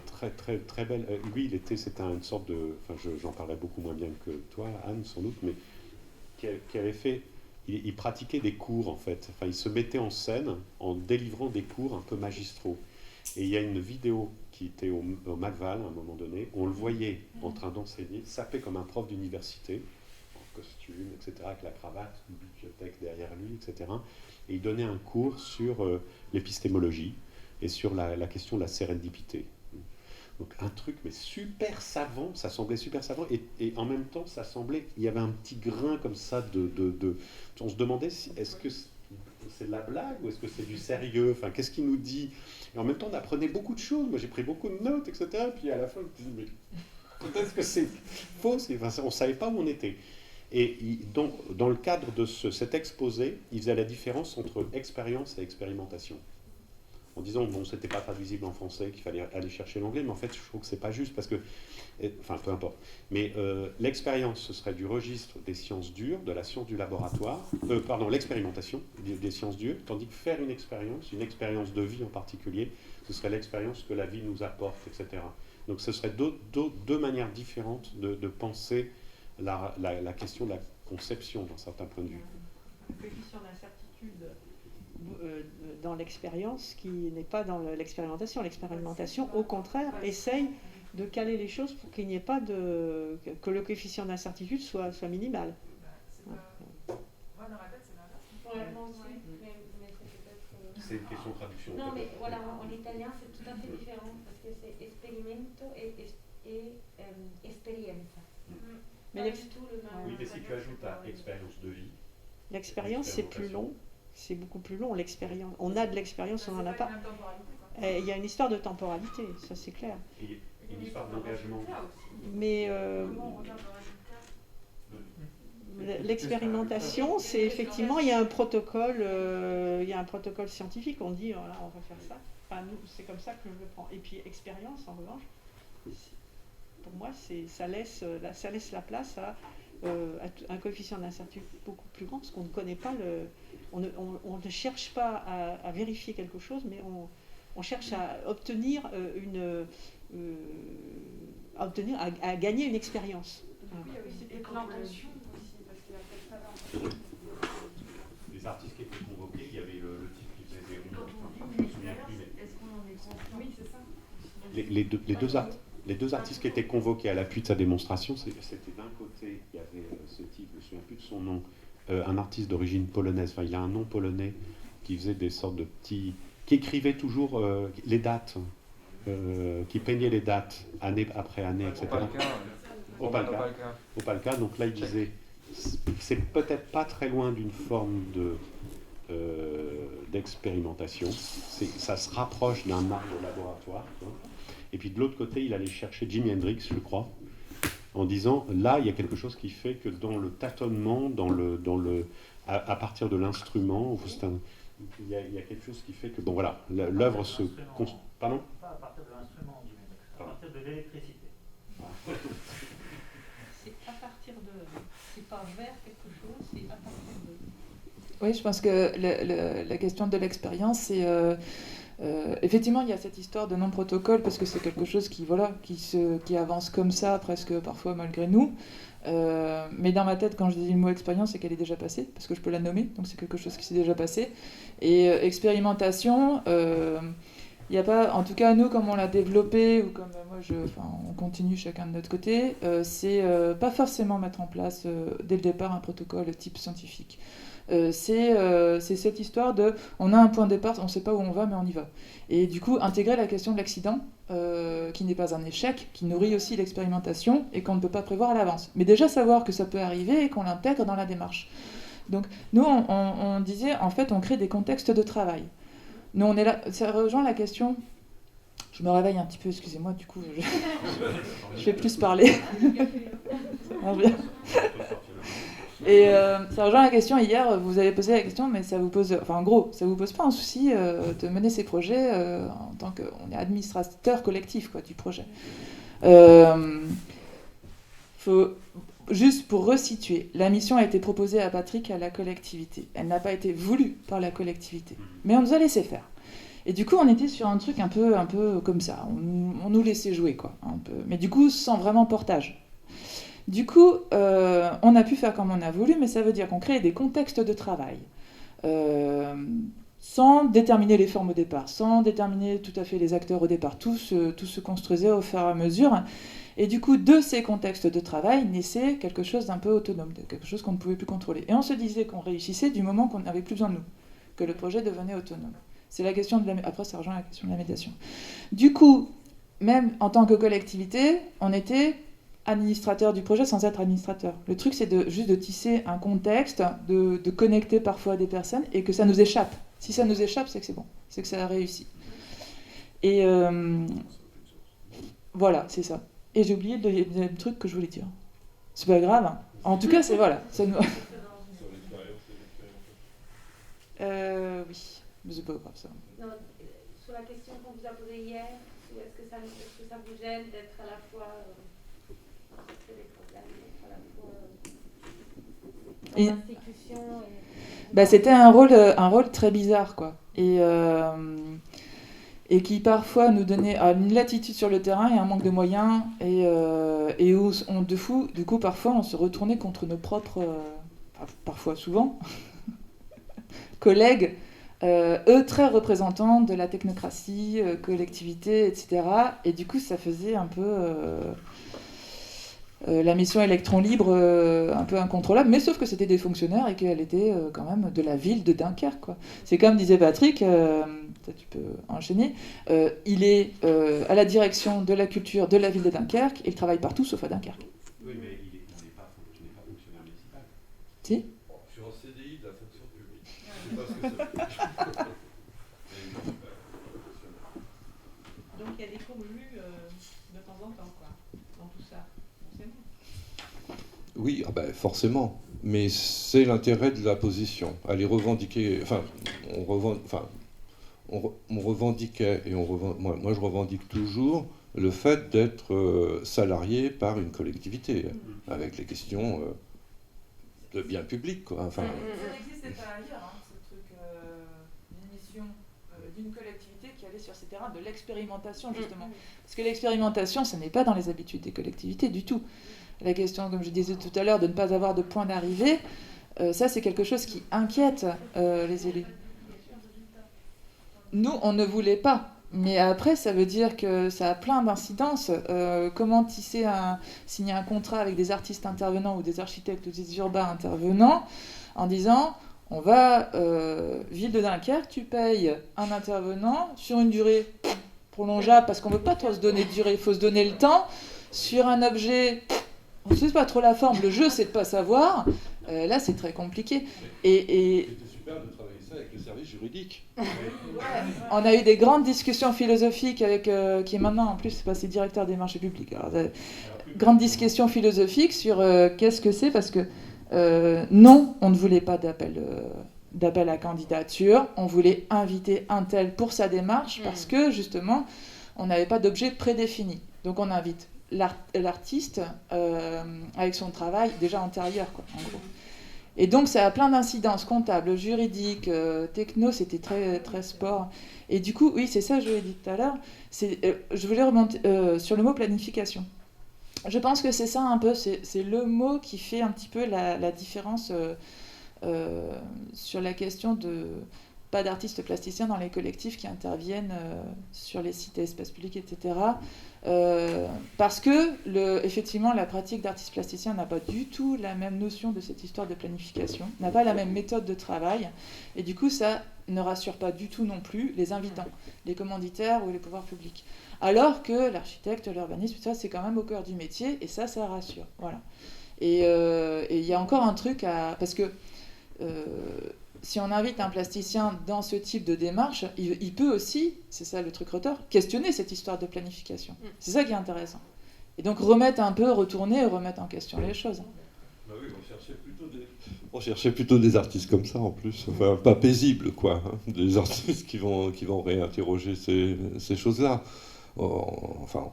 très bel... lui, c'était une sorte de... Enfin, j'en parlerai beaucoup moins bien que toi, Anne, sans doute, mais qui avait fait... Il pratiquait des cours, en fait. Enfin, il se mettait en scène en délivrant des cours un peu magistraux. Et il y a une vidéo qui était au Macval, à un moment donné, on le voyait en train d'enseigner, sapé comme un prof d'université, en costume, etc., avec la cravate, une bibliothèque derrière lui, etc. Et il donnait un cours sur l'épistémologie et sur la question de la sérendipité. Donc un truc mais super savant, ça semblait super savant, et en même temps ça semblait, il y avait un petit grain comme ça on se demandait est-ce que c'est de la blague ou est-ce que c'est du sérieux, enfin qu'est-ce qu'il nous dit, et en même temps on apprenait beaucoup de choses, moi j'ai pris beaucoup de notes, etc., et puis à la fin je me disais mais peut-être que c'est faux, enfin, on ne savait pas où on était. Et donc dans le cadre de cet exposé, il faisait la différence entre expérience et expérimentation, en disant bon, c'était pas traduisible en français, qu'il fallait aller chercher l'anglais, mais en fait, je trouve que c'est pas juste, parce que, enfin, peu importe. Mais l'expérience, ce serait du registre des sciences dures, de la science du laboratoire, l'expérimentation des sciences dures, tandis que faire une expérience de vie en particulier, ce serait l'expérience que la vie nous apporte, etc. Donc, ce serait deux manières différentes de penser la question de la conception, d'un certain point de vue. Le coefficient d'incertitude dans l'expérience qui n'est pas dans l'expérimentation. L'expérimentation, au contraire, essaye de caler les choses pour qu'il n'y ait pas que le coefficient d'incertitude soit minimal. Moi, dans ma tête, c'est l'inverse. Moi aussi, mais c'est peut-être... C'est une question de traduction. Non, mais voilà, en italien, c'est tout à fait différent, parce que c'est esperimento et esperienza. Mais pas du tout le même. Oui, mais si tu ajoutes à expérience de vie... L'expérience, c'est plus long. C'est beaucoup plus long, l'expérience. On a de l'expérience, on n'en a pas. Il y a une histoire de temporalité, ça c'est clair. Et une histoire d'engagement. Mais l'expérimentation, c'est effectivement, il y a un protocole scientifique. On dit, voilà, on va faire ça. Enfin, nous, c'est comme ça que je le prends. Et puis, expérience, en revanche, pour moi, ça laisse la place à un coefficient d'incertitude beaucoup plus grand, parce qu'on ne connaît pas on ne cherche pas à vérifier quelque chose, mais on cherche à obtenir à gagner une expérience. Oui, il y a aussi l'intention aussi, parce qu'il y a peut-être pas les artistes qui étaient convoqués, il y avait le type qui faisait des ronds. Est-ce qu'on en est conscient? Oui, c'est ça. Les deux artistes qui étaient convoqués à l'appui de sa démonstration, c'était d'un côté, il y avait ce type, je ne me souviens plus de son nom, un artiste d'origine polonaise, enfin il a un nom polonais, qui faisait des sortes de petits... qui écrivait toujours les dates, qui peignait les dates, année après année, etc. Opalka, donc là il disait, c'est peut-être pas très loin d'une forme d'expérimentation, ça se rapproche d'un art de laboratoire, quoi. Et puis de l'autre côté, il allait chercher Jimi Hendrix, je crois, en disant, là, il y a quelque chose qui fait que dans le tâtonnement, à partir de l'instrument, il y a quelque chose qui fait que, bon voilà, l'œuvre se... Pardon ? Pas à partir de l'instrument, Jimi Hendrix, à partir de l'électricité. C'est à partir de... C'est pas vers quelque chose, c'est à partir de... Oui, je pense que la question de l'expérience, c'est... effectivement, il y a cette histoire de non-protocole parce que c'est quelque chose qui avance comme ça, presque parfois malgré nous. Mais dans ma tête, quand je dis le mot expérience, c'est qu'elle est déjà passée, parce que je peux la nommer, donc c'est quelque chose qui s'est déjà passé. Et expérimentation, il n'y a pas, en tout cas nous, comme on l'a développé, ou comme on continue chacun de notre côté, c'est pas forcément mettre en place dès le départ un protocole type scientifique. C'est cette histoire de on a un point de départ, on ne sait pas où on va mais on y va, et du coup intégrer la question de l'accident qui n'est pas un échec, qui nourrit aussi l'expérimentation et qu'on ne peut pas prévoir à l'avance, mais déjà savoir que ça peut arriver et qu'on l'intègre dans la démarche. Donc nous on disait en fait on crée des contextes de travail. Nous on est là, ça rejoint la question, je me réveille un petit peu, excusez-moi, du coup je vais plus parler. Et ça rejoint la question, hier vous avez posé la question, mais ça vous pose, enfin en gros, ça vous pose pas un souci de mener ces projets en tant qu'on est administrateur collectif quoi, du projet. Faut, juste pour resituer, la mission a été proposée à Patrick à la collectivité. Elle n'a pas été voulue par la collectivité. Mais on nous a laissé faire. Et du coup, on était sur un truc un peu comme ça. On nous laissait jouer, quoi. Un peu. Mais du coup, sans vraiment portage. Du coup, on a pu faire comme on a voulu, mais ça veut dire qu'on crée des contextes de travail. Sans déterminer les formes au départ, sans déterminer tout à fait les acteurs au départ. Tout se construisait au fur et à mesure. Et du coup, de ces contextes de travail naissait quelque chose d'un peu autonome, quelque chose qu'on ne pouvait plus contrôler. Et on se disait qu'on réussissait du moment qu'on n'avait plus besoin de nous, que le projet devenait autonome. C'est la question de après, ça rejoint la question de la médiation. Du coup, même en tant que collectivité, on était administrateur du projet sans être administrateur. Le truc, c'est juste de tisser un contexte, de connecter parfois des personnes et que ça nous échappe. Si ça nous échappe, c'est que c'est bon, c'est que ça a réussi. Et voilà, c'est ça. Et j'ai oublié le truc que je voulais dire. C'est pas grave. Hein. En tout cas, c'est voilà. Ça nous... oui. Mais c'est pas grave ça. Non, sur la question qu'on vous a posée hier, est-ce que ça vous gêne d'être à la fois c'est des problèmes, d'être à la fois dans l'institution et... Bah, c'était un rôle très bizarre, quoi. Et qui parfois nous donnait une latitude sur le terrain et un manque de moyens, et où du coup parfois on se retournait contre nos propres, parfois souvent, collègues, eux très représentants de la technocratie, collectivité, etc. Et du coup ça faisait un peu la mission électron libre un peu incontrôlable, mais sauf que c'était des fonctionnaires et qu'elle était quand même de la ville de Dunkerque, quoi. C'est comme disait Patrick, ça tu peux enchaîner, il est à la direction de la culture de la ville de Dunkerque et il travaille partout sauf à Dunkerque. Oui, mais il n'est pas fonctionnaire municipal. Si. Je suis en CDI de la fonction publique. Je sais pas ce que ça fait. Donc il y a des congrus de temps en temps, quoi, dans tout ça. Oui, forcément. Mais c'est l'intérêt de la position. Aller revendiquer... on revendiquait, et moi je revendique toujours le fait d'être salarié par une collectivité, avec les questions de bien public, quoi. Enfin, ça n'existait pas ailleurs, hein, ce truc d'une mission d'une collectivité qui allait sur ces terrains de l'expérimentation, justement. Parce que l'expérimentation, ce n'est pas dans les habitudes des collectivités du tout. La question, comme je disais tout à l'heure, de ne pas avoir de point d'arrivée, ça c'est quelque chose qui inquiète les élus. Nous, on ne voulait pas. Mais après, ça veut dire que ça a plein d'incidences. Comment signer un contrat avec des artistes intervenants ou des architectes ou des urbains intervenants en disant, on va, ville de Dunkerque, tu payes un intervenant sur une durée prolongeable, parce qu'on ne veut pas trop se donner de durée, il faut se donner le temps, sur un objet, on ne sait pas trop la forme, le jeu c'est de ne pas savoir, là c'est très compliqué. Et c'était super de travailler ça avec le service juridique. on a eu des grandes discussions philosophiques avec, qui est maintenant en plus c'est passé directeur des marchés publics. Alors, grandes discussions philosophiques sur qu'est-ce que c'est, parce que non, on ne voulait pas d'appel à candidature, on voulait inviter un tel pour sa démarche parce que justement on n'avait pas d'objet prédéfini. Donc on invite l'artiste avec son travail déjà antérieur, quoi, en gros. Et donc ça a plein d'incidences comptables, juridiques, techno, c'était très, très sport. Et du coup, oui, c'est ça que je l'ai dit tout à l'heure, je voulais remonter sur le mot planification. Je pense que c'est ça un peu, c'est le mot qui fait un petit peu la différence sur la question de pas d'artistes plasticiens dans les collectifs qui interviennent sur les sites et espaces publics, etc. Parce que effectivement la pratique d'artiste plasticien n'a pas du tout la même notion de cette histoire de planification, n'a pas la même méthode de travail, et du coup ça ne rassure pas du tout non plus les invitants, les commanditaires ou les pouvoirs publics. Alors que l'architecte, l'urbanisme, ça c'est quand même au cœur du métier, et ça rassure. Voilà. Et il y a encore un truc parce que si on invite un plasticien dans ce type de démarche, il peut aussi, c'est ça le truc retard, questionner cette histoire de planification. C'est ça qui est intéressant. Et donc remettre en question les choses. Bah oui, on cherchait plutôt des artistes comme ça en plus, enfin pas paisibles, quoi, hein. Des artistes qui vont réinterroger ces choses-là. Enfin,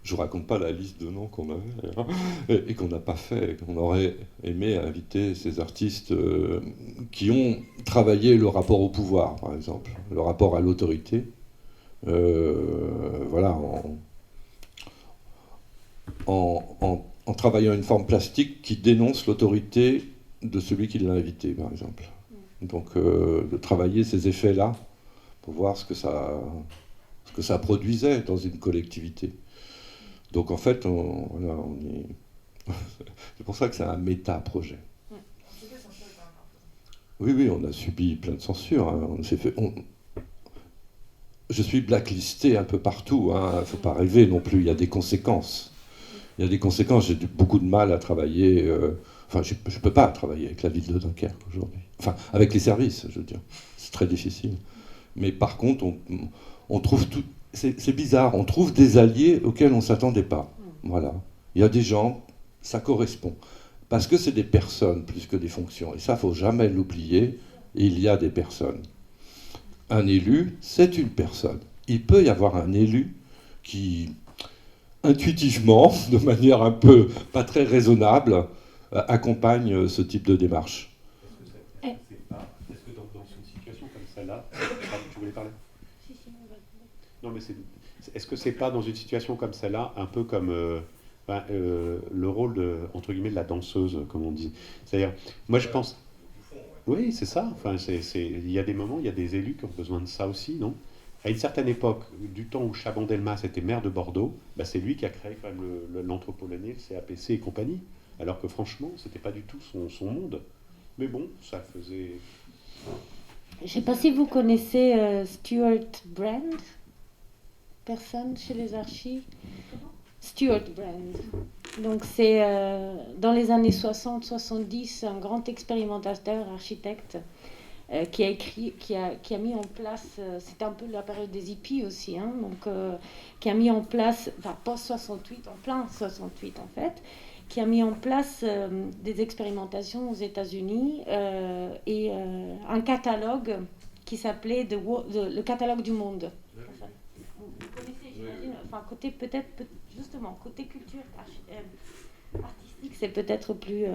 Je ne vous raconte pas la liste de noms qu'on avait hein, et qu'on n'a pas fait. On aurait aimé inviter ces artistes qui ont travaillé le rapport au pouvoir, par exemple, le rapport à l'autorité. Voilà, en travaillant une forme plastique qui dénonce l'autorité de celui qui l'a invité, par exemple. Donc, de travailler ces effets-là pour voir ce que ça produisait dans une collectivité. Donc en fait, voilà, on est... c'est pour ça que c'est un méta-projet. Oui, on a subi plein de censures. Hein. Je suis blacklisté un peu partout. Il ne faut pas rêver non plus. Il y a des conséquences. J'ai beaucoup de mal à travailler. Enfin, je ne peux pas travailler avec la ville de Dunkerque aujourd'hui. Enfin, avec les services, je veux dire. C'est très difficile. Mais par contre, on trouve tout... C'est bizarre, on trouve des alliés auxquels on ne s'attendait pas. Voilà. Il y a des gens, ça correspond. Parce que c'est des personnes plus que des fonctions. Et ça, il ne faut jamais l'oublier. Il y a des personnes. Un élu, c'est une personne. Il peut y avoir un élu qui, intuitivement, de manière un peu pas très raisonnable, accompagne ce type de démarche. Est-ce que dans une situation comme celle-là... Tu voulais parler ? Non, mais est-ce que c'est pas dans une situation comme celle-là, un peu comme le rôle de, entre guillemets, de la danseuse, comme on dit. C'est-à-dire, moi je pense... Oui, c'est ça. Enfin, il y a des moments, il y a des élus qui ont besoin de ça aussi, non ? À une certaine époque, du temps où Chaban-Delmas était maire de Bordeaux, bah, c'est lui qui a créé quand même l'Anthropolonais, le CAPC et compagnie. Alors que franchement, c'était pas du tout son monde. Mais bon, ça faisait... Je ne sais pas si vous connaissez Stuart Brand. Personne chez les archives. Stuart Brand. Donc c'est dans les années 60-70 un grand expérimentateur, architecte, qui a mis en place, c'était un peu la période des hippies aussi, hein, donc qui a mis en place, enfin post-68, en plein 68 en fait, qui a mis en place des expérimentations aux États-Unis et un catalogue qui s'appelait le catalogue du monde. Vous connaissez, j'imagine, enfin côté peut-être justement côté culture artistique, c'est peut-être plus,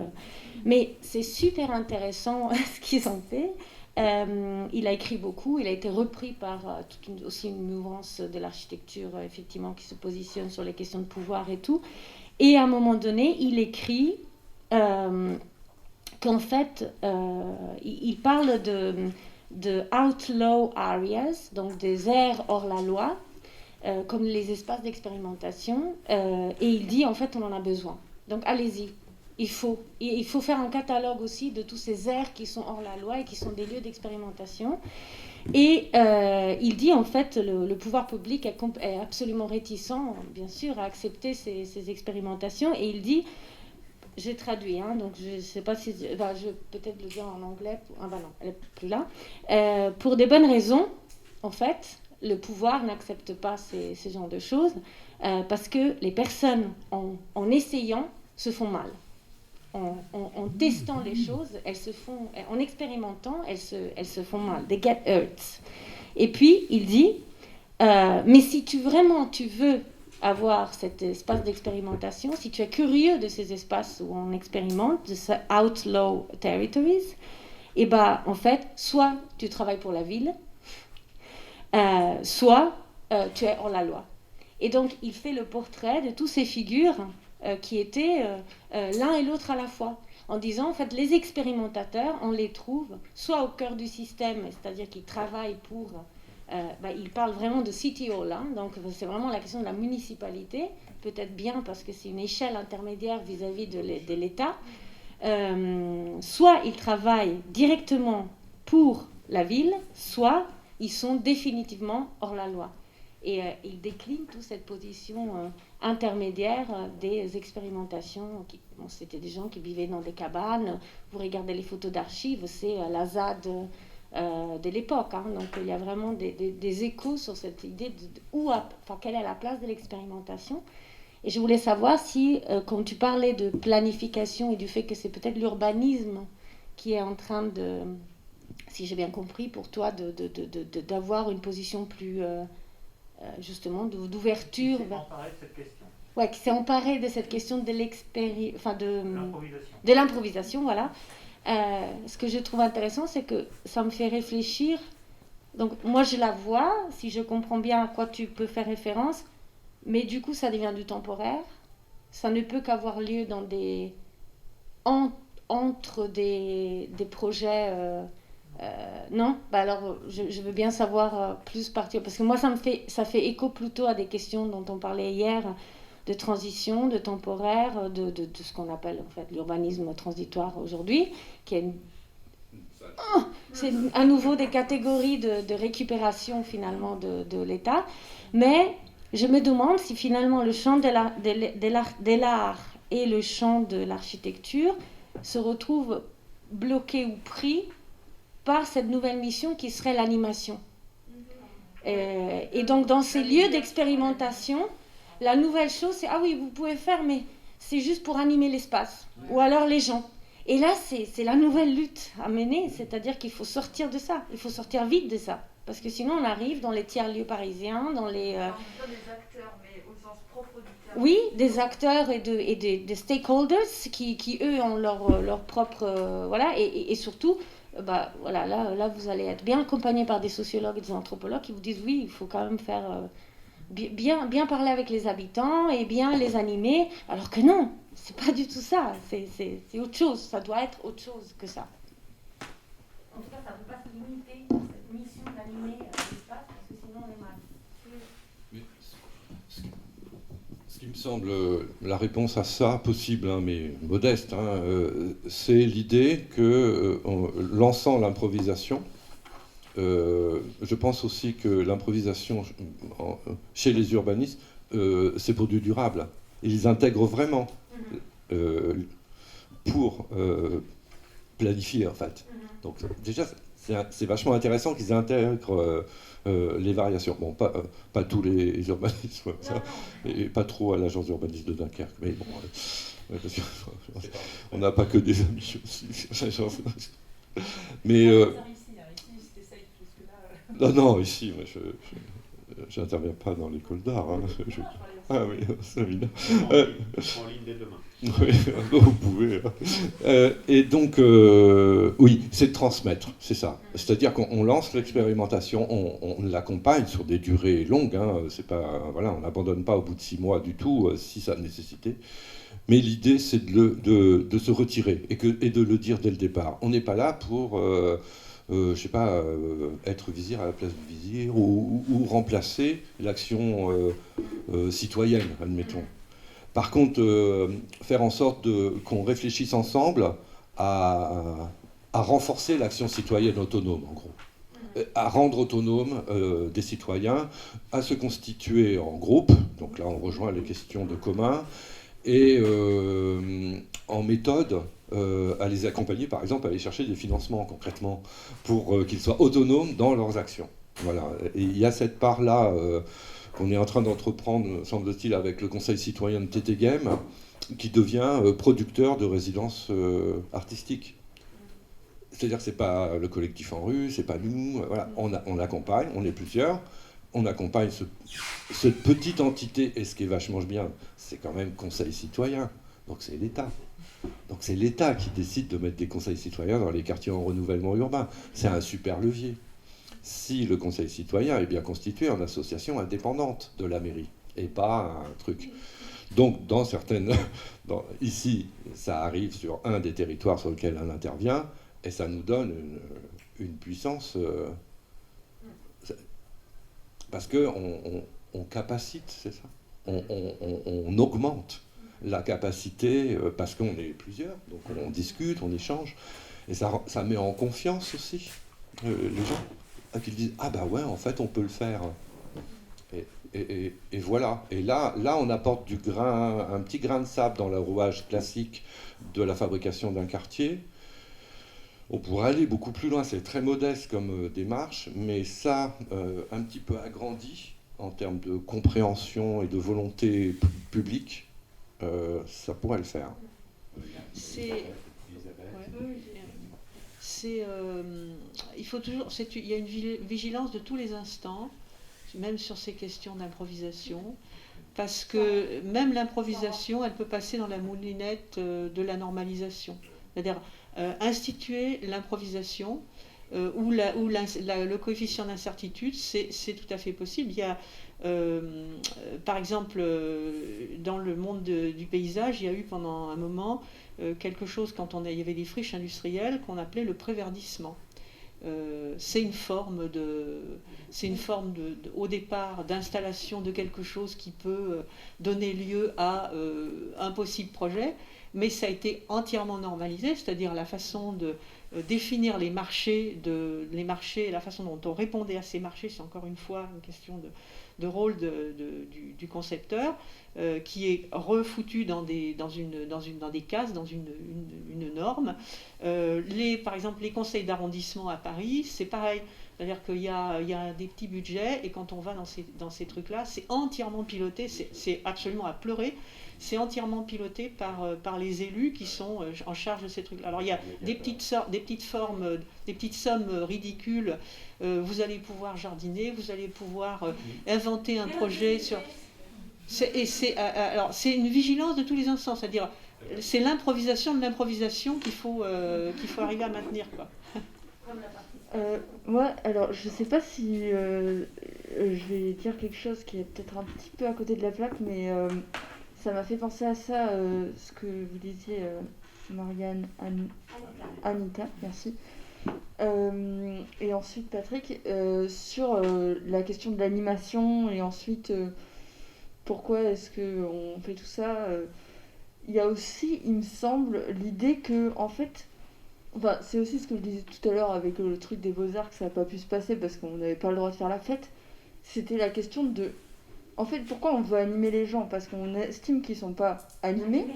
mais c'est super intéressant ce qu'ils ont fait. Il a écrit beaucoup, il a été repris par aussi une mouvance de l'architecture effectivement qui se positionne sur les questions de pouvoir et tout. Et à un moment donné, il écrit qu'en fait, il parle de outlaw areas, donc des aires hors la loi, comme les espaces d'expérimentation, et il dit en fait on en a besoin. Donc allez-y, il faut faire un catalogue aussi de tous ces aires qui sont hors la loi et qui sont des lieux d'expérimentation. Et il dit en fait le pouvoir public est absolument réticent, bien sûr, à accepter ces expérimentations. Et il dit, j'ai traduit, hein, donc je ne sais pas si... je vais peut-être le dire en anglais. Ah ben non, elle n'est plus là. Pour des bonnes raisons, en fait, le pouvoir n'accepte pas ces genres de choses parce que les personnes, en essayant, se font mal. En testant les choses, en expérimentant, elles se font mal. They get hurt. Et puis, il dit, mais si tu veux avoir cet espace d'expérimentation, si tu es curieux de ces espaces où on expérimente, de ces outlaw territories, et ben en fait, soit tu travailles pour la ville, soit tu es hors la loi. Et donc, il fait le portrait de toutes ces figures qui étaient l'un et l'autre à la fois, en disant, en fait, les expérimentateurs, on les trouve soit au cœur du système, c'est-à-dire qu'ils travaillent pour... il parle vraiment de City Hall, hein, donc c'est vraiment la question de la municipalité, peut-être bien parce que c'est une échelle intermédiaire vis-à-vis de l'État. Soit ils travaillent directement pour la ville, soit ils sont définitivement hors la loi. Et il décline toute cette position intermédiaire des expérimentations. C'était des gens qui vivaient dans des cabanes. Vous regardez les photos d'archives, c'est la ZAD de l'époque. Hein. Donc il y a vraiment des échos sur cette idée quelle est la place de l'expérimentation. Et je voulais savoir si, quand tu parlais de planification et du fait que c'est peut-être l'urbanisme qui est en train de, si j'ai bien compris, pour toi, d'avoir une position plus... justement d'ouverture. On parlait de cette question. ouais, qui s'est emparé de cette question de de l'improvisation, voilà. Ce que je trouve intéressant, c'est que ça me fait réfléchir. Donc moi je la vois, si je comprends bien à quoi tu peux faire référence, mais du coup ça devient du temporaire. Ça ne peut qu'avoir lieu dans entre des projets. Non, bah alors je veux bien savoir plus partir, parce que moi ça fait écho plutôt à des questions dont on parlait hier, de transition, de temporaire, de ce qu'on appelle en fait l'urbanisme transitoire aujourd'hui, qui est c'est à nouveau des catégories de récupération finalement de l'État. Mais je me demande si finalement le champ de l'art et le champ de l'architecture se retrouvent bloqués ou pris par cette nouvelle mission qui serait l'animation. Et donc dans ces lieux d'expérimentation, la nouvelle chose c'est ah oui vous pouvez faire mais c'est juste pour animer l'espace ou alors les gens. Et là c'est la nouvelle lutte à mener, c'est-à-dire qu'il faut sortir de ça, il faut sortir vite de ça, parce que sinon on arrive dans les tiers-lieux parisiens, dans les... des acteurs, mais au sens propre du terme. Oui, des acteurs et des stakeholders qui eux ont leur propre... voilà, et surtout... Bah, voilà, là, vous allez être bien accompagné par des sociologues et des anthropologues qui vous disent oui, il faut quand même faire bien parler avec les habitants et bien les animer, alors que non, c'est pas du tout ça, c'est autre chose, ça doit être autre chose que ça. En tout cas, ça ne peut pas se limiter à cette mission d'animer l'espace, parce que sinon on est mal. Ce qui me semble la réponse à ça, possible, hein, mais modeste, hein, c'est l'idée que, lançant l'improvisation, je pense aussi que l'improvisation chez les urbanistes, c'est pour du durable. Ils intègrent vraiment pour planifier, en fait. Donc déjà, c'est vachement intéressant qu'ils intègrent les variations. Bon, pas tous les urbanismes, ça, et pas trop à l'agence d'urbanisme de Dunkerque, mais bon, parce on n'a pas que des amis aussi. Mais non, ici, moi, je n'interviens pas dans l'école d'art. Hein. Ah oui, c'est évident. En ligne dès demain. Oui, vous pouvez. Et donc, oui, c'est de transmettre, c'est ça. C'est-à-dire qu'on lance l'expérimentation, on l'accompagne sur des durées longues. Hein, c'est pas, voilà, on n'abandonne pas au bout de 6 mois du tout, si ça a nécessité. Mais l'idée, c'est de se retirer et de le dire dès le départ. On n'est pas là pour... je sais pas, être vizir à la place du vizir ou remplacer l'action citoyenne, admettons. Par contre, faire en sorte qu'on réfléchisse ensemble à renforcer l'action citoyenne autonome, en gros. À rendre autonome des citoyens, à se constituer en groupe, donc là on rejoint les questions de commun, et en méthode, à les accompagner, par exemple, à aller chercher des financements concrètement, pour qu'ils soient autonomes dans leurs actions. Voilà. Et il y a cette part-là qu'on est en train d'entreprendre, semble-t-il, avec le Conseil citoyen de Tétéghem, qui devient producteur de résidences artistiques. C'est-à-dire que ce n'est pas le collectif en rue, c'est pas nous, voilà. On accompagne, on est plusieurs, on accompagne cette petite entité, et ce qui est vachement bien, c'est quand même Conseil citoyen, donc c'est l'État. Donc c'est l'État qui décide de mettre des conseils citoyens dans les quartiers en renouvellement urbain. C'est un super levier. Si le conseil citoyen est bien constitué en association indépendante de la mairie, et pas un truc. Donc dans certaines... ici, ça arrive sur un des territoires sur lequel on intervient, et ça nous donne une puissance... parce qu'on capacite, c'est ça. On augmente la capacité, parce qu'on est plusieurs, donc on discute, on échange, et ça met en confiance aussi les gens, qu'ils disent « Ah bah ouais, en fait, on peut le faire ». Et voilà. Et là, on apporte un petit grain de sable dans le rouage classique de la fabrication d'un quartier. On pourrait aller beaucoup plus loin, c'est très modeste comme démarche, mais ça, un petit peu agrandi en termes de compréhension et de volonté publique, ça pourrait le faire. Il y a une vigilance de tous les instants, même sur ces questions d'improvisation. parce que même l'improvisation, elle peut passer dans la moulinette de la normalisation. C'est-à-dire instituer l'improvisation ou le coefficient d'incertitude, c'est tout à fait possible. Il y a, par exemple, dans le monde du paysage, il y a eu pendant un moment quelque chose, quand il y avait des friches industrielles, qu'on appelait le préverdissement. C'est une forme au départ d'installation de quelque chose qui peut donner lieu à un possible projet, mais ça a été entièrement normalisé, c'est-à-dire la façon de définir les marchés, et la façon dont on répondait à ces marchés, c'est encore une fois une question de rôle du concepteur, qui est refoutu dans des cases, dans une norme. Par exemple, les conseils d'arrondissement à Paris, c'est pareil. C'est-à-dire qu'il y a des petits budgets, et quand on va dans ces trucs-là, c'est entièrement piloté, c'est absolument à pleurer. C'est entièrement piloté par les élus qui sont en charge de ces trucs-là. Alors il y a des petites sommes ridicules. Vous allez pouvoir jardiner, vous allez pouvoir inventer un projet sur. Alors c'est une vigilance de tous les instants, c'est-à-dire c'est l'improvisation de l'improvisation qu'il faut arriver à maintenir, quoi. Moi, alors je sais pas si je vais dire quelque chose qui est peut-être un petit peu à côté de la plaque, mais ça m'a fait penser à ça, ce que vous disiez, Marianne, Anita, merci. Et ensuite Patrick, sur la question de l'animation, et ensuite pourquoi est-ce qu'on fait tout ça. Il y a aussi, il me semble, l'idée que, en fait, enfin, c'est aussi ce que je disais tout à l'heure avec le truc des Beaux-Arts, que ça n'a pas pu se passer parce qu'on n'avait pas le droit de faire la fête. C'était la question de, en fait, pourquoi on veut animer les gens? Parce qu'on estime qu'ils ne sont pas animés.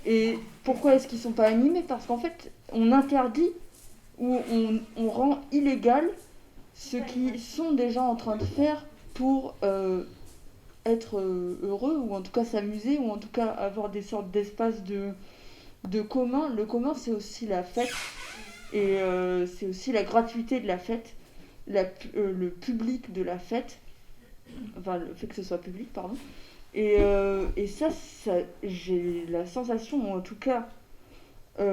Et pourquoi est-ce qu'ils ne sont pas animés? Parce qu'en fait, on interdit ou on rend illégal ce qu'ils sont déjà en train de faire pour être heureux, ou en tout cas s'amuser, ou en tout cas avoir des sortes d'espaces de commun. Le commun, c'est aussi la fête, et c'est aussi la gratuité de la fête, le public de la fête, enfin le fait que ce soit public, pardon. Et ça, j'ai la sensation, en tout cas, dans,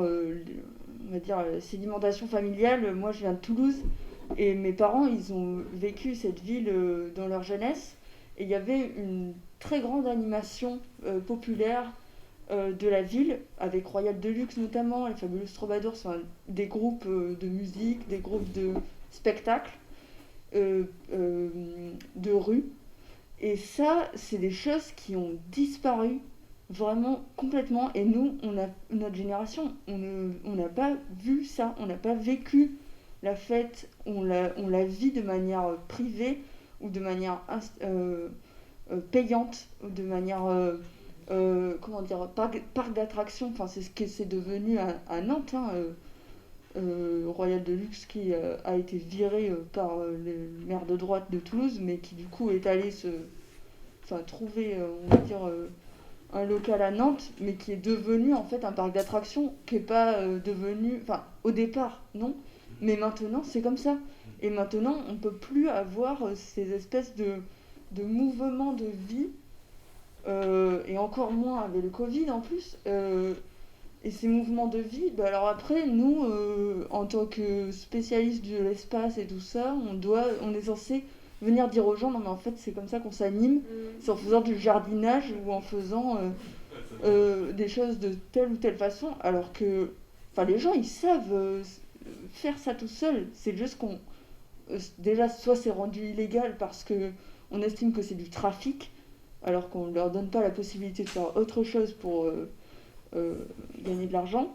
on va dire, la sédimentation familiale. Moi, je viens de Toulouse, et mes parents, ils ont vécu cette ville dans leur jeunesse, et il y avait une très grande animation populaire de la ville, avec Royal Deluxe notamment, les Fabulous Troubadours, enfin, des groupes de musique, des groupes de spectacles, de rue. Et ça, c'est des choses qui ont disparu vraiment complètement. Et nous, notre génération, on n'a pas vu ça, on n'a pas vécu la fête, on la vit de manière privée ou de manière payante, ou de manière, comment dire, parc d'attractions. Enfin, c'est ce que c'est devenu à Nantes, hein, Royal Deluxe, qui a été viré par le maire de droite de Toulouse, mais qui du coup est allé trouver, on va dire, un local à Nantes, mais qui est devenu en fait un parc d'attractions, qui n'est pas devenu, enfin au départ non, mais maintenant c'est comme ça. Et maintenant on ne peut plus avoir ces espèces de mouvements de vie, et encore moins avec le Covid en plus. Et ces mouvements de vie, alors après, nous, en tant que spécialistes de l'espace et tout ça, on est censé venir dire aux gens, non mais en fait c'est comme ça qu'on s'anime, c'est en faisant du jardinage ou en faisant des choses de telle ou telle façon, alors que les gens ils savent faire ça tout seuls. C'est juste qu'on déjà, soit c'est rendu illégal parce que on estime que c'est du trafic, alors qu'on ne leur donne pas la possibilité de faire autre chose pour gagner de l'argent.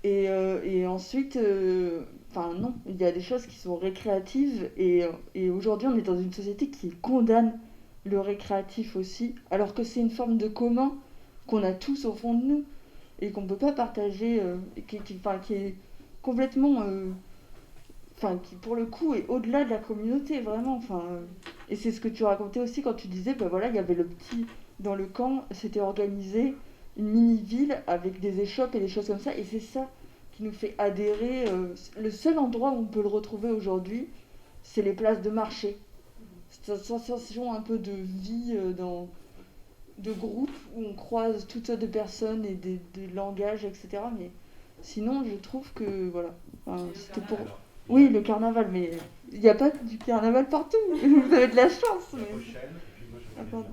Et ensuite, non, il y a des choses qui sont récréatives, et aujourd'hui on est dans une société qui condamne le récréatif aussi, alors que c'est une forme de commun qu'on a tous au fond de nous et qu'on ne peut pas partager, qui est complètement, qui pour le coup est au-delà de la communauté, vraiment. Et c'est ce que tu racontais aussi quand tu disais, il y avait le petit dans le camp, c'était organisé, une mini-ville avec des échoppes et des choses comme ça, et c'est ça qui nous fait adhérer. Le seul endroit où on peut le retrouver aujourd'hui, c'est les places de marché. cette sensation un peu de vie de groupe où on croise toutes sortes de personnes et des langages, etc. Mais sinon, je trouve que voilà. Enfin, c'était pour. Oui, le carnaval, mais il n'y a pas du carnaval partout. Vous avez de la chance. Mais... Ah, pardon.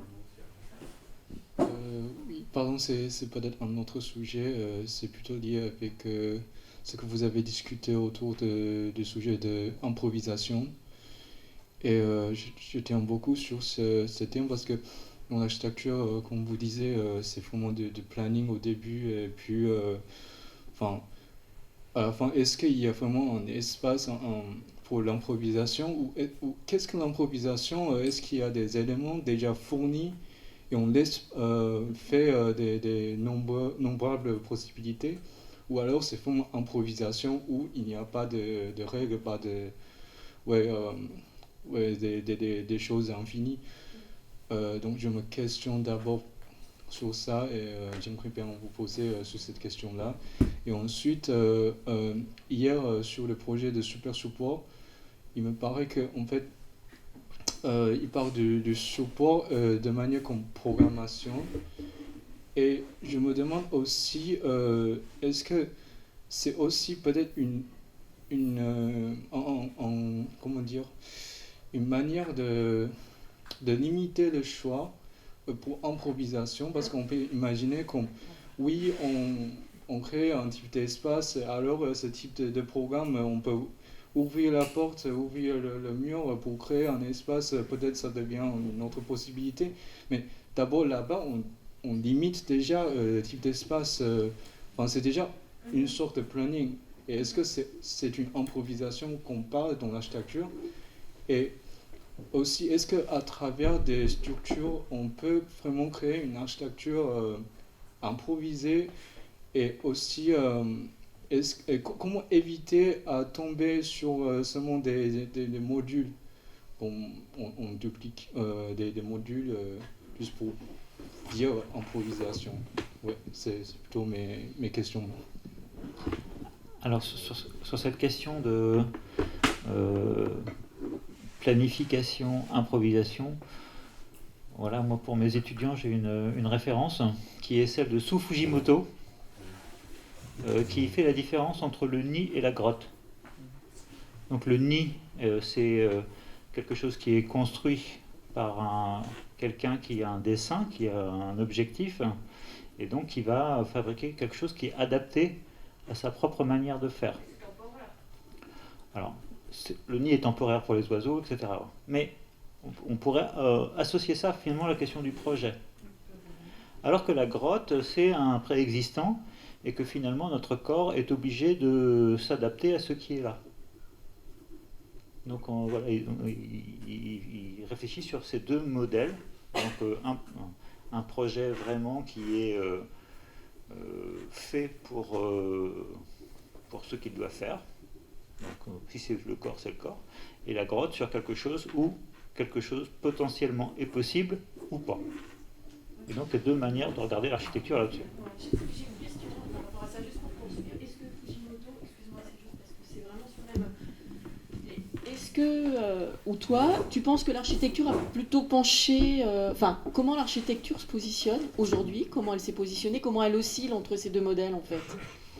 Oui, pardon, c'est peut-être un autre sujet. C'est plutôt lié avec ce que vous avez discuté autour du sujet de improvisation. Et je tiens beaucoup sur ce thème parce que dans l'architecture, comme vous disiez, c'est vraiment du planning au début. Et puis, à la fin, est-ce qu'il y a vraiment un espace pour l'improvisation ou qu'est-ce que l'improvisation? Est-ce qu'il y a des éléments déjà fournis et on laisse faire des nombrables possibilités? Ou alors c'est vraiment improvisation où il n'y a pas de règles, pas de... des choses infinies. Donc je me questionne d'abord sur ça et j'aimerais bien vous poser sur cette question-là. Et ensuite, hier, sur le projet de Super Support, il me paraît qu'en fait, il parle du support de manière comme programmation. Et je me demande aussi, est-ce que c'est aussi peut-être comment dire, une manière de limiter le choix pour improvisation, parce qu'on peut imaginer qu'on, oui, on crée un type d'espace, alors ce type de programme, on peut ouvrir la porte, ouvrir le mur pour créer un espace, peut-être ça devient une autre possibilité, mais d'abord là-bas, on limite déjà le type d'espace, c'est déjà une sorte de planning. Et est-ce que c'est une improvisation qu'on parle dans l'architecture? Et aussi, est-ce qu'à travers des structures, on peut vraiment créer une architecture improvisée? Et aussi, comment éviter à tomber sur seulement des modules? On duplique des modules juste pour dire improvisation. Ouais, c'est plutôt mes questions. Alors, sur cette question de planification, improvisation, voilà, moi pour mes étudiants, j'ai une référence qui est celle de Su Fujimoto, qui fait la différence entre le nid et la grotte. Donc le nid, c'est quelque chose qui est construit par quelqu'un qui a un dessin, qui a un objectif, et donc qui va fabriquer quelque chose qui est adapté à sa propre manière de faire. Alors, le nid est temporaire pour les oiseaux, etc. Mais on pourrait associer ça finalement à la question du projet. Alors que la grotte, c'est un préexistant, et que finalement notre corps est obligé de s'adapter à ce qui est là. Donc voilà, il réfléchit sur ces deux modèles. Donc un projet vraiment qui est fait pour ce qu'il doit faire. Donc si c'est le corps, c'est le corps. Et la grotte sur quelque chose où quelque chose potentiellement est possible ou pas. Et donc il y a deux manières de regarder l'architecture là-dessus. J'ai une question par rapport à ça, juste pour poursuivre. Est-ce que Fujimoto, excuse-moi, c'est juste parce que c'est vraiment sur le même. Est-ce que, ou toi, tu penses que l'architecture a plutôt penché. Comment l'architecture se positionne aujourd'hui? Comment elle s'est positionnée? Comment elle oscille entre ces deux modèles en fait?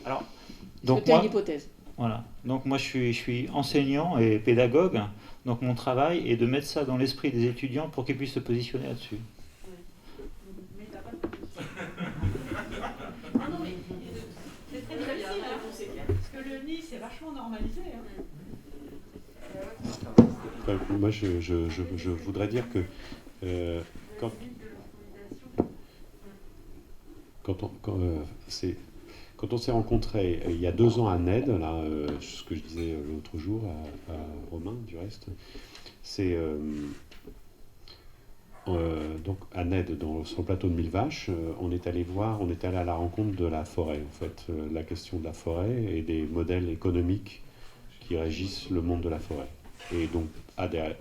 Alors, donc tu as une hypothèse. Voilà. Donc moi je suis enseignant et pédagogue. Donc mon travail est de mettre ça dans l'esprit des étudiants pour qu'ils puissent se positionner là-dessus. Mais t'as pas de non, mais c'est très difficile, parce que le nid, c'est vachement normalisé. Moi, je voudrais dire que quand on s'est rencontrés il y a 2 ans à NED, là, ce que je disais l'autre jour à Romain, du reste, c'est donc à NED, sur le plateau de Millevaches, on est allé à la rencontre de la forêt, en fait, la question de la forêt et des modèles économiques qui régissent le monde de la forêt. Et donc,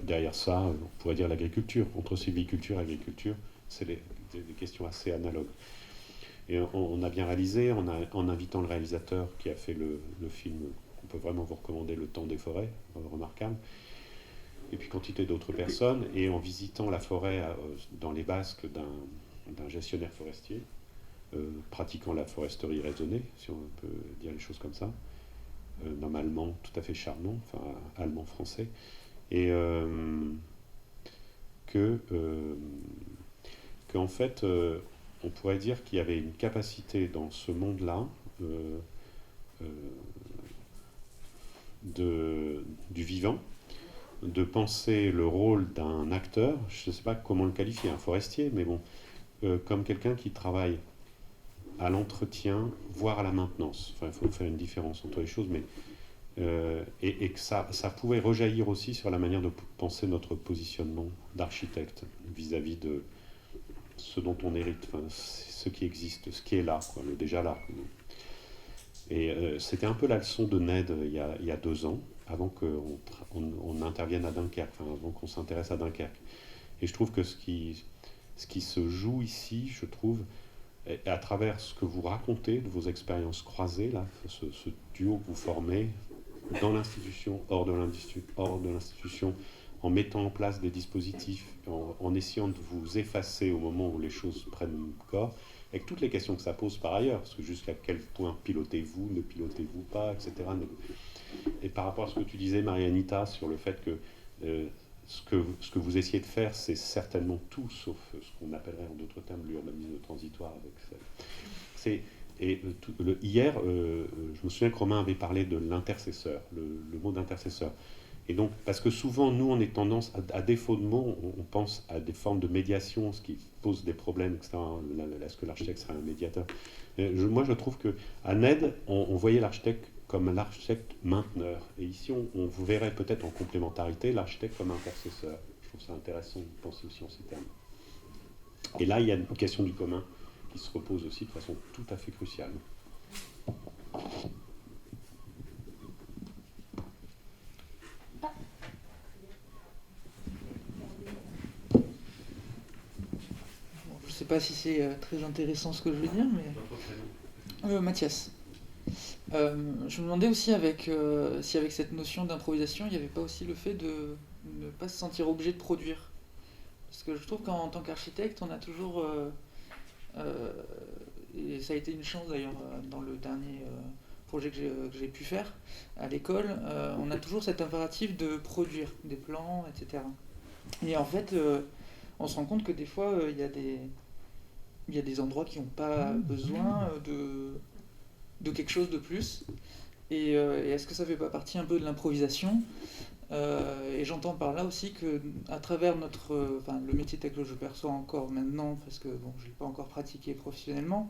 derrière ça, on pourrait dire l'agriculture. Entre sylviculture et agriculture, c'est des questions assez analogues. Et on a bien réalisé, en invitant le réalisateur qui a fait le film, on peut vraiment vous recommander Le Temps des forêts, remarquable. et puis quantité d'autres personnes, et en visitant la forêt dans les Basques d'un gestionnaire forestier, pratiquant la foresterie raisonnée, si on peut dire les choses comme ça, d'un Allemand tout à fait charmant, enfin allemand-français, et qu'en fait, on pourrait dire qu'il y avait une capacité dans ce monde-là du vivant, de penser le rôle d'un acteur, je ne sais pas comment le qualifier, un forestier, mais bon, comme quelqu'un qui travaille à l'entretien, voire à la maintenance. Enfin, il faut faire une différence entre les choses, mais et que ça pouvait rejaillir aussi sur la manière de penser notre positionnement d'architecte vis-à-vis de ce dont on hérite, enfin, ce qui existe, ce qui est là, quoi, le déjà là. Et c'était un peu la leçon de Ned il y a 2 ans, avant qu'on intervienne à Dunkerque, enfin, avant qu'on s'intéresse à Dunkerque. Et je trouve que ce qui se joue ici, je trouve, à travers ce que vous racontez de vos expériences croisées, là, ce duo que vous formez dans l'institution, hors de l'institution, en mettant en place des dispositifs, en essayant de vous effacer au moment où les choses prennent corps, avec toutes les questions que ça pose par ailleurs, parce que jusqu'à quel point pilotez-vous, ne pilotez-vous pas, etc. Et par rapport à ce que tu disais, Marianita, sur le fait que ce que vous essayez de faire, c'est certainement tout, sauf ce qu'on appellerait en d'autres termes l'urbanisme transitoire. Hier, je me souviens que Romain avait parlé de l'intercesseur, le mot d'intercesseur. Et donc, parce que souvent, nous, on est tendance, à défaut de mots, on pense à des formes de médiation, ce qui pose des problèmes, etc. Est-ce que l'architecte serait un médiateur ? Moi, je trouve qu'à Ned, on voyait l'architecte comme l'architecte mainteneur. Et ici, on vous verrait peut-être en complémentarité l'architecte comme intercesseur. Je trouve ça intéressant de penser aussi en ces termes. Et là, il y a une question du commun qui se repose aussi de façon tout à fait cruciale. Je ne sais pas si c'est très intéressant ce que je veux dire, mais... Mathias. Je me demandais aussi si avec cette notion d'improvisation, il n'y avait pas aussi le fait de ne pas se sentir obligé de produire. Parce que je trouve qu'en tant qu'architecte, on a toujours... et ça a été une chance d'ailleurs dans le dernier projet que j'ai pu faire à l'école, on a toujours cet impératif de produire des plans, etc. Et en fait, on se rend compte que des fois, il y a des endroits qui n'ont pas besoin de quelque chose de plus. Et est-ce que ça ne fait pas partie un peu de l'improvisation ? Et j'entends par là aussi que à travers le métier tel que je perçois encore maintenant, parce que bon, je ne l'ai pas encore pratiqué professionnellement,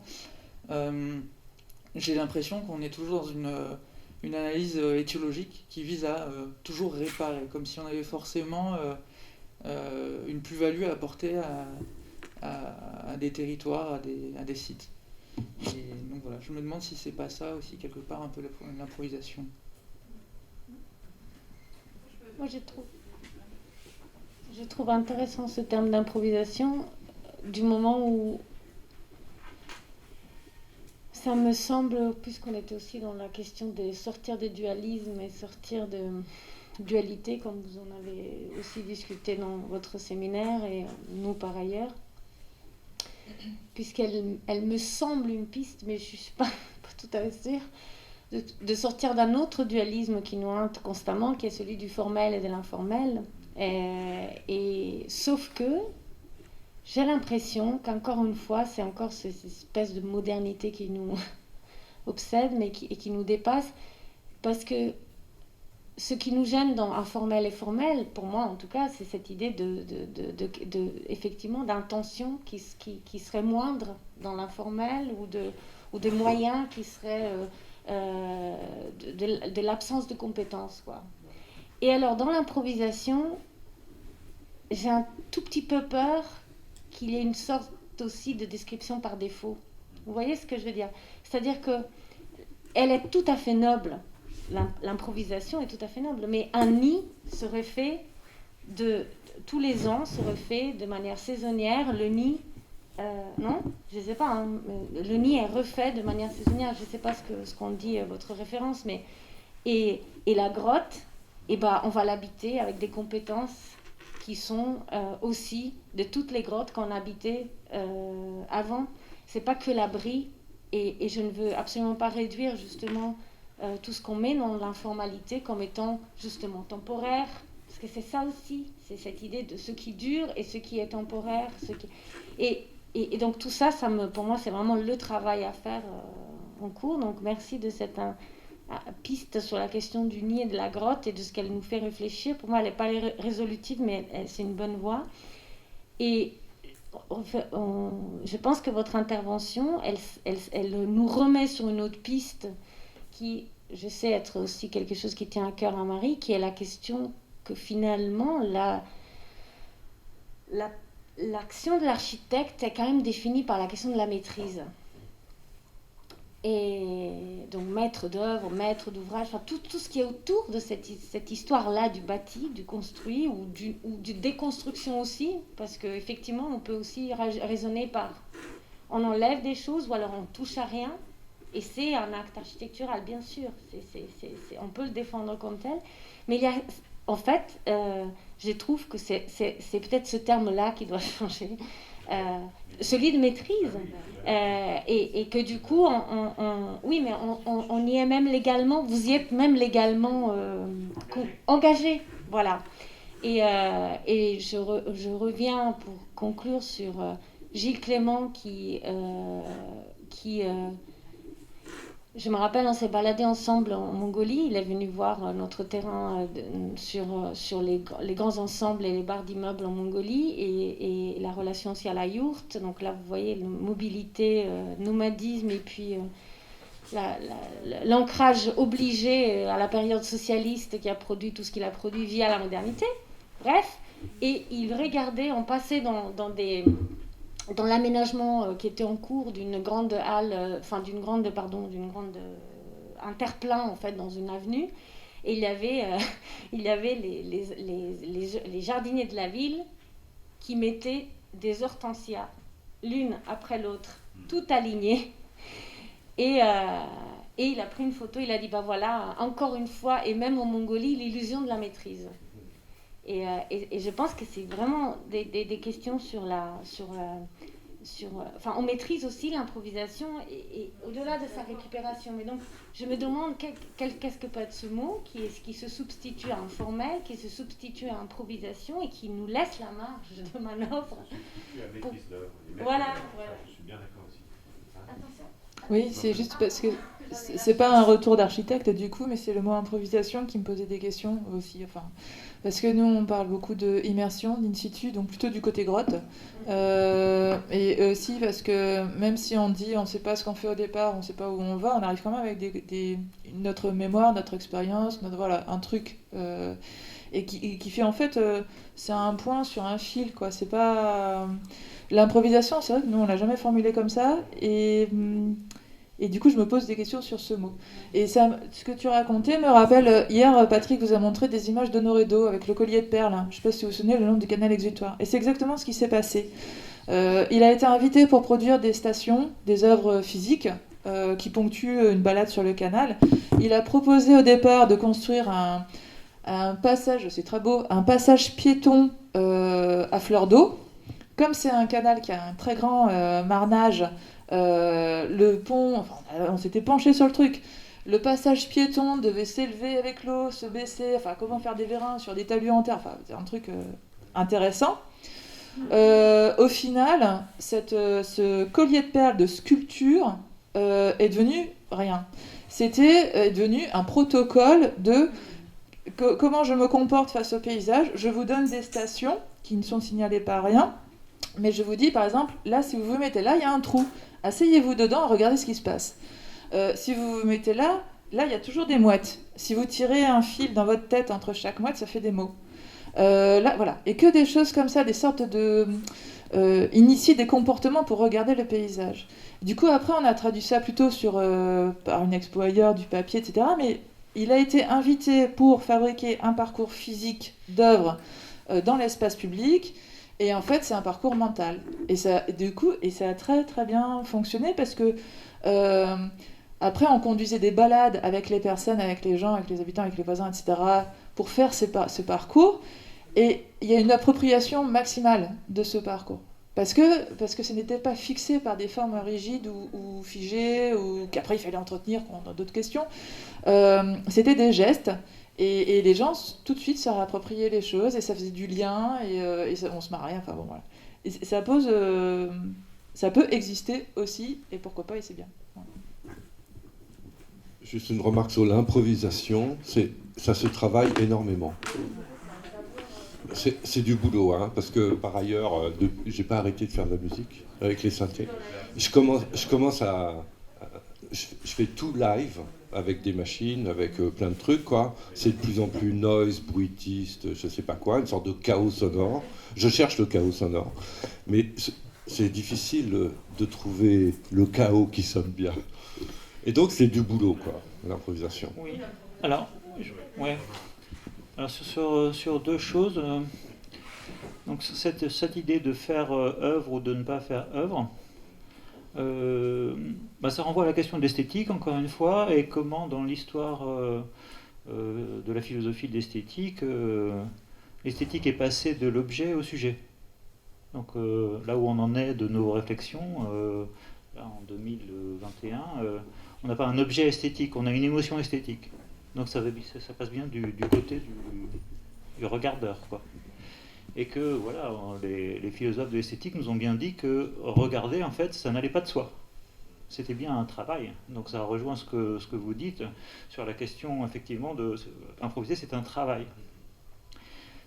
j'ai l'impression qu'on est toujours dans une analyse étiologique qui vise à toujours réparer, comme si on avait forcément une plus-value à apporter à des territoires, à des sites. Et donc voilà, je me demande si c'est pas ça aussi quelque part un peu l'improvisation. Moi, je trouve intéressant ce terme d'improvisation du moment où ça me semble, puisqu'on était aussi dans la question de sortir des dualismes et sortir de dualité, comme vous en avez aussi discuté dans votre séminaire et nous par ailleurs, puisqu'elle me semble une piste, mais je ne suis pas tout à fait sûre, de sortir d'un autre dualisme qui nous hante constamment, qui est celui du formel et de l'informel. Et sauf que j'ai l'impression qu'encore une fois, c'est encore cette espèce de modernité qui nous obsède et qui nous dépasse, parce que ce qui nous gêne dans informel et formel, pour moi en tout cas, c'est cette idée effectivement d'intention qui serait moindre dans l'informel, ou des moyens qui seraient de l'absence de compétences, quoi. Et alors dans l'improvisation, j'ai un tout petit peu peur qu'il y ait une sorte aussi de description par défaut. Vous voyez ce que je veux dire ? C'est-à-dire que elle est tout à fait noble, l'improvisation est tout à fait noble, mais un nid serait fait tous les ans, serait fait de manière saisonnière, le nid. Non, je ne sais pas, hein, le nid est refait de manière saisonnière, je ne sais pas ce qu'en dit votre référence, mais et la grotte et ben, on va l'habiter avec des compétences qui sont aussi de toutes les grottes qu'on habitait avant. C'est pas que l'abri, et je ne veux absolument pas réduire justement tout ce qu'on met dans l'informalité comme étant justement temporaire, parce que c'est ça aussi, c'est cette idée de ce qui dure et ce qui est temporaire, et donc tout ça, pour moi, c'est vraiment le travail à faire en cours. Donc merci de cette piste sur la question du nid et de la grotte et de ce qu'elle nous fait réfléchir. Pour moi, elle n'est pas résolutive, mais c'est une bonne voie. Et je pense que votre intervention, elle nous remet sur une autre piste qui, je sais être aussi quelque chose qui tient à cœur à Marie, qui est la question que finalement, l'action de l'architecte est quand même définie par la question de la maîtrise. Et donc maître d'œuvre, maître d'ouvrage, enfin, tout ce qui est autour de cette histoire-là du bâti, du construit ou du déconstruction aussi, parce qu'effectivement on peut aussi raisonner par on enlève des choses ou alors on touche à rien, et c'est un acte architectural bien sûr, on peut le défendre comme tel, mais il y a, en fait, je trouve que c'est peut-être ce terme-là qui doit changer, celui de maîtrise, et que du coup, oui, mais on y est même légalement, vous y êtes même légalement engagé, voilà. Et je reviens pour conclure sur Gilles Clément qui je me rappelle, on s'est baladé ensemble en Mongolie. Il est venu voir notre terrain sur les grands ensembles et les barres d'immeubles en Mongolie et la relation aussi à la yourte. Donc là, vous voyez, mobilité, nomadisme et puis l'ancrage obligé à la période socialiste qui a produit tout ce qu'il a produit via la modernité. Bref, et il regardait, on passait dans l'aménagement qui était en cours d'une grande halle, d'une grande interplein en fait dans une avenue, et il y avait les jardiniers de la ville qui mettaient des hortensias l'une après l'autre, toutes alignées, et il a pris une photo, il a dit bah voilà, encore une fois, et même en Mongolie, l'illusion de la maîtrise. Et je pense que c'est vraiment des questions on maîtrise aussi l'improvisation et au-delà de sa récupération. Mais donc, je me demande qu'est-ce que peut être ce mot qui se substitue à un formel, qui se substitue à improvisation et qui nous laisse la marge de manœuvre. Voilà. Je suis bien d'accord aussi. Attention. Oui, c'est juste parce que c'est pas un retour d'architecte du coup, mais c'est le mot improvisation qui me posait des questions aussi. Enfin, parce que nous, on parle beaucoup d'immersion, d'in situ, donc plutôt du côté grotte. Et aussi parce que même si on dit on ne sait pas ce qu'on fait au départ, on ne sait pas où on va, on arrive quand même avec notre mémoire, notre expérience, voilà, un truc. Et qui fait en fait, c'est un point sur un fil, quoi. C'est pas... L'improvisation, c'est vrai que nous, on l'a jamais formulé comme ça. Et du coup, je me pose des questions sur ce mot. Et ça, ce que tu racontais me rappelle, hier, Patrick vous a montré des images d'Honoré d'eau avec le collier de perles. Je ne sais pas si vous vous souvenez, le long du canal exutoire. Et c'est exactement ce qui s'est passé. Il a été invité pour produire des stations, des œuvres physiques qui ponctuent une balade sur le canal. Il a proposé au départ de construire un passage, c'est très beau, un passage piéton à fleur d'eau. Comme c'est un canal qui a un très grand marnage, le pont, enfin, on s'était penché sur le truc. Le passage piéton devait s'élever avec l'eau, se baisser, enfin comment faire des vérins sur des talus en terre, enfin c'est un truc intéressant. Au final, ce collier de perles de sculpture est devenu rien. C'était devenu un protocole de comment je me comporte face au paysage. Je vous donne des stations qui ne sont signalées par rien, mais je vous dis par exemple, là si vous vous mettez là, il y a un trou. Asseyez-vous dedans et regardez ce qui se passe. Si vous vous mettez là, il y a toujours des mouettes. Si vous tirez un fil dans votre tête entre chaque mouette, ça fait des mots. Là, voilà. Et que des choses comme ça, des sortes de... initier des comportements pour regarder le paysage. Du coup, après, on a traduit ça plutôt par une expo ailleurs, du papier, etc. Mais il a été invité pour fabriquer un parcours physique d'œuvres dans l'espace public. Et en fait, c'est un parcours mental. Et ça a très très bien fonctionné parce que après, on conduisait des balades avec les personnes, avec les gens, avec les habitants, avec les voisins, etc. pour faire ce parcours, et il y a une appropriation maximale de ce parcours. Parce que ce n'était pas fixé par des formes rigides ou figées, ou qu'après il fallait entretenir dans d'autres questions. C'était des gestes, et les gens tout de suite se réappropriaient les choses, et ça faisait du lien, et on se marrait, enfin bon, voilà. Et ça peut exister aussi, et pourquoi pas, et c'est bien. Voilà. Juste une remarque sur l'improvisation, ça se travaille énormément. C'est du boulot, hein, parce que par ailleurs, j'ai pas arrêté de faire de la musique avec les synthés. Je fais tout live avec des machines, avec plein de trucs, quoi. C'est de plus en plus noise, bruitiste, je sais pas quoi, une sorte de chaos sonore. Je cherche le chaos sonore, mais c'est difficile de trouver le chaos qui sonne bien. Et donc c'est du boulot, quoi, l'improvisation. Oui. Alors, ouais. Alors sur deux choses, donc cette idée de faire œuvre ou de ne pas faire œuvre, ça renvoie à la question de l'esthétique, encore une fois, et comment dans l'histoire de la philosophie de l'esthétique, l'esthétique est passée de l'objet au sujet. Donc là où on en est de nos réflexions, là en 2021, on n'a pas un objet esthétique, on a une émotion esthétique. Donc ça passe bien du côté du regardeur, quoi. Et que voilà, les philosophes de l'esthétique nous ont bien dit que regarder, en fait, ça n'allait pas de soi. C'était bien un travail. Donc ça rejoint ce que vous dites sur la question, effectivement, de improviser, c'est un travail.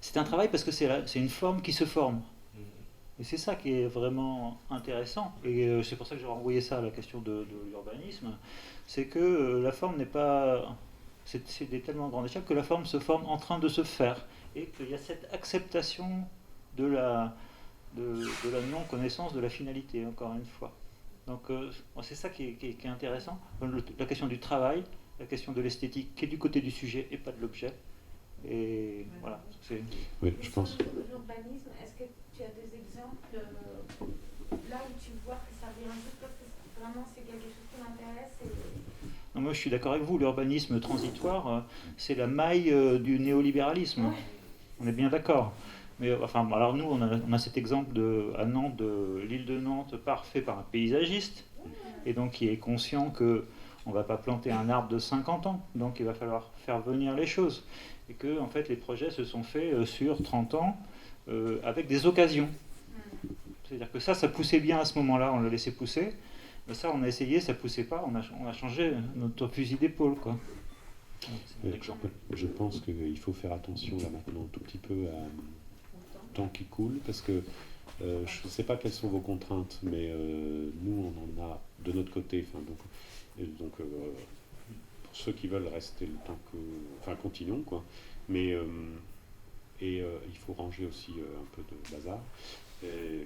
C'est un travail parce que c'est une forme qui se forme. Et c'est ça qui est vraiment intéressant. Et c'est pour ça que j'ai renvoyé ça à la question de l'urbanisme. C'est que la forme n'est pas... C'est des tellement grandes échelles que la forme se forme en train de se faire. Et qu'il y a cette acceptation de la non-connaissance de la finalité, encore une fois. Donc c'est ça qui est intéressant. La question du travail, la question de l'esthétique qui est du côté du sujet et pas de l'objet. Et voilà. Oui, je pense. L'urbanisme, est-ce que tu as des exemples là où tu vois que ça vient juste parce que vraiment c'est quelque chose qui m'intéresse Non, moi je suis d'accord avec vous, l'urbanisme transitoire, c'est la maille du néolibéralisme. Ouais. On est bien d'accord. Mais enfin, alors nous, on a cet exemple à Nantes, de l'île de Nantes, fait par un paysagiste, et donc qui est conscient que on ne va pas planter un arbre de 50 ans, donc il va falloir faire venir les choses. Et que en fait, les projets se sont faits sur 30 ans avec des occasions. C'est-à-dire que ça poussait bien à ce moment-là, on l'a laissé pousser. Mais ça, on a essayé, ça poussait pas, on a changé notre fusil d'épaule, quoi. Je pense qu'il faut faire attention là maintenant un tout petit peu au temps qui coule, parce que je ne sais pas quelles sont vos contraintes, mais nous on en a de notre côté. Donc pour ceux qui veulent rester le temps continuons, quoi. Mais il faut ranger aussi un peu de bazar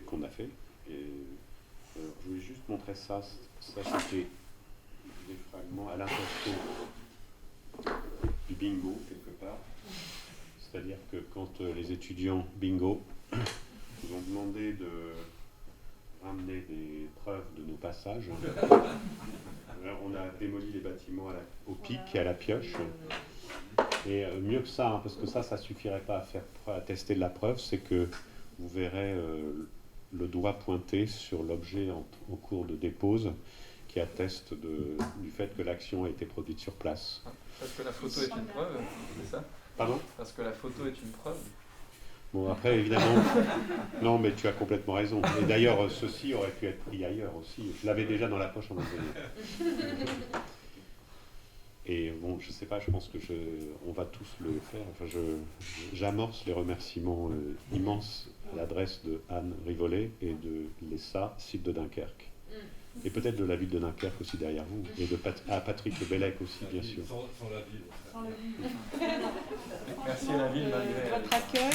qu'on a fait. Je voulais juste montrer ça. Ça c'était des fragments à l'intention du bingo, quelque part. C'est-à-dire que quand les étudiants bingo nous ont demandé de ramener des preuves de nos passages, on a démoli les bâtiments au pic et à la pioche. Et mieux que ça, parce que ça suffirait pas à tester de la preuve, c'est que vous verrez le doigt pointé sur l'objet en cours de dépose qui atteste du fait que l'action a été produite sur place. Parce que la photo est une preuve, c'est ça ? Pardon ? Parce que la photo est une preuve. Bon, après, évidemment... Non, mais tu as complètement raison. Et d'ailleurs, ceci aurait pu être pris ailleurs aussi. Je l'avais déjà dans la poche en anglais. Et bon, je sais pas, je pense que on va tous le faire. Enfin, j'amorce les remerciements immenses à l'adresse de Anne Rivollet et de l'ESA, site de Dunkerque. Et peut-être de la ville de Dunkerque aussi derrière vous. Et à Patrick Bellec aussi, bien sûr. Sans la ville. Merci à la ville malgré votre accueil.